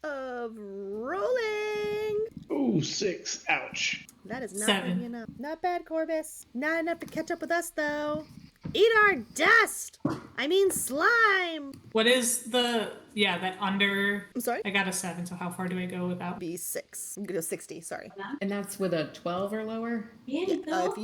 of rolling. Oh, 6. Ouch. That is not 7. really enough. Not bad, Corbus. Not enough to catch up with us, though. Eat our dust! I mean slime! What is that under? I'm sorry? I got a 7, so how far do I go without? Be 6. I'm gonna go 60, sorry. And that's with a 12 or lower? If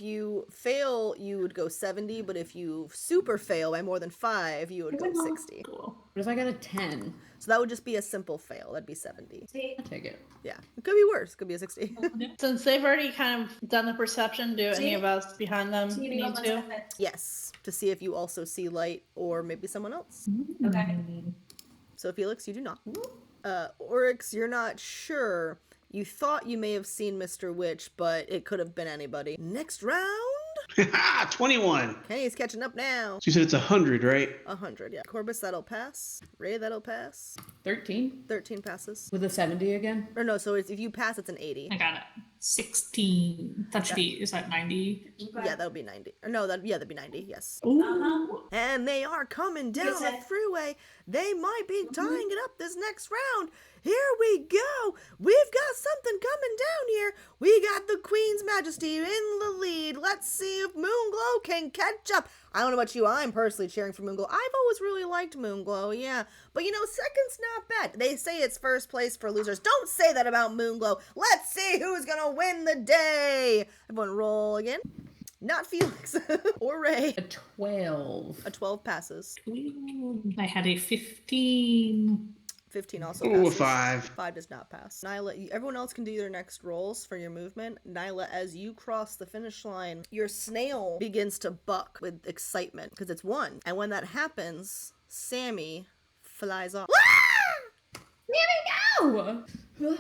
you fail, you would go 70, but if you super fail by more than 5, you would go 60. Cool. What if I got a 10? So that would just be a simple fail. That'd be 70. I'll take it. Yeah. It could be worse. It could be a 60. Since they've already kind of done the perception, do any of us behind them need to? Yes. To see if you also see Light or maybe someone else. Okay. So Felix, you do not. Oryx, you're not sure. You thought you may have seen Mr. Witch, but it could have been anybody. Next round? 21. Kenny's catching up now. So you said it's 100, right? 100, yeah. Corbus, that'll pass. Ray, that'll pass. 13? 13 passes. With a 70 again? Or no, so if you pass, it's an 80. I got it. 16. That should be, is that 90? Yeah, that'll be 90. Or no, that'd be 90, yes. Ooh. And they are coming down the freeway. They might be tying it up this next round. Here we go. We've got something coming down here. We got the Queen's Majesty in the lead. Let's see if Moonglow can catch up. I don't know about you. I'm personally cheering for Moonglow. I've always really liked Moonglow, yeah. But second's not bad. They say it's first place for losers. Don't say that about Moonglow. Let's see who's gonna win the day. Everyone roll again. Not Felix or Ray. A 12. A 12 passes. I had a 15. 15 also Ooh, passes. 5. 5 does not pass. Nyla, everyone else can do their next rolls for your movement. Nyla, as you cross the finish line, your snail begins to buck with excitement because it's won. And when that happens, Sammy flies off No!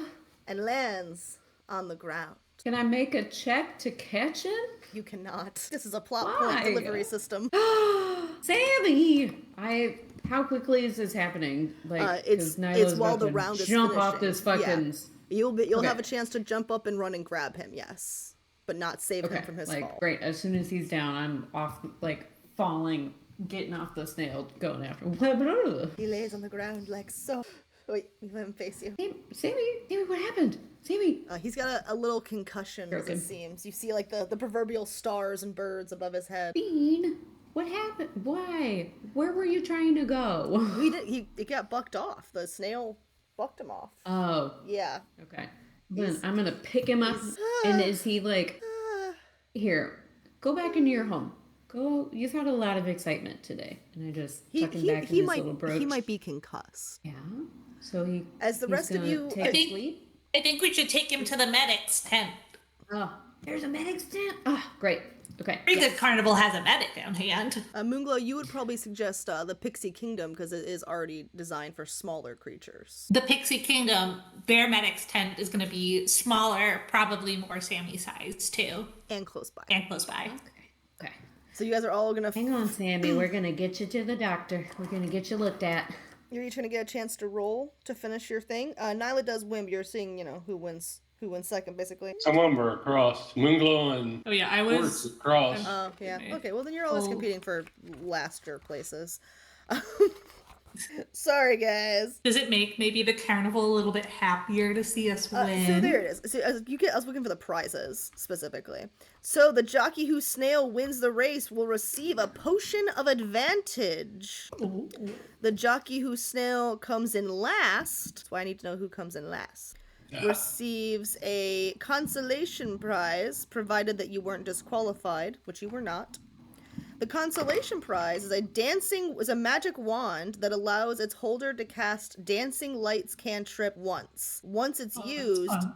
and lands on the ground. Can I make a check to catch him? You cannot. This is a plot Why? point delivery system. Sammy! How quickly is this happening? Like, It's Nyla's while about the to round is jump finishing. off this fucking. You'll Okay. have a chance to jump up and run and grab him, yes. But not save him Okay, from his like fall. great. As soon as he's down, I'm off, like falling, getting off the snail, going after him. He lays on the ground like so. Wait, let him face you. Sammy, what happened? Sammy. He's got a little concussion, as Broken. it seems. You see, like, the proverbial stars and birds above his head. Bean, what happened? Why? Where were you trying to go? He got bucked off. The snail bucked him off. Oh, Yeah. okay. Then I'm gonna pick him up. And is he like, here, go back into your home. Go. You've had a lot of excitement today, and I just tuck him back in his little brooch. He might be concussed. Yeah. So he. As the he's rest of gonna you- take I a think- sleep. I think we should take him to the medic's tent. Oh, there's a medic's tent. Oh, great. Okay. Every good carnival has a medic on hand. Moonglow, you would probably suggest the Pixie Kingdom because it is already designed for smaller creatures. The Pixie Kingdom, their medic's tent is going to be smaller, probably more Sammy sized too, And close by. and close by. Okay. So you guys are all gonna... Hang on, Sammy. We're gonna get you to the doctor. We're gonna get you looked at. You're each gonna get a chance to roll to finish your thing. Nyla does win, but you're seeing, who wins second, basically. Some of them are across. Moonglow and Oh yeah, I Quartz was. across. Oh, yeah. Okay, well then you're always Oh. competing for laster places. Sorry, guys. Does it make maybe the carnival a little bit happier to see us win? So there it is. So I was looking for the prizes specifically. So the jockey whose snail wins the race will receive a potion of advantage. Ooh. The jockey whose snail comes in last. That's why I need to know who comes in last. Receives a consolation prize, provided that you weren't disqualified, which you were not. The consolation prize is a magic wand that allows its holder to cast dancing lights cantrip once. Once it's used, fun.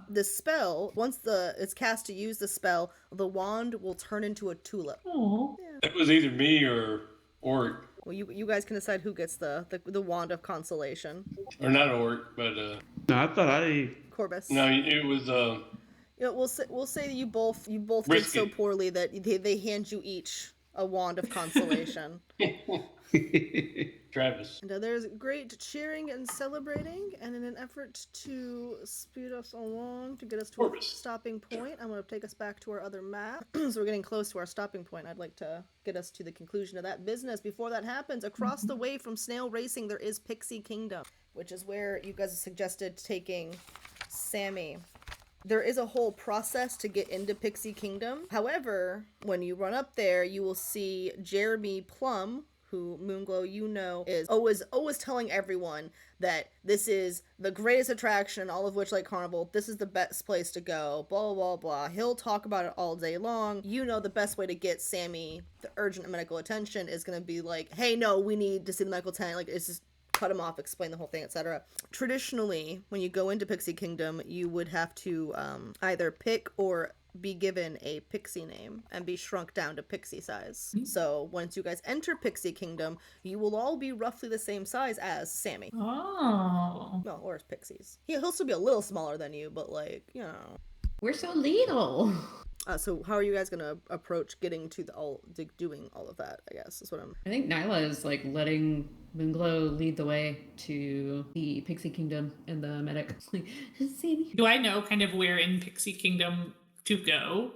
It's cast to use the spell, the wand will turn into a tulip. Aw. It was either me or Well, you guys can decide who gets the wand of consolation. not Orc, but No, I thought Corbus. no, it was We'll say that you both did Risky. so poorly that they hand you each a wand of consolation. Travis. And there's great cheering and celebrating, and in an effort to speed us along to get us to a Corbus. stopping point, I'm going to take us back to our other map. So we're getting close to our stopping point. I'd like to get us to the conclusion of that business. Before that happens, across the way from Snail Racing, there is Pixie Kingdom, which is where you guys suggested taking Sammy. There is a whole process to get into Pixie Kingdom. However, when you run up there, you will see Jeremy Plum, who Moonglow is always telling everyone that this is the greatest attraction, all of Witchlight Carnival. This is the best place to go, blah, blah, blah. He'll talk about it all day long. The best way to get Sammy the urgent medical attention is going to be like, hey, no, we need to see the medical tent. Like, it's just cut him off, explain the whole thing, etc. Traditionally, when you go into Pixie Kingdom, you would have to either pick or be given a pixie name and be shrunk down to pixie size. So once you guys enter Pixie Kingdom, you will all be roughly the same size as Sammy. Oh. Well, or as pixies. He'll still be a little smaller than you, but We're so little. So how are you guys gonna approach getting to doing all of that? I guess is what I'm. I think Nyla is like letting Moonglow lead the way to the Pixie Kingdom and the medic. Like, Sammy. Do I know kind of where in Pixie Kingdom to go?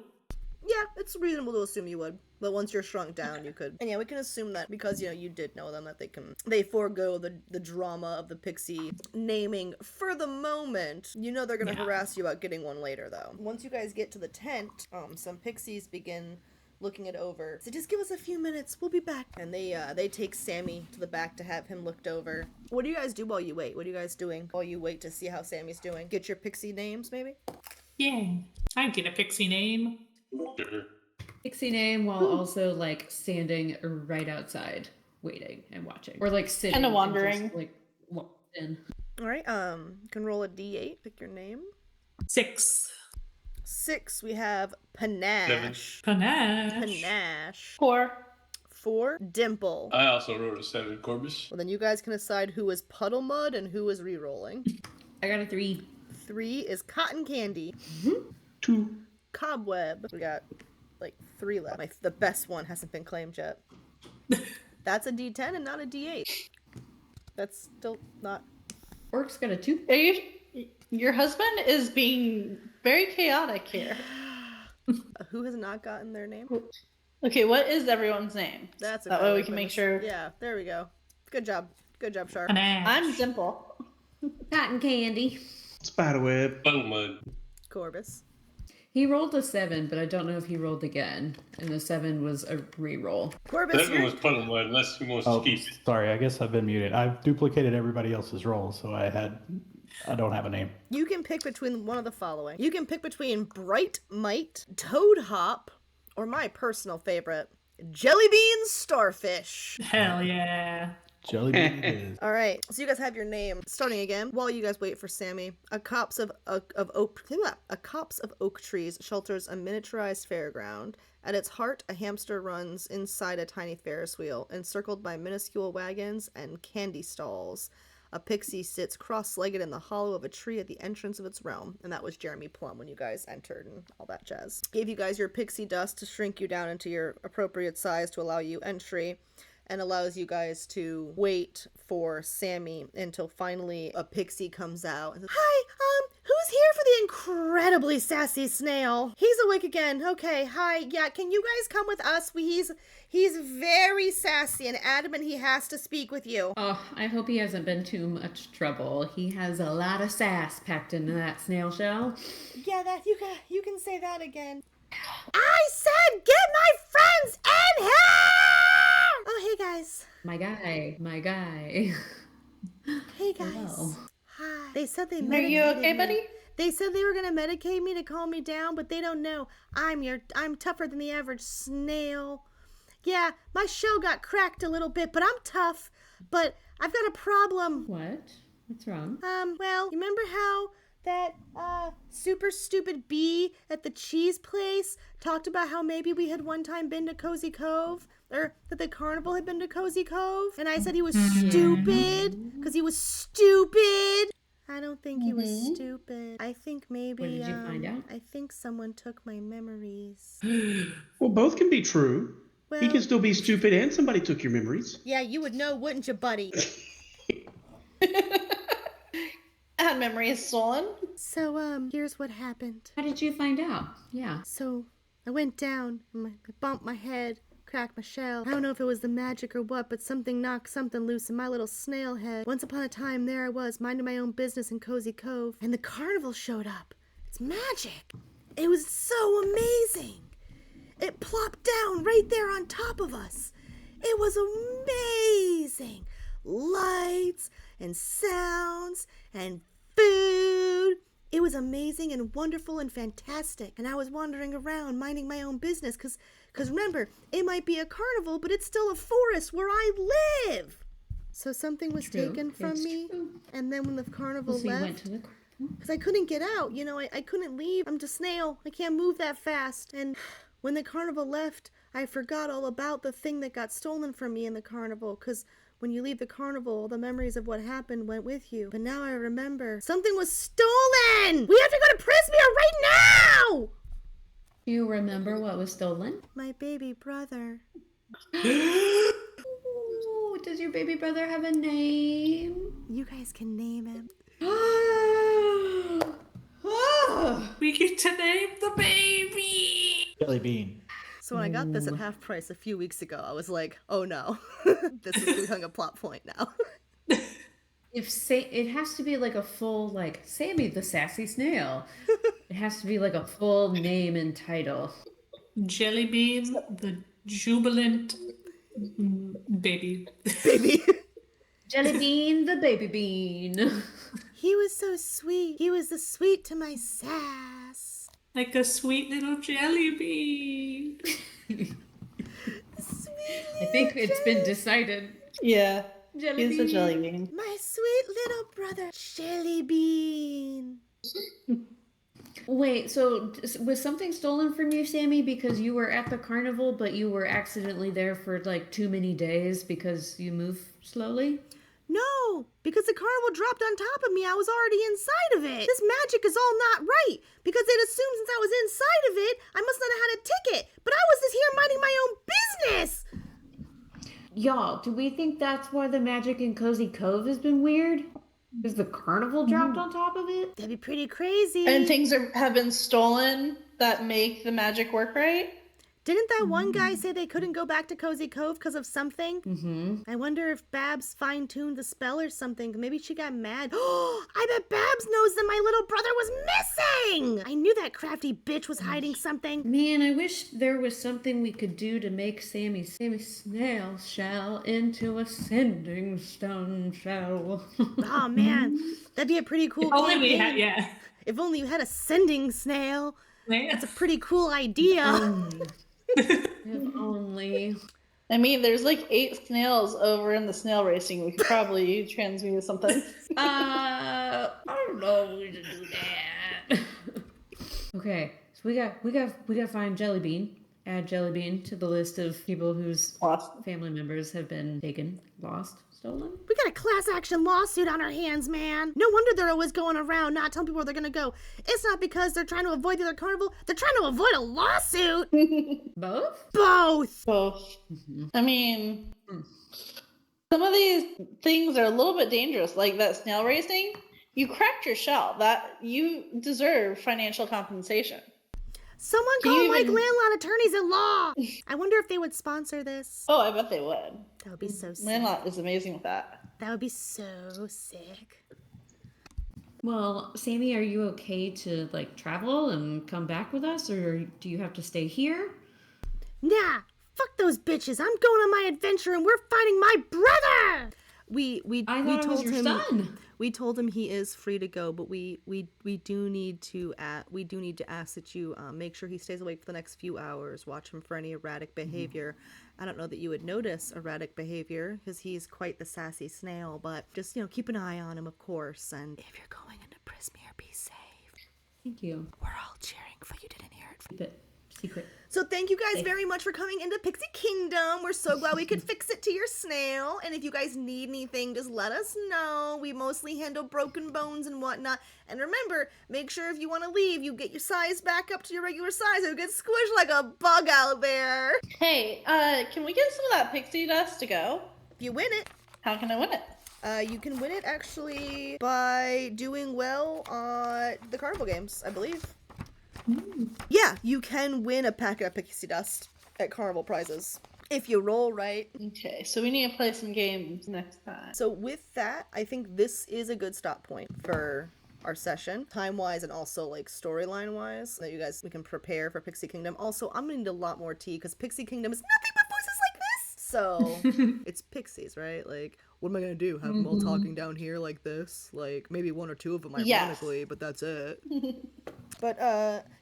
Yeah, it's reasonable to assume you would. But once you're shrunk down, you could. And yeah, we can assume that because, you did know them, that they forego the drama of the pixie naming for the moment. They're going to harass you about getting one later, though. Once you guys get to the tent, some pixies begin looking it over. So just give us a few minutes. We'll be back. And they take Sammy to the back to have him looked over. What do you guys do while you wait? What are you guys doing while you wait to see how Sammy's doing? Get your pixie names, maybe? Yay. I get a pixie name. Sure. Pixie name while also like standing right outside waiting and watching. Or like sitting. Kinda and wandering. just, like walked in. All right, you can roll a d8, pick your name. 6. 6, we have Panache. Panache. Panache. 4. 4, Dimple. I also wrote a 7, Corbus. Well, then you guys can decide who is Puddle Mud and who is re-rolling. I got a 3. 3 is Cotton Candy. 2. Cobweb. We got like 3 left. The best one hasn't been claimed yet. That's a d10 and not a d8. That's still not. Orc's got a 2. Your husband is being very chaotic here. Who has not gotten their name? Okay, what is everyone's name? That's a that good way we one, can make goodness. sure. Yeah, there we go. Good job, Sharp. Panache. I'm Dimple. Cotton Candy. Spiderweb. Puddle mud. Corbus. He rolled a 7, but I don't know if he rolled again. And the 7 was a re-roll. Corbus, 7 was puddle mud, unless he wants Oh, to keep it. sorry. I guess I've been muted. I've duplicated everybody else's roles, so I don't have a name. you can pick between one of the following. You can pick between Bright Mite, Toad Hop, or my personal favorite, Jelly Bean Starfish. Hell yeah. Jelly bean it is. All right, so you guys have your name. Starting again, while you guys wait for Sammy, a copse of oak trees shelters a miniaturized fairground. At its heart, a hamster runs inside a tiny Ferris wheel, encircled by minuscule wagons and candy stalls. A pixie sits cross-legged in the hollow of a tree at the entrance of its realm, and that was Jeremy Plum when you guys entered and all that jazz. Gave you guys your pixie dust to shrink you down into your appropriate size to allow you entry, and allows you guys to wait for Sammy until finally a pixie comes out and says, "Hi, who's here for the incredibly sassy Snail? He's awake again. Okay, hi, yeah, can you guys come with us? He's very sassy and adamant he has to speak with you." Oh, I hope he hasn't been too much trouble. He has a lot of sass packed into that snail shell. Yeah, that you can say that again. I said get my friends in here! Oh, hey guys. My guy. Hey guys. Hello. Hi. They said they Are you medicated okay, me. buddy? They said they were gonna medicate me to calm me down, but they don't know. I'm tougher than the average snail. Yeah, my shell got cracked a little bit, but I'm tough. But I've got a problem. What? What's wrong? Well, you remember how that super stupid bee at the cheese place talked about how maybe we had one time been to Cozy Cove? Or that the carnival had been to Cozy Cove? And I said he was stupid because he was stupid. I don't think he was stupid. I think maybe What did you find out? I think someone took my memories. Well, both can be true. Well, He can still be stupid and somebody took your memories. yeah, you would know, wouldn't you, buddy? That memory is stolen. So, here's what happened. How did you find out? Yeah. So, I went down, and I bumped my head, cracked my shell. I don't know if it was the magic or what, but something knocked something loose in my little snail head. Once upon a time, there I was, minding my own business in Cozy Cove, and the carnival showed up. It's magic. It was so amazing. It plopped down right there on top of us. It was amazing. Lights and sounds and food. It was amazing and wonderful and fantastic. And I was wandering around minding my own business because remember, it might be a carnival, but it's still a forest where I live. So something was True. taken from It's me. true. And then when the carnival So you left, went to the carnival? because I couldn't get out. You know, I couldn't leave. I'm just Snail. I can't move that fast. And when the carnival left, I forgot all about the thing that got stolen from me in the carnival. Because when you leave the carnival, all the memories of what happened went with you. But now I remember. Something was stolen! We have to go to Prismere right now! Do you remember what was stolen? My baby brother. Ooh, does your baby brother have a name? You guys can name him. We get to name the baby. Jelly bean. So when I got this at half price a few weeks ago, I was like, oh no. This is becoming a plot point now. It has to be like a full, like, Sammy the Sassy Snail. It has to be like a full name and title. Jellybean, the jubilant baby. Baby. Jellybean the baby bean. He was so sweet. He was the sweet to my sass. Like a sweet little jelly bean. I think it's been decided. Yeah. Jelly He's a bean. jelly bean. My sweet little brother, Jelly Bean. Wait, so was something stolen from you, Sammy, because you were at the carnival, but you were accidentally there for like too many days because you move slowly? No, because the carnival dropped on top of me. I was already inside of it. This magic is all not right because they'd assumed since I was inside of it, I must not have had a ticket. But I was just here minding my own business. Y'all, do we think that's why the magic in Cozy Cove has been weird? Is the carnival dropped on top of it? That'd be pretty crazy. And things have been stolen that make the magic work right? Didn't that one guy say they couldn't go back to Cozy Cove because of something? Mm-hmm. I wonder if Babs fine-tuned the spell or something. Maybe she got mad. Oh, I bet Babs knows that my little brother was missing! I knew that crafty bitch was hiding something. Man, I wish there was something we could do to make Sammy Snail shell into a sending stone shell. Oh man, that'd be a pretty cool Only we campaign. had, yeah. If only you had a sending snail. Yeah. That's a pretty cool idea. If only. I mean, there's like 8 snails over in the snail racing. We could probably transmute something. I don't know if we should do that. Okay, so we got to find Jellybean. Add Jellybean to the list of people whose Lost. family members have been taken, lost, stolen. We got a class action lawsuit on our hands, man. No wonder they're always going around not telling people where they're gonna go. It's not because they're trying to avoid the other carnival. They're trying to avoid a lawsuit. Both? Both. Both. I mean, some of these things are a little bit dangerous, like that snail racing. You cracked your shell. That you deserve financial compensation. Someone Can call you like even- landlord attorneys at law. I wonder if they would sponsor this. Oh, I bet they would. That would be so sick. Landlot is amazing with that. That would be so sick. Well, Sammy, are you okay to like travel and come back with us, or do you have to stay here? Nah, fuck those bitches. I'm going on my adventure and we're fighting my brother. We I thought it was told your him son. we told him he is free to go, but we do need to ask that you make sure he stays awake for the next few hours. Watch him for any erratic behavior. I don't know that you would notice erratic behavior because he's quite the sassy snail, but just keep an eye on him, of course. And if you're going into Prismere, be safe. Thank you. We're all cheering for you. Didn't hear it. Keep it secret. So thank you guys very much for coming into Pixie Kingdom. We're so glad we could fix it to your snail. And if you guys need anything, just let us know. We mostly handle broken bones and whatnot. And remember, make sure if you want to leave, you get your size back up to your regular size. It'll get squished like a bug out there. Hey, can we get some of that pixie dust to go? If you win it, How can I win it? you can win it actually by doing well at the carnival games, I believe. Yeah, you can win a packet of pixie dust at carnival prizes if you roll right. Okay, so we need to play some games next time. So with that, I think this is a good stop point for our session, time-wise and also like storyline-wise, so that you guys we can prepare for Pixie Kingdom. Also, I'm gonna need a lot more tea because Pixie Kingdom is nothing but voices like this. So it's pixies, right? Like, what am I gonna do? Have them all talking down here like this? Like maybe one or two of them ironically, but that's it. But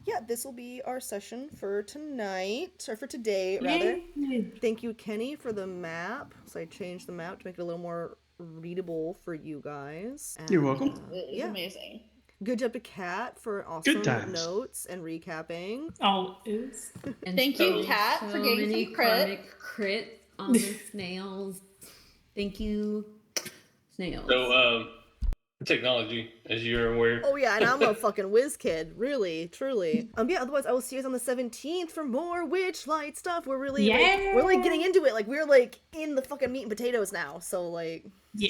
yeah, this will be our session for tonight, or for today rather. Thank you, Kenny, for the map. So I changed the map to make it a little more readable for you guys. And, You're welcome. It's amazing. Good job to Kat for awesome Good times. notes and recapping. Oh, is. And Thank you, Kat, for getting many some crit. karmic crit on the snails. Thank you, snails. So, technology, as you're aware. Oh yeah, and I'm a fucking whiz kid, really, truly. Yeah, otherwise I will see you guys on the 17th for more Witchlight stuff. We're really like, we're like getting into it. Like we're like in the fucking meat and potatoes now. So like Yeah.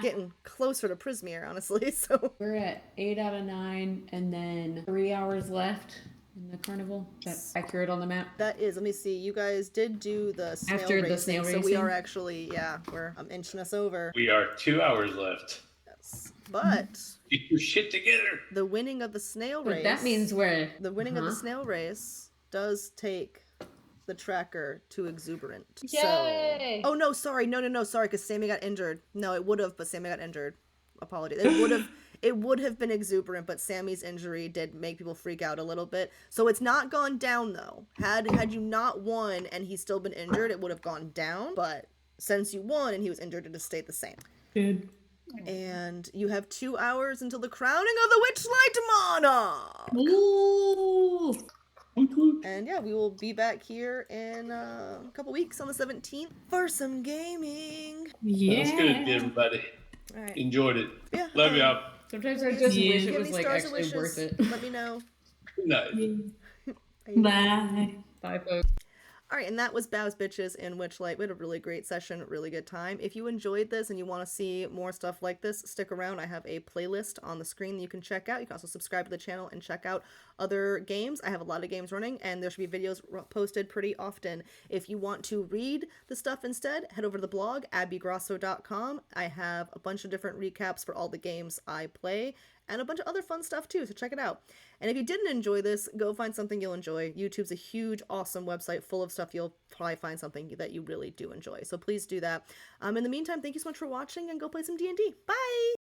getting closer to Prismere, honestly. So We're at 8 out of 9, and then 3 hours left in the carnival. Is that accurate on the map? that is, let me see. You guys did do the snail After the racing, snail so we racing? are actually, I'm inching us over. We are 2 hours left. Yes. But Get your shit together. the winning of the snail But race. that means we're the winning of the snail race does take the tracker to exuberant. Yay! So, oh no, sorry, no, sorry, because Sammy got injured. No, it would have, but Sammy got injured. Apologies. It would have been exuberant, but Sammy's injury did make people freak out a little bit. So it's not gone down though. Had you not won and he's still been injured, it would have gone down. But since you won and he was injured, it has stayed the same. Good. And you have 2 hours until the crowning of the Witchlight Monarch. Ooh. And yeah, we will be back here in a couple weeks on the 17th for some gaming. Yeah. Sounds good, everybody. All right. Enjoyed it. Yeah. Love y'all. Sometimes I just Yeah. wish it Give was me like stars and actually wishes. worth it. Let me know. No. Bye. Bye, folks. All right, and that was Bow's Bitches in Witchlight. We had a really great session, really good time. If you enjoyed this and you want to see more stuff like this, stick around. I have a playlist on the screen that you can check out. You can also subscribe to the channel and check out other games. I have a lot of games running, and there should be videos posted pretty often. If you want to read the stuff instead, head over to the blog, abbygrosso.com. I have a bunch of different recaps for all the games I play, and a bunch of other fun stuff too, so check it out. And if you didn't enjoy this, go find something you'll enjoy. YouTube's a huge, awesome website full of stuff. You'll probably find something that you really do enjoy. So please do that. In the meantime, thank you so much for watching, and go play some D&D. Bye!